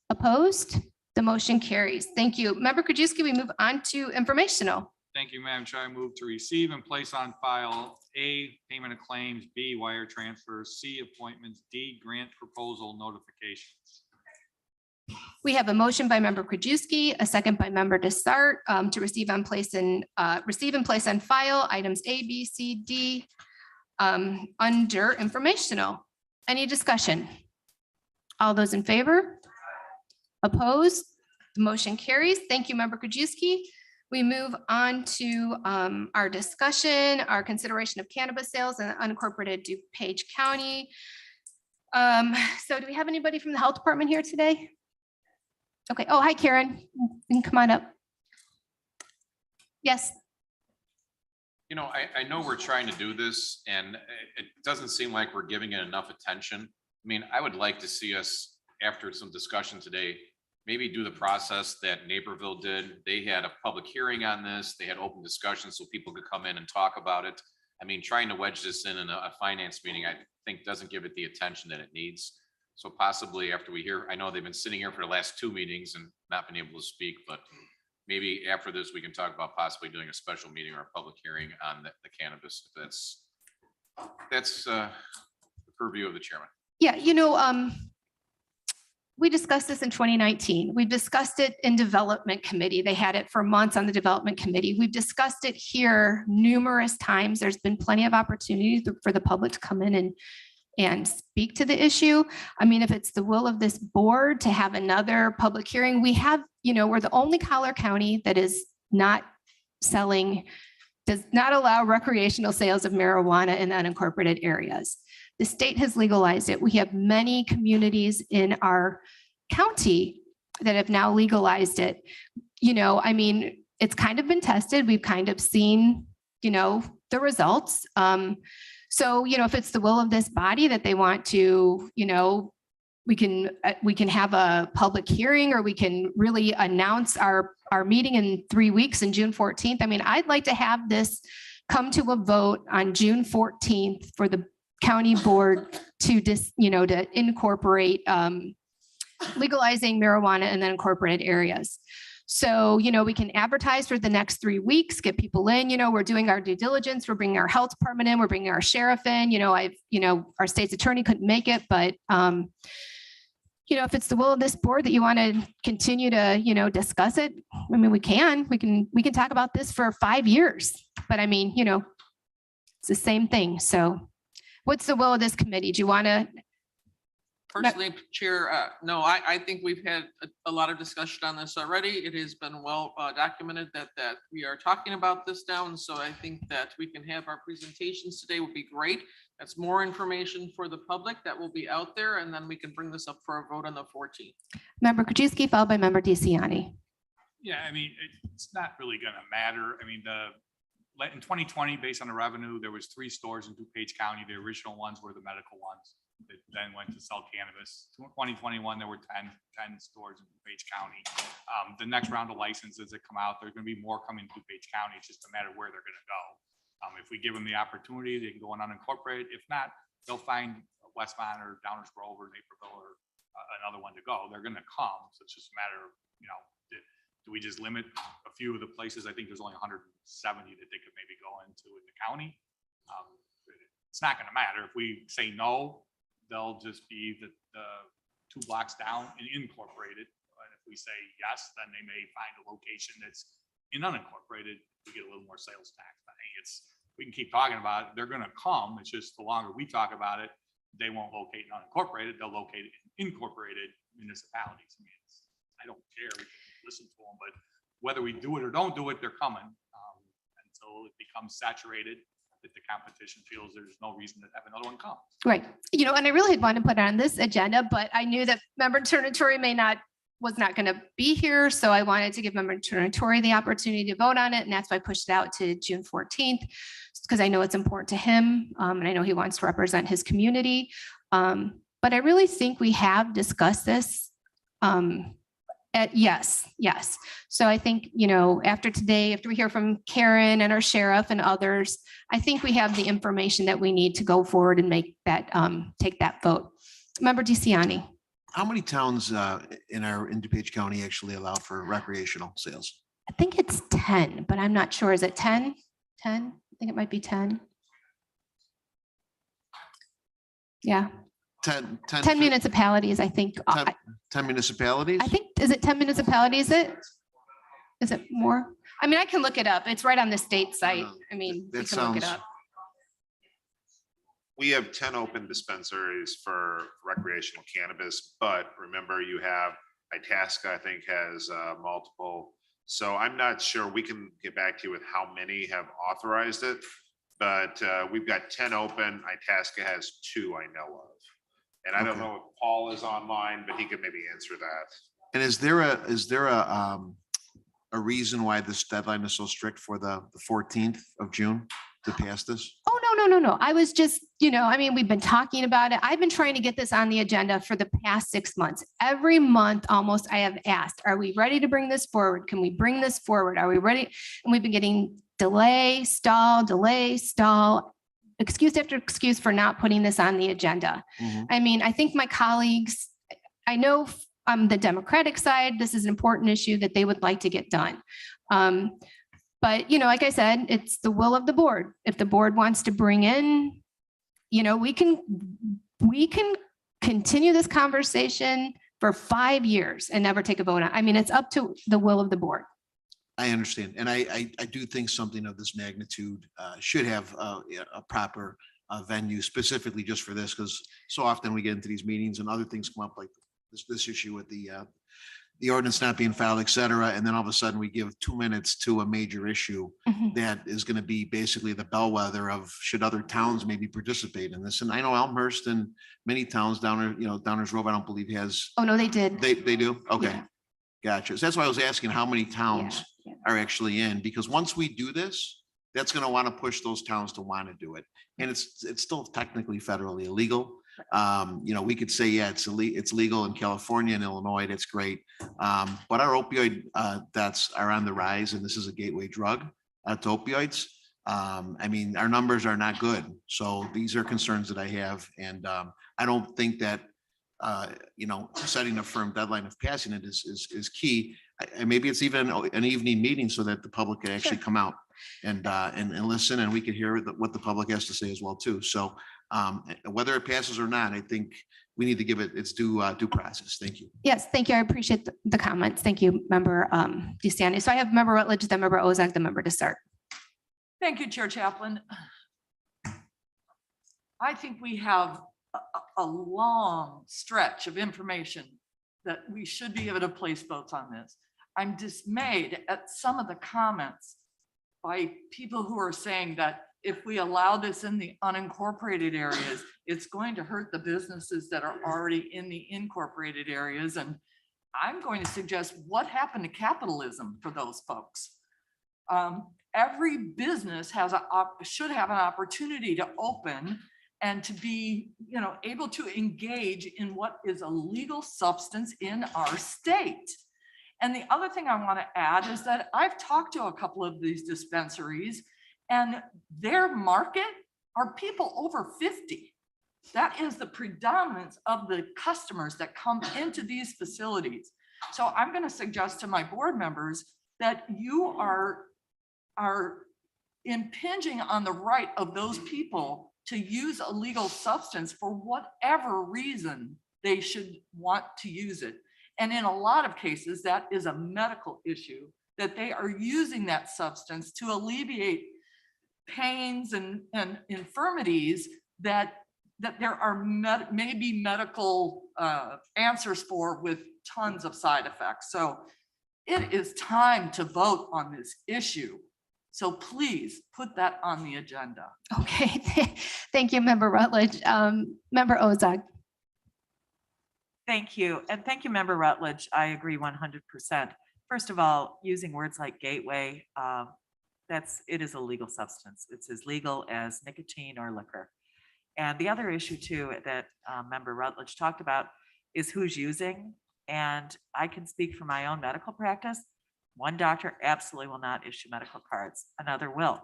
[SPEAKER 1] Opposed? The motion carries. Thank you. Member Krajewski, we move on to informational.
[SPEAKER 6] Thank you, Madam Chair. I move to receive and place on file A, payment of claims, B, wire transfers, C, appointments, D, grant proposal notifications.
[SPEAKER 1] We have a motion by Member Krajewski, a second by Member Desart to receive and place on file items A, B, C, D under informational. Any discussion? All those in favor? Opposed? The motion carries. Thank you, Member Krajewski. We move on to our discussion, our consideration of cannabis sales in unincorporated DuPage County. So do we have anybody from the health department here today? Okay. Oh, hi, Karen. You can come on up. Yes.
[SPEAKER 5] You know, I know we're trying to do this and it doesn't seem like we're giving it enough attention. I mean, I would like to see us, after some discussion today, maybe do the process that Naperville did. They had a public hearing on this. They had open discussion so people could come in and talk about it. I mean, trying to wedge this in a finance meeting, I think doesn't give it the attention that it needs. So possibly after we hear, I know they've been sitting here for the last two meetings and not been able to speak, but maybe after this, we can talk about possibly doing a special meeting or a public hearing on the cannabis. If that's the purview of the chairman.
[SPEAKER 1] Yeah, we discussed this in 2019. We've discussed it in development committee. They had it for months on the development committee. We've discussed it here numerous times. There's been plenty of opportunity for the public to come in and speak to the issue. I mean, if it's the will of this board to have another public hearing, we have, we're the only Collier County that is not selling, does not allow recreational sales of marijuana in unincorporated areas. The state has legalized it. We have many communities in our county that have now legalized it. I mean, it's kind of been tested. We've kind of seen, the results. So, if it's the will of this body that they want to, we can have a public hearing, or we can really announce our meeting in 3 weeks in June 14th. I mean, I'd like to have this come to a vote on June 14th for the county board to to incorporate legalizing marijuana in the incorporated arears. So, we can advertise for the next 3 weeks, get people in, we're doing our due diligence, we're bringing our health department in, we're bringing our sheriff in, our state's attorney couldn't make it, but, if it's the will of this board that you want to continue to, discuss it, I mean, we can talk about this for 5 years, but I mean, it's the same thing. So what's the will of this committee? Do you want to?
[SPEAKER 10] Personally, Chair, no, I think we've had a lot of discussion on this already. It has been well documented that we are talking about this now. And so I think that we can have our presentations today would be great. That's more information for the public that will be out there. And then we can bring this up for a vote on the 14th.
[SPEAKER 1] Member Krajewski, followed by Member DeCiani.
[SPEAKER 6] Yeah, I mean, it's not really gonna matter. I mean, in 2020, based on the revenue, there was 3 stores in DuPage County. The original ones were the medical ones that then went to sell cannabis. 2021, there were 10 stores in DuPage County. The next round of licenses that come out, there's gonna be more coming to DuPage County. It's just a matter of where they're gonna go. If we give them the opportunity, they can go on unincorporated. If not, they'll find Westmont or Downers Grove or Naperville or another one to go. They're gonna come. So it's just a matter of, do we just limit a few of the places? I think there's only 170 that they could maybe go into in the county. It's not gonna matter. If we say no, they'll just be the 2 blocks down and incorporated. And if we say yes, then they may find a location that's in unincorporated. We get a little more sales tax. But hey, we can keep talking about it. They're gonna come. It's just the longer we talk about it, they won't locate in unincorporated. They'll locate it in incorporated municipalities. I mean, I don't care. We can listen to them, but whether we do it or don't do it, they're coming until it becomes saturated. That the competition feels there's no reason to have another one come.
[SPEAKER 1] Right. And I really had wanted to put it on this agenda, but I knew that Member Tornatore was not going to be here. So I wanted to give Member Tornatore the opportunity to vote on it. And that's why I pushed it out to June 14th, because I know it's important to him. And I know he wants to represent his community. But I really think we have discussed this. Yes. So I think, after today, after we hear from Karen and our sheriff and others, I think we have the information that we need to go forward and make that, take that vote. Member DeCiani.
[SPEAKER 9] How many towns in DuPage County actually allow for recreational sales?
[SPEAKER 1] I think it's 10, but I'm not sure. Is it 10? 10? I think it might be 10. Yeah.
[SPEAKER 9] 10
[SPEAKER 1] municipalities, I think.
[SPEAKER 9] 10 municipalities?
[SPEAKER 1] I think, is it 10 municipalities? Is it more? I mean, I can look it up. It's right on the state site. I mean, you can look it up.
[SPEAKER 20] We have 10 open dispensaries for recreational cannabis, but remember you have Itasca, I think has multiple. So I'm not sure. We can get back to you with how many have authorized it, but we've got 10 open. Itasca has 2 I know of. And I don't know if Paul is online, but he could maybe answer that.
[SPEAKER 9] And is there a reason why this deadline is so strict for the 14th of June to pass this?
[SPEAKER 1] Oh, no. I was just, I mean, we've been talking about it. I've been trying to get this on the agenda for the past 6 months. Every month almost I have asked, are we ready to bring this forward? Can we bring this forward? Are we ready? And we've been getting delay, stall. excuse after excuse for not putting this on the agenda.
[SPEAKER 9] Mhm.
[SPEAKER 1] I mean, I think my colleagues, I know on the Democratic side, this is an important issue that they would like to get done. But, you know, like I said, it's the will of the board. If the board wants to bring in, you know, we can continue this conversation for 5 years and never take a vote on. I mean, it's up to the will of the board.
[SPEAKER 9] I understand. And I do think something of this magnitude should have a proper venue specifically just for this, because so often we get into these meetings and other things come up like this issue with the ordinance not being filed, et cetera. And then all of a sudden we give 2 minutes to a major issue that is going to be basically the bellwether of should other towns maybe participate in this. And I know Elmhurst and many towns Downers Grove, I don't believe has.
[SPEAKER 1] Oh, no, they did.
[SPEAKER 9] They do? Okay.
[SPEAKER 1] Yeah.
[SPEAKER 9] Gotcha. So that's why I was asking how many towns
[SPEAKER 1] Yeah.
[SPEAKER 9] are actually in, because once we do this, that's going to want to push those towns to want to do it. And it's still technically federally illegal. You know, we could say, yeah, it's legal in California and Illinois. That's great. But our opioid deaths are on the rise, and this is a gateway drug to opioids. I mean, our numbers are not good. So these are concerns that I have. And I don't think that, you know, setting a firm deadline of passing it is key. And maybe it's even an evening meeting so that the public can actually come out and listen, and we could hear what the public has to say as well too. So whether it passes or not, I think we need to give it its due process. Thank you.
[SPEAKER 1] Yes, thank you. I appreciate the comments. Thank you, Member DeSantis. So I have Member Rutledge, then Member Ozak, the member to start.
[SPEAKER 12] Thank you, Chair Chaplin. I think we have a long stretch of information that we should be able to place votes on this. I'm dismayed at some of the comments by people who are saying that if we allow this in the unincorporated areas, it's going to hurt the businesses that are already in the incorporated areas. And I'm going to suggest what happened to capitalism for those folks. Every business should have an opportunity to open and to be, you know, able to engage in what is a legal substance in our state. And the other thing I want to add is that I've talked to a couple of these dispensaries, and their market are people over 50. That is the predominance of the customers that come into these facilities. So I'm going to suggest to my board members that you are impinging on the right of those people to use a legal substance for whatever reason they should want to use it. And in a lot of cases, that is a medical issue, that they are using that substance to alleviate pains and infirmities that there are maybe medical answers for with tons of side effects. So it is time to vote on this issue. So please put that on the agenda.
[SPEAKER 1] Okay, thank you, Member Rutledge. Member Ozak.
[SPEAKER 12] Thank you. And thank you, Member Rutledge. I agree 100%. First of all, using words like gateway, it is a legal substance. It's as legal as nicotine or liquor. And the other issue too that Member Rutledge talked about is who's using. And I can speak for my own medical practice. One doctor absolutely will not issue medical cards, another will.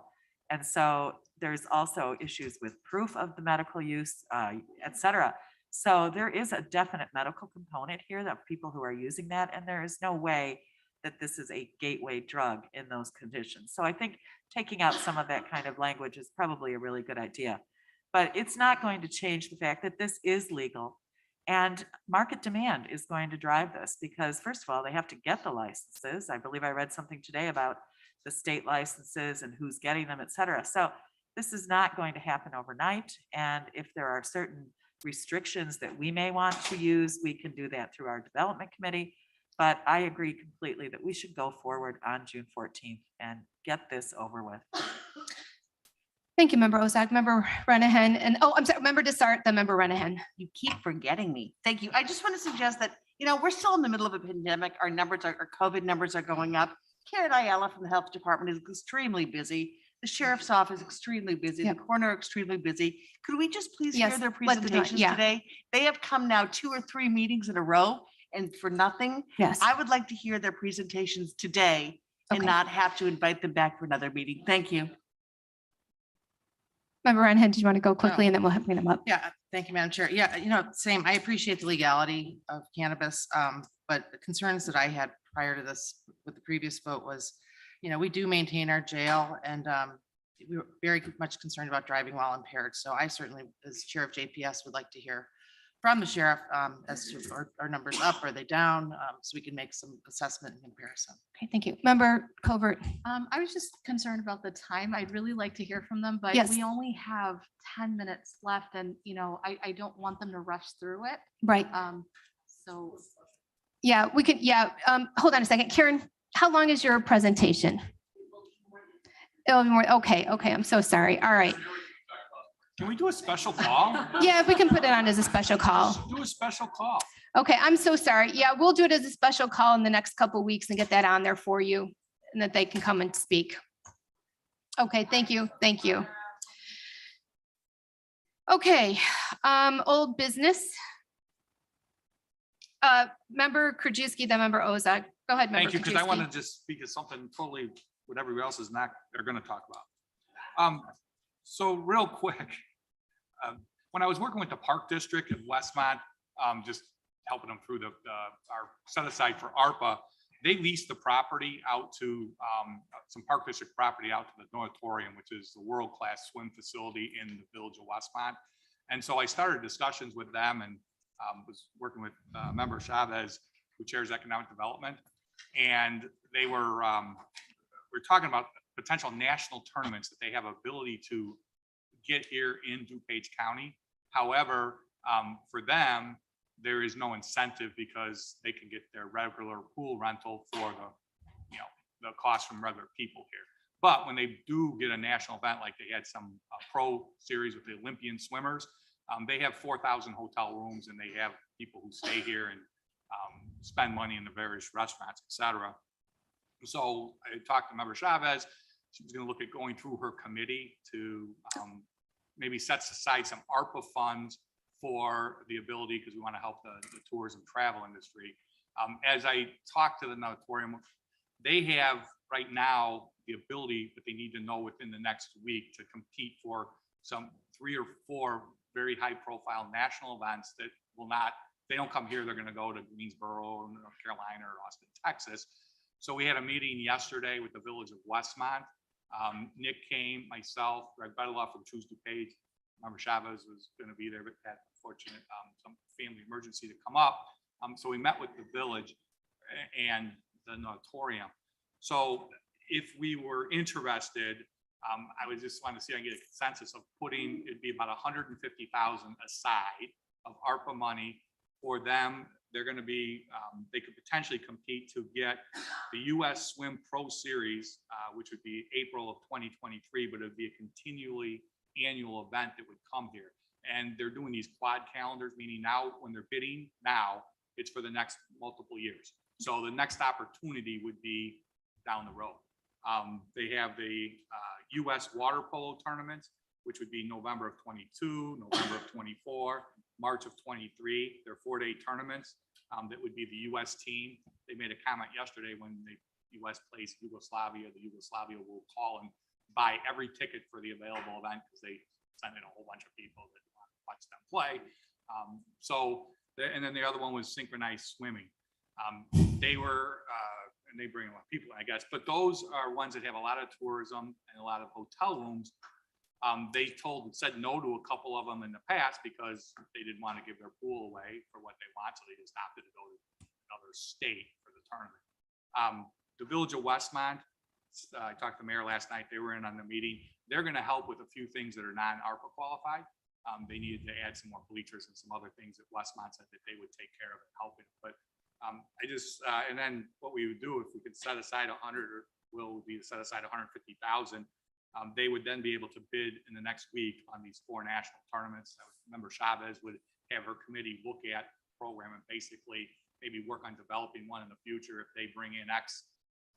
[SPEAKER 12] And so there's also issues with proof of the medical use, et cetera. So there is a definite medical component here that people who are using that, and there is no way that this is a gateway drug in those conditions. So I think taking out some of that kind of language is probably a really good idea. But it's not going to change the fact that this is legal, and market demand is going to drive this because, first of all, they have to get the licenses. I believe I read something today about the state licenses and who's getting them, et cetera. So this is not going to happen overnight. And if there are certain restrictions that we may want to use, we can do that through our development committee. But I agree completely that we should go forward on June 14th and get this over with.
[SPEAKER 1] Thank you, Member Ozak. Member Renahan, and I'm sorry, Member Desart, then Member Renahan.
[SPEAKER 4] You keep forgetting me. Thank you. I just want to suggest that, you know, we're still in the middle of a pandemic. Our COVID numbers are going up. Karen Ayala from the health department is extremely busy. The sheriff's office is extremely busy.
[SPEAKER 1] Yep.
[SPEAKER 4] The coroner extremely busy. Could we just please
[SPEAKER 1] Yes,
[SPEAKER 4] hear their
[SPEAKER 1] let them know,
[SPEAKER 4] presentations
[SPEAKER 1] yeah.
[SPEAKER 4] today? They have come now 2 or 3 meetings in a row and for nothing.
[SPEAKER 1] Yes.
[SPEAKER 4] I would like to hear their presentations today and
[SPEAKER 1] Okay.
[SPEAKER 4] not have to invite them back for another meeting. Thank you.
[SPEAKER 1] Member Ryan, did you want to go quickly and then we'll bring them up?
[SPEAKER 16] Yeah, thank you, Madam Chair. Yeah, same. I appreciate the legality of cannabis. But the concerns that I had prior to this with the previous vote was, we do maintain our jail and we were very much concerned about driving while impaired. So I certainly, as chair of JPS, would like to hear from the sheriff as to our numbers up, are they down? So we can make some assessment and comparison.
[SPEAKER 1] Okay, thank you. Member Covert.
[SPEAKER 21] I was just concerned about the time. I'd really like to hear from them, but
[SPEAKER 1] Yes.
[SPEAKER 21] we only have 10 minutes left and, I don't want them to rush through it.
[SPEAKER 1] Right.
[SPEAKER 21] So.
[SPEAKER 1] Yeah, we could, hold on a second. Karen, how long is your presentation? Oh, more, okay, I'm so sorry. All right.
[SPEAKER 6] Can we do a special call?
[SPEAKER 1] Yeah, if we can put it on as a special call.
[SPEAKER 6] Do a special call.
[SPEAKER 1] Okay, I'm so sorry. Yeah, we'll do it as a special call in the next couple of weeks and get that on there for you and that they can come and speak. Okay, thank you. Thank you. Okay, old business. Member Krajewski, then member Ozak. Go ahead, member
[SPEAKER 6] Thank you, because I want
[SPEAKER 1] Krajewski.
[SPEAKER 6] to just speak of something totally what everybody else is not, they're going to talk about. So real quick, when I was working with the Park District in Westmont, just helping them through our set aside for ARPA, they leased the property out to some Park District property out to the Noratorium, which is the world-class swim facility in the village of Westmont. And so I started discussions with them and was working with member Chavez, who chairs economic development. And they were talking about potential national tournaments that they have ability to get here in DuPage County. However, for them, there is no incentive because they can get their regular pool rental for the cost from regular people here. But when they do get a national event, like they had some pro series with the Olympian swimmers, they have 4,000 hotel rooms and they have people who stay here and spend money in the various restaurants, et cetera. So I talked to member Chavez. She was going to look at going through her committee to maybe set aside some ARPA funds for the ability, because we want to help the tourism travel industry. As I talked to the Noratorium, they have right now the ability, but they need to know within the next week to compete for some 3 or 4 very high profile national events that will not, they don't come here, they're going to go to Greensboro, North Carolina, or Austin, Texas. So we had a meeting yesterday with the village of Westmont. Nick came, myself, Greg Bedeloff from Choose DuPage. Member Chavez was going to be there, but had unfortunate some family emergency to come up. So we met with the village and the Noratorium. So if we were interested, I would just want to see if I can get a consensus of putting, it'd be about 150,000 aside of ARPA money for them. They're going to be, they could potentially compete to get the US Swim Pro Series, which would be April of 2023, but it would be a continually annual event that would come here. And they're doing these quad calendars, meaning now when they're bidding now, it's for the next multiple years. So the next opportunity would be down the road. They have the US water polo tournaments, which would be November of 22, November of 24, March of 23. They're 4-day tournaments. That would be the US team. They made a comment yesterday when the US plays Yugoslavia, the Yugoslavia will call and buy every ticket for the available event because they send in a whole bunch of people that want to watch them play. And then the other one was synchronized swimming. They were, and they bring a lot of people, I guess, but those are ones that have a lot of tourism and a lot of hotel rooms. They said no to a couple of them in the past because they didn't want to give their pool away for what they want, so they just opted to go to another state for the tournament. The village of Westmont, I talked to the mayor last night, they were in on the meeting. They're going to help with a few things that are non-ARPA qualified. They needed to add some more bleachers and some other things that Westmont said that they would take care of and help it. But and then what we would do if we could set aside 100, or will be to set aside 150,000, they would then be able to bid in the next week on these 4 national tournaments. Member Chavez would have her committee look at the program and basically maybe work on developing one in the future. If they bring in X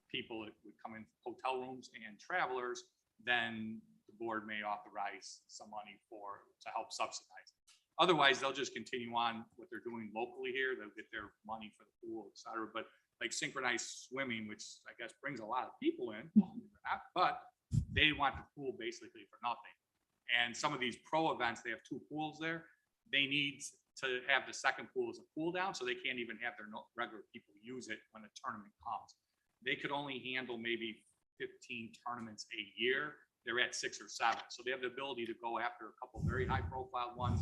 [SPEAKER 6] people that would come in hotel rooms and travelers, then the board may authorize some money to help subsidize it. Otherwise, they'll just continue on what they're doing locally here. They'll get their money for the pool, et cetera. But like synchronized swimming, which I guess brings a lot of people in, but they want the pool basically for nothing. And some of these pro events, they have 2 pools there. They need to have the second pool as a cool down, so they can't even have their regular people use it when a tournament comes. They could only handle maybe 15 tournaments a year. They're at 6 or 7. So they have the ability to go after a couple very high profile ones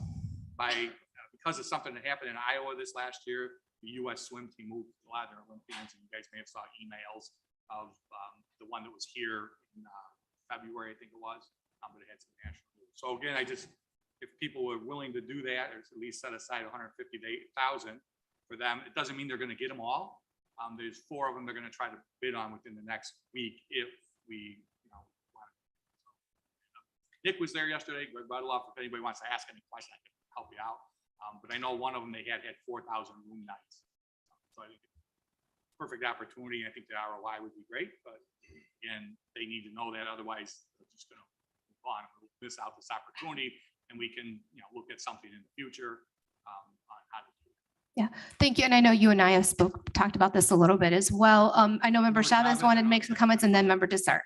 [SPEAKER 6] because of something that happened in Iowa this last year. The U.S. swim team moved a lot of their Olympians, and you guys may have saw emails of the one that was here in February, I think it was, but it had some national news. So again, if people were willing to do that, or at least set aside 150 to 8,000 for them, it doesn't mean they're going to get them all. There's 4 of them they're going to try to bid on within the next week if we, want to. Nick was there yesterday. Greg Budeloff, if anybody wants to ask any question, I can help you out. But I know one of them, they had 4,000 room nights. So I think it's a perfect opportunity. I think the ROI would be great, but again, they need to know that. Otherwise, they're just going to move on. We'll miss out this opportunity, and we can, look at something in the future on how to do it.
[SPEAKER 1] Yeah, thank you. And I know you and I have talked about this a little bit as well. I know Member Chavez wanted to make some comments, and then Member Dessert.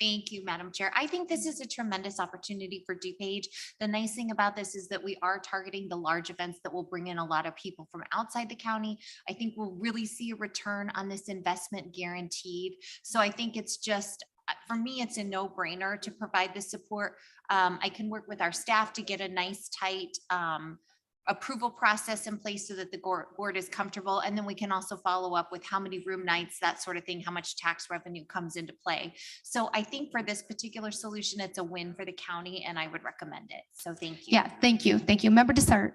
[SPEAKER 18] Thank you, Madam Chair. I think this is a tremendous opportunity for DuPage. The nice thing about this is that we are targeting the large events that will bring in a lot of people from outside the county. I think we'll really see a return on this investment guaranteed. So I think it's just, for me, it's a no-brainer to provide the support. I can work with our staff to get a nice, tight approval process in place so that the board is comfortable. And then we can also follow up with how many room nights, that sort of thing, how much tax revenue comes into play. So I think for this particular solution, it's a win for the county, and I would recommend it. So thank you.
[SPEAKER 1] Yeah, thank you. Thank you. Member Dessert.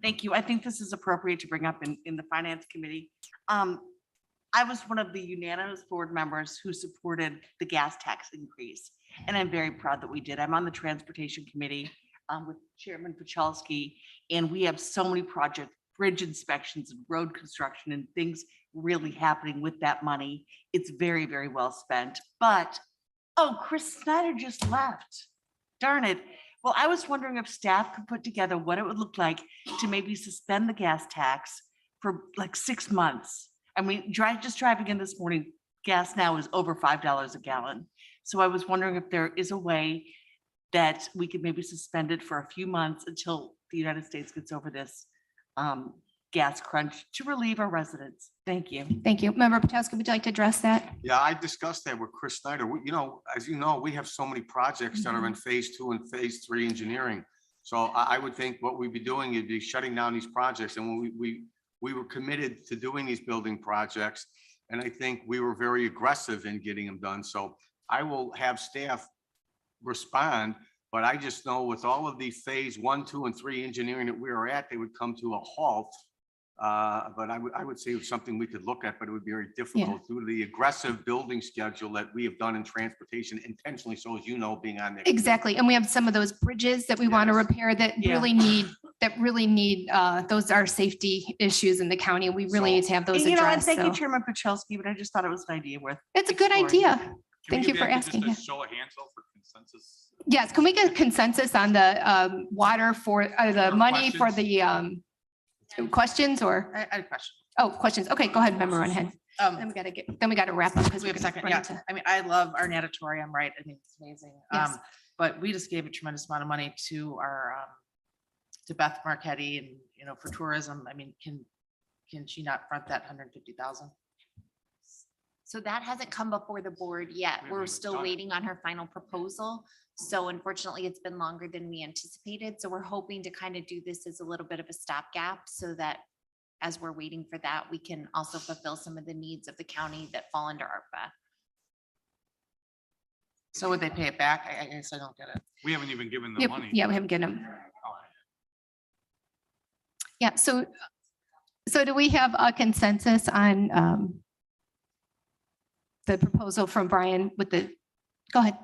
[SPEAKER 4] Thank you. I think this is appropriate to bring up in the Finance Committee. I was one of the unanimous board members who supported the gas tax increase, and I'm very proud that we did. I'm on the Transportation Committee with Chairman Pachalski, and we have so many projects, bridge inspections and road construction and things really happening with that money. It's very, very well spent. But, oh, Chris Snyder just left. Darn it. Well, I was wondering if staff could put together what it would look like to maybe suspend the gas tax for like 6 months. I mean, just driving in this morning, gas now is over $5 a gallon. So I was wondering if there is a way that we could maybe suspend it for a few months until the United States gets over this gas crunch to relieve our residents. Thank you.
[SPEAKER 1] Thank you. Member Pachowski, would you like to address that?
[SPEAKER 8] Yeah, I discussed that with Chris Snyder. As you know, we have so many projects that are in phase 2 and phase 3 engineering. So I would think what we'd be doing is be shutting down these projects. And when we were committed to doing these building projects, and I think we were very aggressive in getting them done. So I will have staff respond, but I just know with all of the phase 1, 2, and 3 engineering that we are at, they would come to a halt. But I would say it's something we could look at, but it would be very difficult due to the aggressive building schedule that we have done in transportation intentionally. So as you know, being on there.
[SPEAKER 1] Exactly. And we have some of those bridges that we want to repair that really need, those are safety issues in the county. We really need to have those
[SPEAKER 4] And, and
[SPEAKER 1] addressed.
[SPEAKER 4] thank you,
[SPEAKER 1] So
[SPEAKER 4] Chairman Pachalski, but I just thought it was an idea worth.
[SPEAKER 1] it's a good
[SPEAKER 4] exploring.
[SPEAKER 1] idea. Thank you for asking.
[SPEAKER 6] Just a show of hands though for consensus.
[SPEAKER 1] Yes, can we get consensus on the water for the money for the questions or?
[SPEAKER 16] I had a question.
[SPEAKER 1] Oh, questions. Okay, go ahead, member, run ahead. Then we gotta wrap up because
[SPEAKER 16] We have a second, yeah. I mean, I love our natatorium, right? I mean, it's amazing.
[SPEAKER 1] Yes.
[SPEAKER 16] But we just gave a tremendous amount of money to our, to Beth Marquetti and, for tourism. I mean, can she not front that 150,000?
[SPEAKER 18] So that hasn't come before the board yet. We're still waiting on her final proposal. So unfortunately, it's been longer than we anticipated. So we're hoping to kind of do this as a little bit of a stopgap so that as we're waiting for that, we can also fulfill some of the needs of the county that fall under ARPA.
[SPEAKER 16] So would they pay it back? I guess I don't get it.
[SPEAKER 6] We haven't even given them money.
[SPEAKER 1] Yeah, we haven't given them. Yeah, so do we have a consensus on the proposal from Brian with the, go ahead.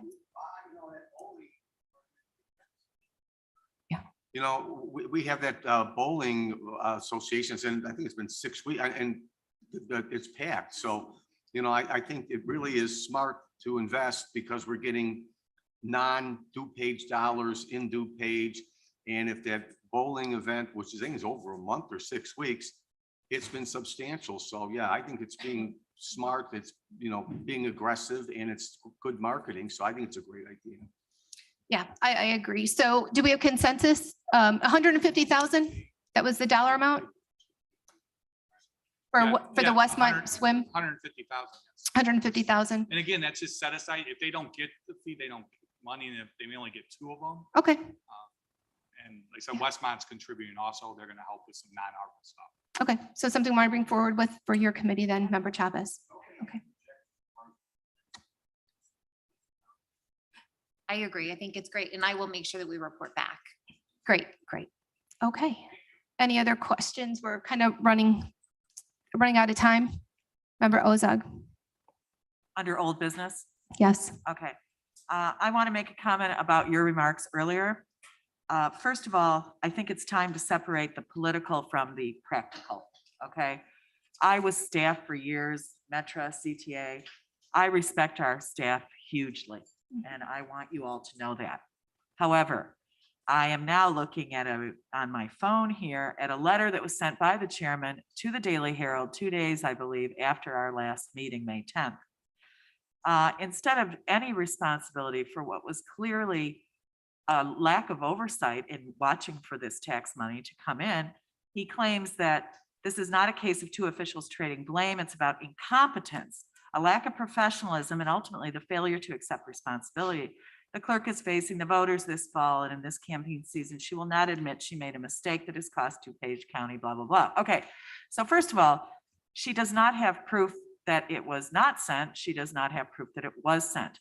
[SPEAKER 8] We have that bowling associations, and I think it's been 6 weeks, and it's packed. So, I think it really is smart to invest because we're getting non-DuPage dollars in DuPage. And if that bowling event, which I think is over a month or 6 weeks, it's been substantial. So yeah, I think it's being smart. It's, being aggressive, and it's good marketing. So I think it's a great idea.
[SPEAKER 1] Yeah, I agree. So do we have consensus? 150,000? That was the dollar amount? For
[SPEAKER 6] Yeah,
[SPEAKER 1] what, for the
[SPEAKER 6] yeah,
[SPEAKER 1] Westmont swim?
[SPEAKER 6] 150,000.
[SPEAKER 1] 150,000?
[SPEAKER 6] And again, that's just set aside. If they don't get the fee, they don't get money, and if they may only get 2 of them.
[SPEAKER 1] Okay,
[SPEAKER 6] And like I said, Westmont's contributing also. They're gonna help with some non-ARPA stuff.
[SPEAKER 1] okay. So something want to bring forward with, for your committee then, Member Chavez? Okay.
[SPEAKER 18] I agree. I think it's great. And I will make sure that we report back.
[SPEAKER 1] Great, great. Okay. Any other questions? We're kind of running out of time. Member Ozog?
[SPEAKER 12] Under old business.
[SPEAKER 1] Yes.
[SPEAKER 12] Okay. I want to make a comment about your remarks earlier. First of all, I think it's time to separate the political from the practical, okay? I was staff for years, Metra, CTA. I respect our staff hugely, and I want you all to know that. However, I am now looking at on my phone here at a letter that was sent by the chairman to the Daily Herald 2 days, I believe, after our last meeting, May 10th. Instead of any responsibility for what was clearly a lack of oversight in watching for this tax money to come in, he claims that this is not a case of 2 officials trading blame. It's about incompetence, a lack of professionalism, and ultimately the failure to accept responsibility. The clerk is facing the voters this fall, and in this campaign season, she will not admit she made a mistake that has cost DuPage County, blah, blah, blah. Okay, so first of all, she does not have proof that it was not sent. She does not have proof that it was sent.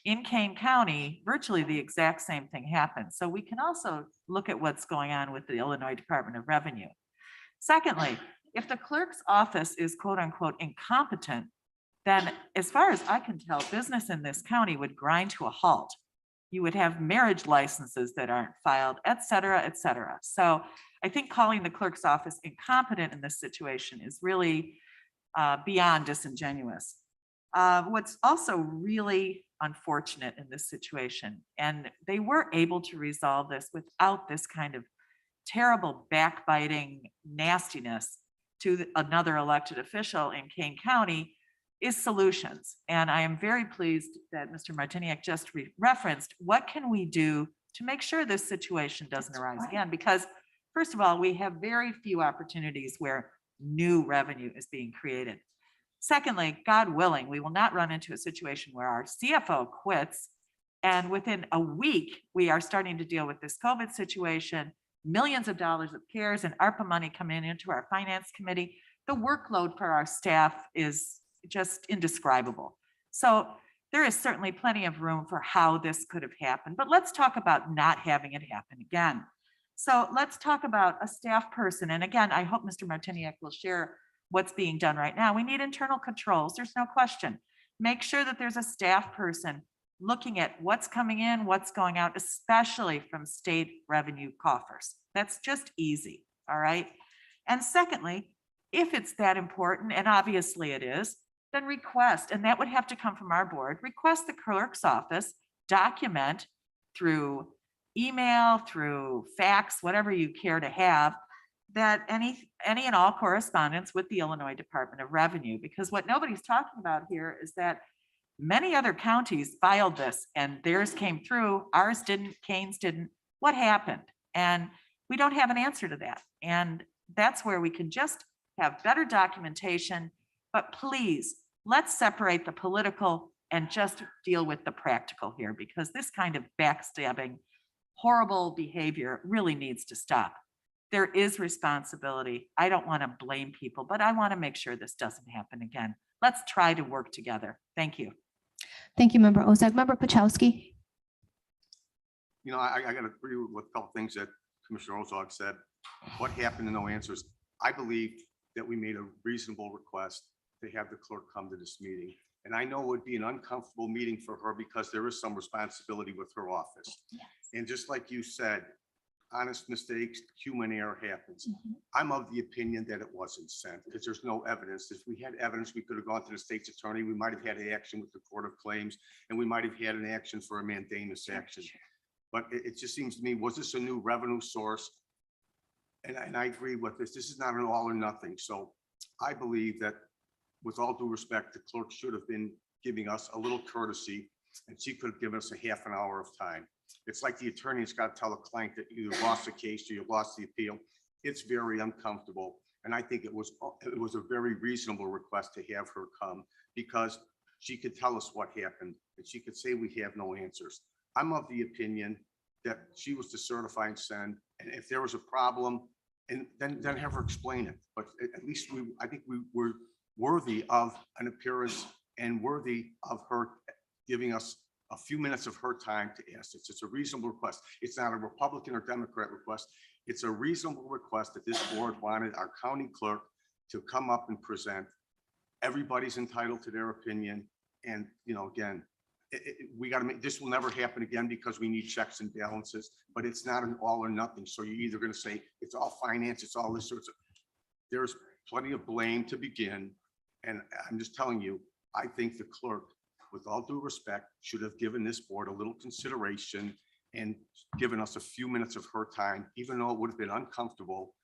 [SPEAKER 12] In Kane County, virtually the exact same thing happened. So we can also look at what's going on with the Illinois Department of Revenue. Secondly, if the clerk's office is quote unquote incompetent, then as far as I can tell, business in this county would grind to a halt. You would have marriage licenses that aren't filed, et cetera, et cetera. So I think calling the clerk's office incompetent in this situation is really beyond disingenuous. What's also really unfortunate in this situation, and they were able to resolve this without this kind of terrible backbiting nastiness to another elected official in Kane County, is solutions. And I am very pleased that Mr. Martiniak just referenced, what can we do to make sure this situation doesn't arise again? Because first of all, we have very few opportunities where new revenue is being created. Secondly, God willing, we will not run into a situation where our CFO quits, and within a week, we are starting to deal with this COVID situation, millions of dollars of CARES and ARPA money coming into our finance committee. The workload for our staff is just indescribable. So there is certainly plenty of room for how this could have happened, but let's talk about not having it happen again. So let's talk about a staff person. And again, I hope Mr. Martiniak will share what's being done right now. We need internal controls. There's no question. Make sure that there's a staff person looking at what's coming in, what's going out, especially from state revenue coffers. That's just easy. All right. And secondly, if it's that important, and obviously it is, then request, and that would have to come from our board, request the clerk's office, document through email, through fax, whatever you care to have, that any and all correspondence with the Illinois Department of Revenue, because what nobody's talking about here is that many other counties filed this and theirs came through, ours didn't, Kane's didn't. What happened? And we don't have an answer to that. And that's where we can just have better documentation, but please, let's separate the political and just deal with the practical here, because this kind of backstabbing, horrible behavior really needs to stop. There is responsibility. I don't want to blame people, but I want to make sure this doesn't happen again. Let's try to work together. Thank you.
[SPEAKER 1] Thank you, Member Ozog. Member Pachowski?
[SPEAKER 8] You know, I got to agree with a couple things that Commissioner Ozog said. What happened and no answers. I believe that we made a reasonable request to have the clerk come to this meeting. And I know it would be an uncomfortable meeting for her because there is some responsibility with her office. Yes. And just like you said, honest mistakes, human error happens. I'm of the opinion that it wasn't sent because there's no evidence. If we had evidence, we could have gone to the state's attorney. We might have had an action with the Court of Claims, and we might have had an action for a mandamus action. But it just seems to me, was this a new revenue source? And I agree with this. This is not an all or nothing. So I believe that with all due respect, the clerk should have been giving us a little courtesy and she could have given us a half an hour of time. It's like the attorney's got to tell a client that you lost the case or you lost the appeal. It's very uncomfortable. And I think it was a very reasonable request to have her come because she could tell us what happened and she could say we have no answers. I'm of the opinion that she was to certify and send, and if there was a problem, and then have her explain it. But at least I think we were worthy of an appearance and worthy of her giving us a few minutes of her time to ask this. It's a reasonable request. It's not a Republican or Democrat request. It's a reasonable request that this board wanted our county clerk to come up and present. Everybody's entitled to their opinion. And, again, we got to make, this will never happen again because we need checks and balances, but it's not an all or nothing. So you're either going to say it's all finance, it's all this sorts of, there's plenty of blame to begin. And I'm just telling you, I think the clerk, with all due respect, should have given this board a little consideration and given us a few minutes of her time, even though it would have been uncomfortable.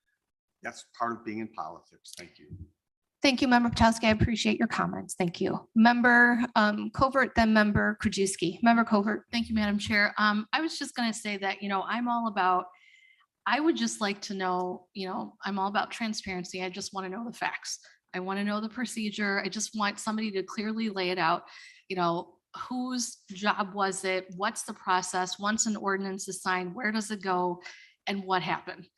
[SPEAKER 8] That's part of being in politics. Thank you.
[SPEAKER 1] Thank you, Member Potowski. I appreciate your comments. Thank you. Member Covert, then Member Krajewski. Member Covert.
[SPEAKER 21] Thank you, Madam Chair. I was just going to say that, I'm all about, I would just like to know, I'm all about transparency. I just want to know the facts. I want to know the procedure. I just want somebody to clearly lay it out. Whose job was it? What's the process? Once an ordinance is signed, where does it go? And what happened?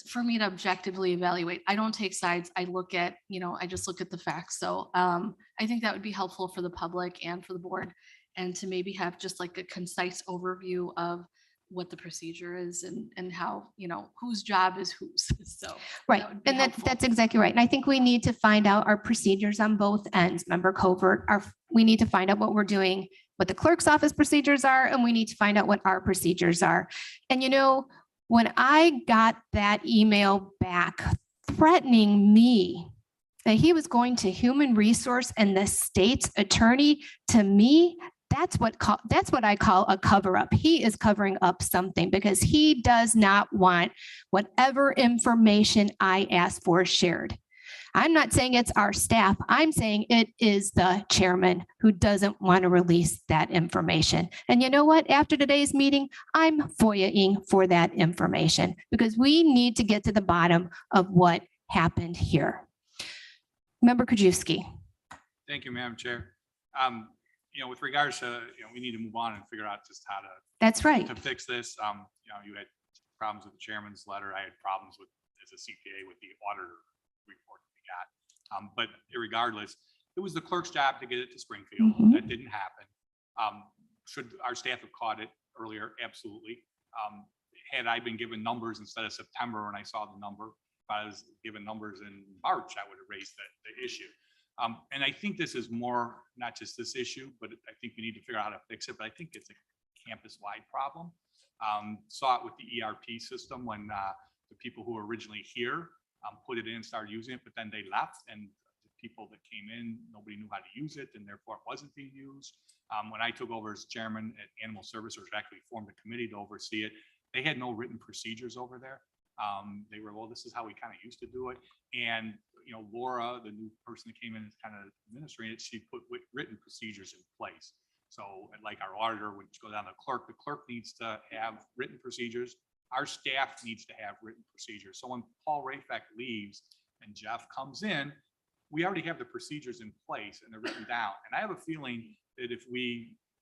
[SPEAKER 21] For me to objectively evaluate. I don't take sides. I look at, I just look at the facts. So I think that would be helpful for the public and for the board, and to maybe have just like a concise overview of what the procedure is and how, whose job is whose. So
[SPEAKER 1] right.
[SPEAKER 21] that would be
[SPEAKER 1] And
[SPEAKER 21] helpful.
[SPEAKER 1] that's exactly right. And I think we need to find out our procedures on both ends. Member Covert, we need to find out what we're doing, what the clerk's office procedures are, and we need to find out what our procedures are. And when I got that email back threatening me that he was going to human resource and the state's attorney, to me, that's what I call a cover up. He is covering up something because he does not want whatever information I asked for shared. I'm not saying it's our staff. I'm saying it is the chairman who doesn't want to release that information. And you know what? After today's meeting, I'm FOIA-ing for that information because we need to get to the bottom of what happened here. Member Krajewski.
[SPEAKER 6] Thank you, Madam Chair. With regards to, we need to move on and figure out just how to.
[SPEAKER 1] That's right.
[SPEAKER 6] To fix this. You had problems with the chairman's letter. I had problems with, as a CPA, with the auditor report that we got. But regardless, it was the clerk's job to get it to Springfield.
[SPEAKER 1] Mhm.
[SPEAKER 6] That didn't happen. Should our staff have caught it earlier? Absolutely. Had I been given numbers instead of September when I saw the number, if I was given numbers in March, I would have raised the issue. And I think this is more, not just this issue, but I think we need to figure out how to fix it. But I think it's a campus-wide problem. Saw it with the ERP system when the people who were originally here put it in and started using it, but then they left, and the people that came in, nobody knew how to use it, and therefore it wasn't being used. When I took over as chairman at Animal Services, actually formed a committee to oversee it. They had no written procedures over there. They were, well, this is how we kind of used to do it. And Laura, the new person that came in and kind of administrating it, she put written procedures in place. So like our auditor would go down to the clerk needs to have written procedures. Our staff needs to have written procedures. So when Paul Rafek leaves and Jeff comes in, we already have the procedures in place and they're written down. And I have a feeling that if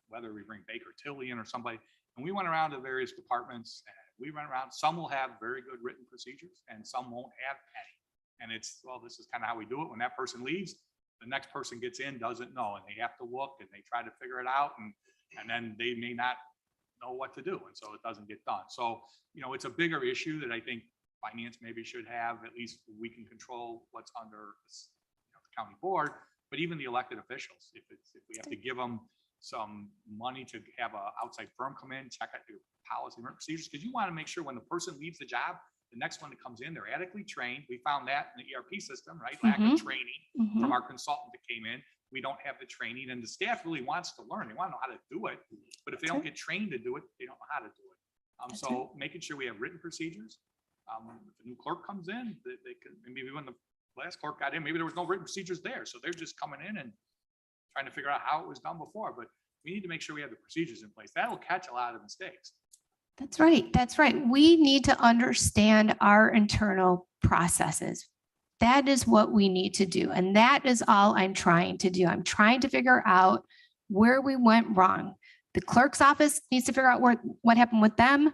[SPEAKER 6] whether we bring Baker Tilly in or somebody, and we went around to various departments, we went around, some will have very good written procedures and some won't have any. And it's, well, this is kind of how we do it. When that person leaves, the next person gets in, doesn't know, and they have to look and they try to figure it out. And then they may not know what to do. And so it doesn't get done. So, it's a bigger issue that I think finance maybe should have. At least we can control what's under this, the county board, but even the elected officials, if we have to give them some money to have an outside firm come in, check out your policy and procedures, because you want to make sure when the person leaves the job, the next one that comes in, they're adequately trained. We found that in the ERP system, right? Lack of training from our consultant that came in. We don't have the training, and the staff really wants to learn. They want to know how to do it, but if they don't get trained to do it, they don't know how to do it. So making sure we have written procedures. If a new clerk comes in, they can, maybe when the last clerk got in, maybe there was no written procedures there. So they're just coming in and trying to figure out how it was done before. But We need to make sure we have the procedures in place. That will catch a lot of mistakes.
[SPEAKER 1] That's right. That's right. We need to understand our internal processes. That is what we need to do. And that is all I'm trying to do. I'm trying to figure out where we went wrong. The clerk's office needs to figure out what happened with them.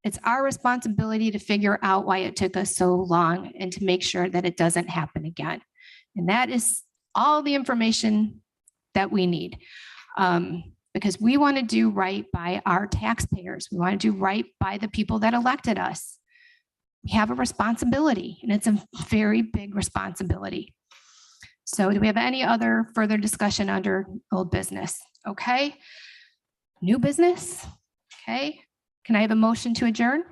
[SPEAKER 1] It's our responsibility to figure out why it took us so long and to make sure that it doesn't happen again. And that is all the information that we need. Because we want to do right by our taxpayers. We want to do right by the people that elected us. We have a responsibility, and it's a very big responsibility. So do we have any other further discussion under old business? Okay. New business? Okay. Can I have a motion to adjourn?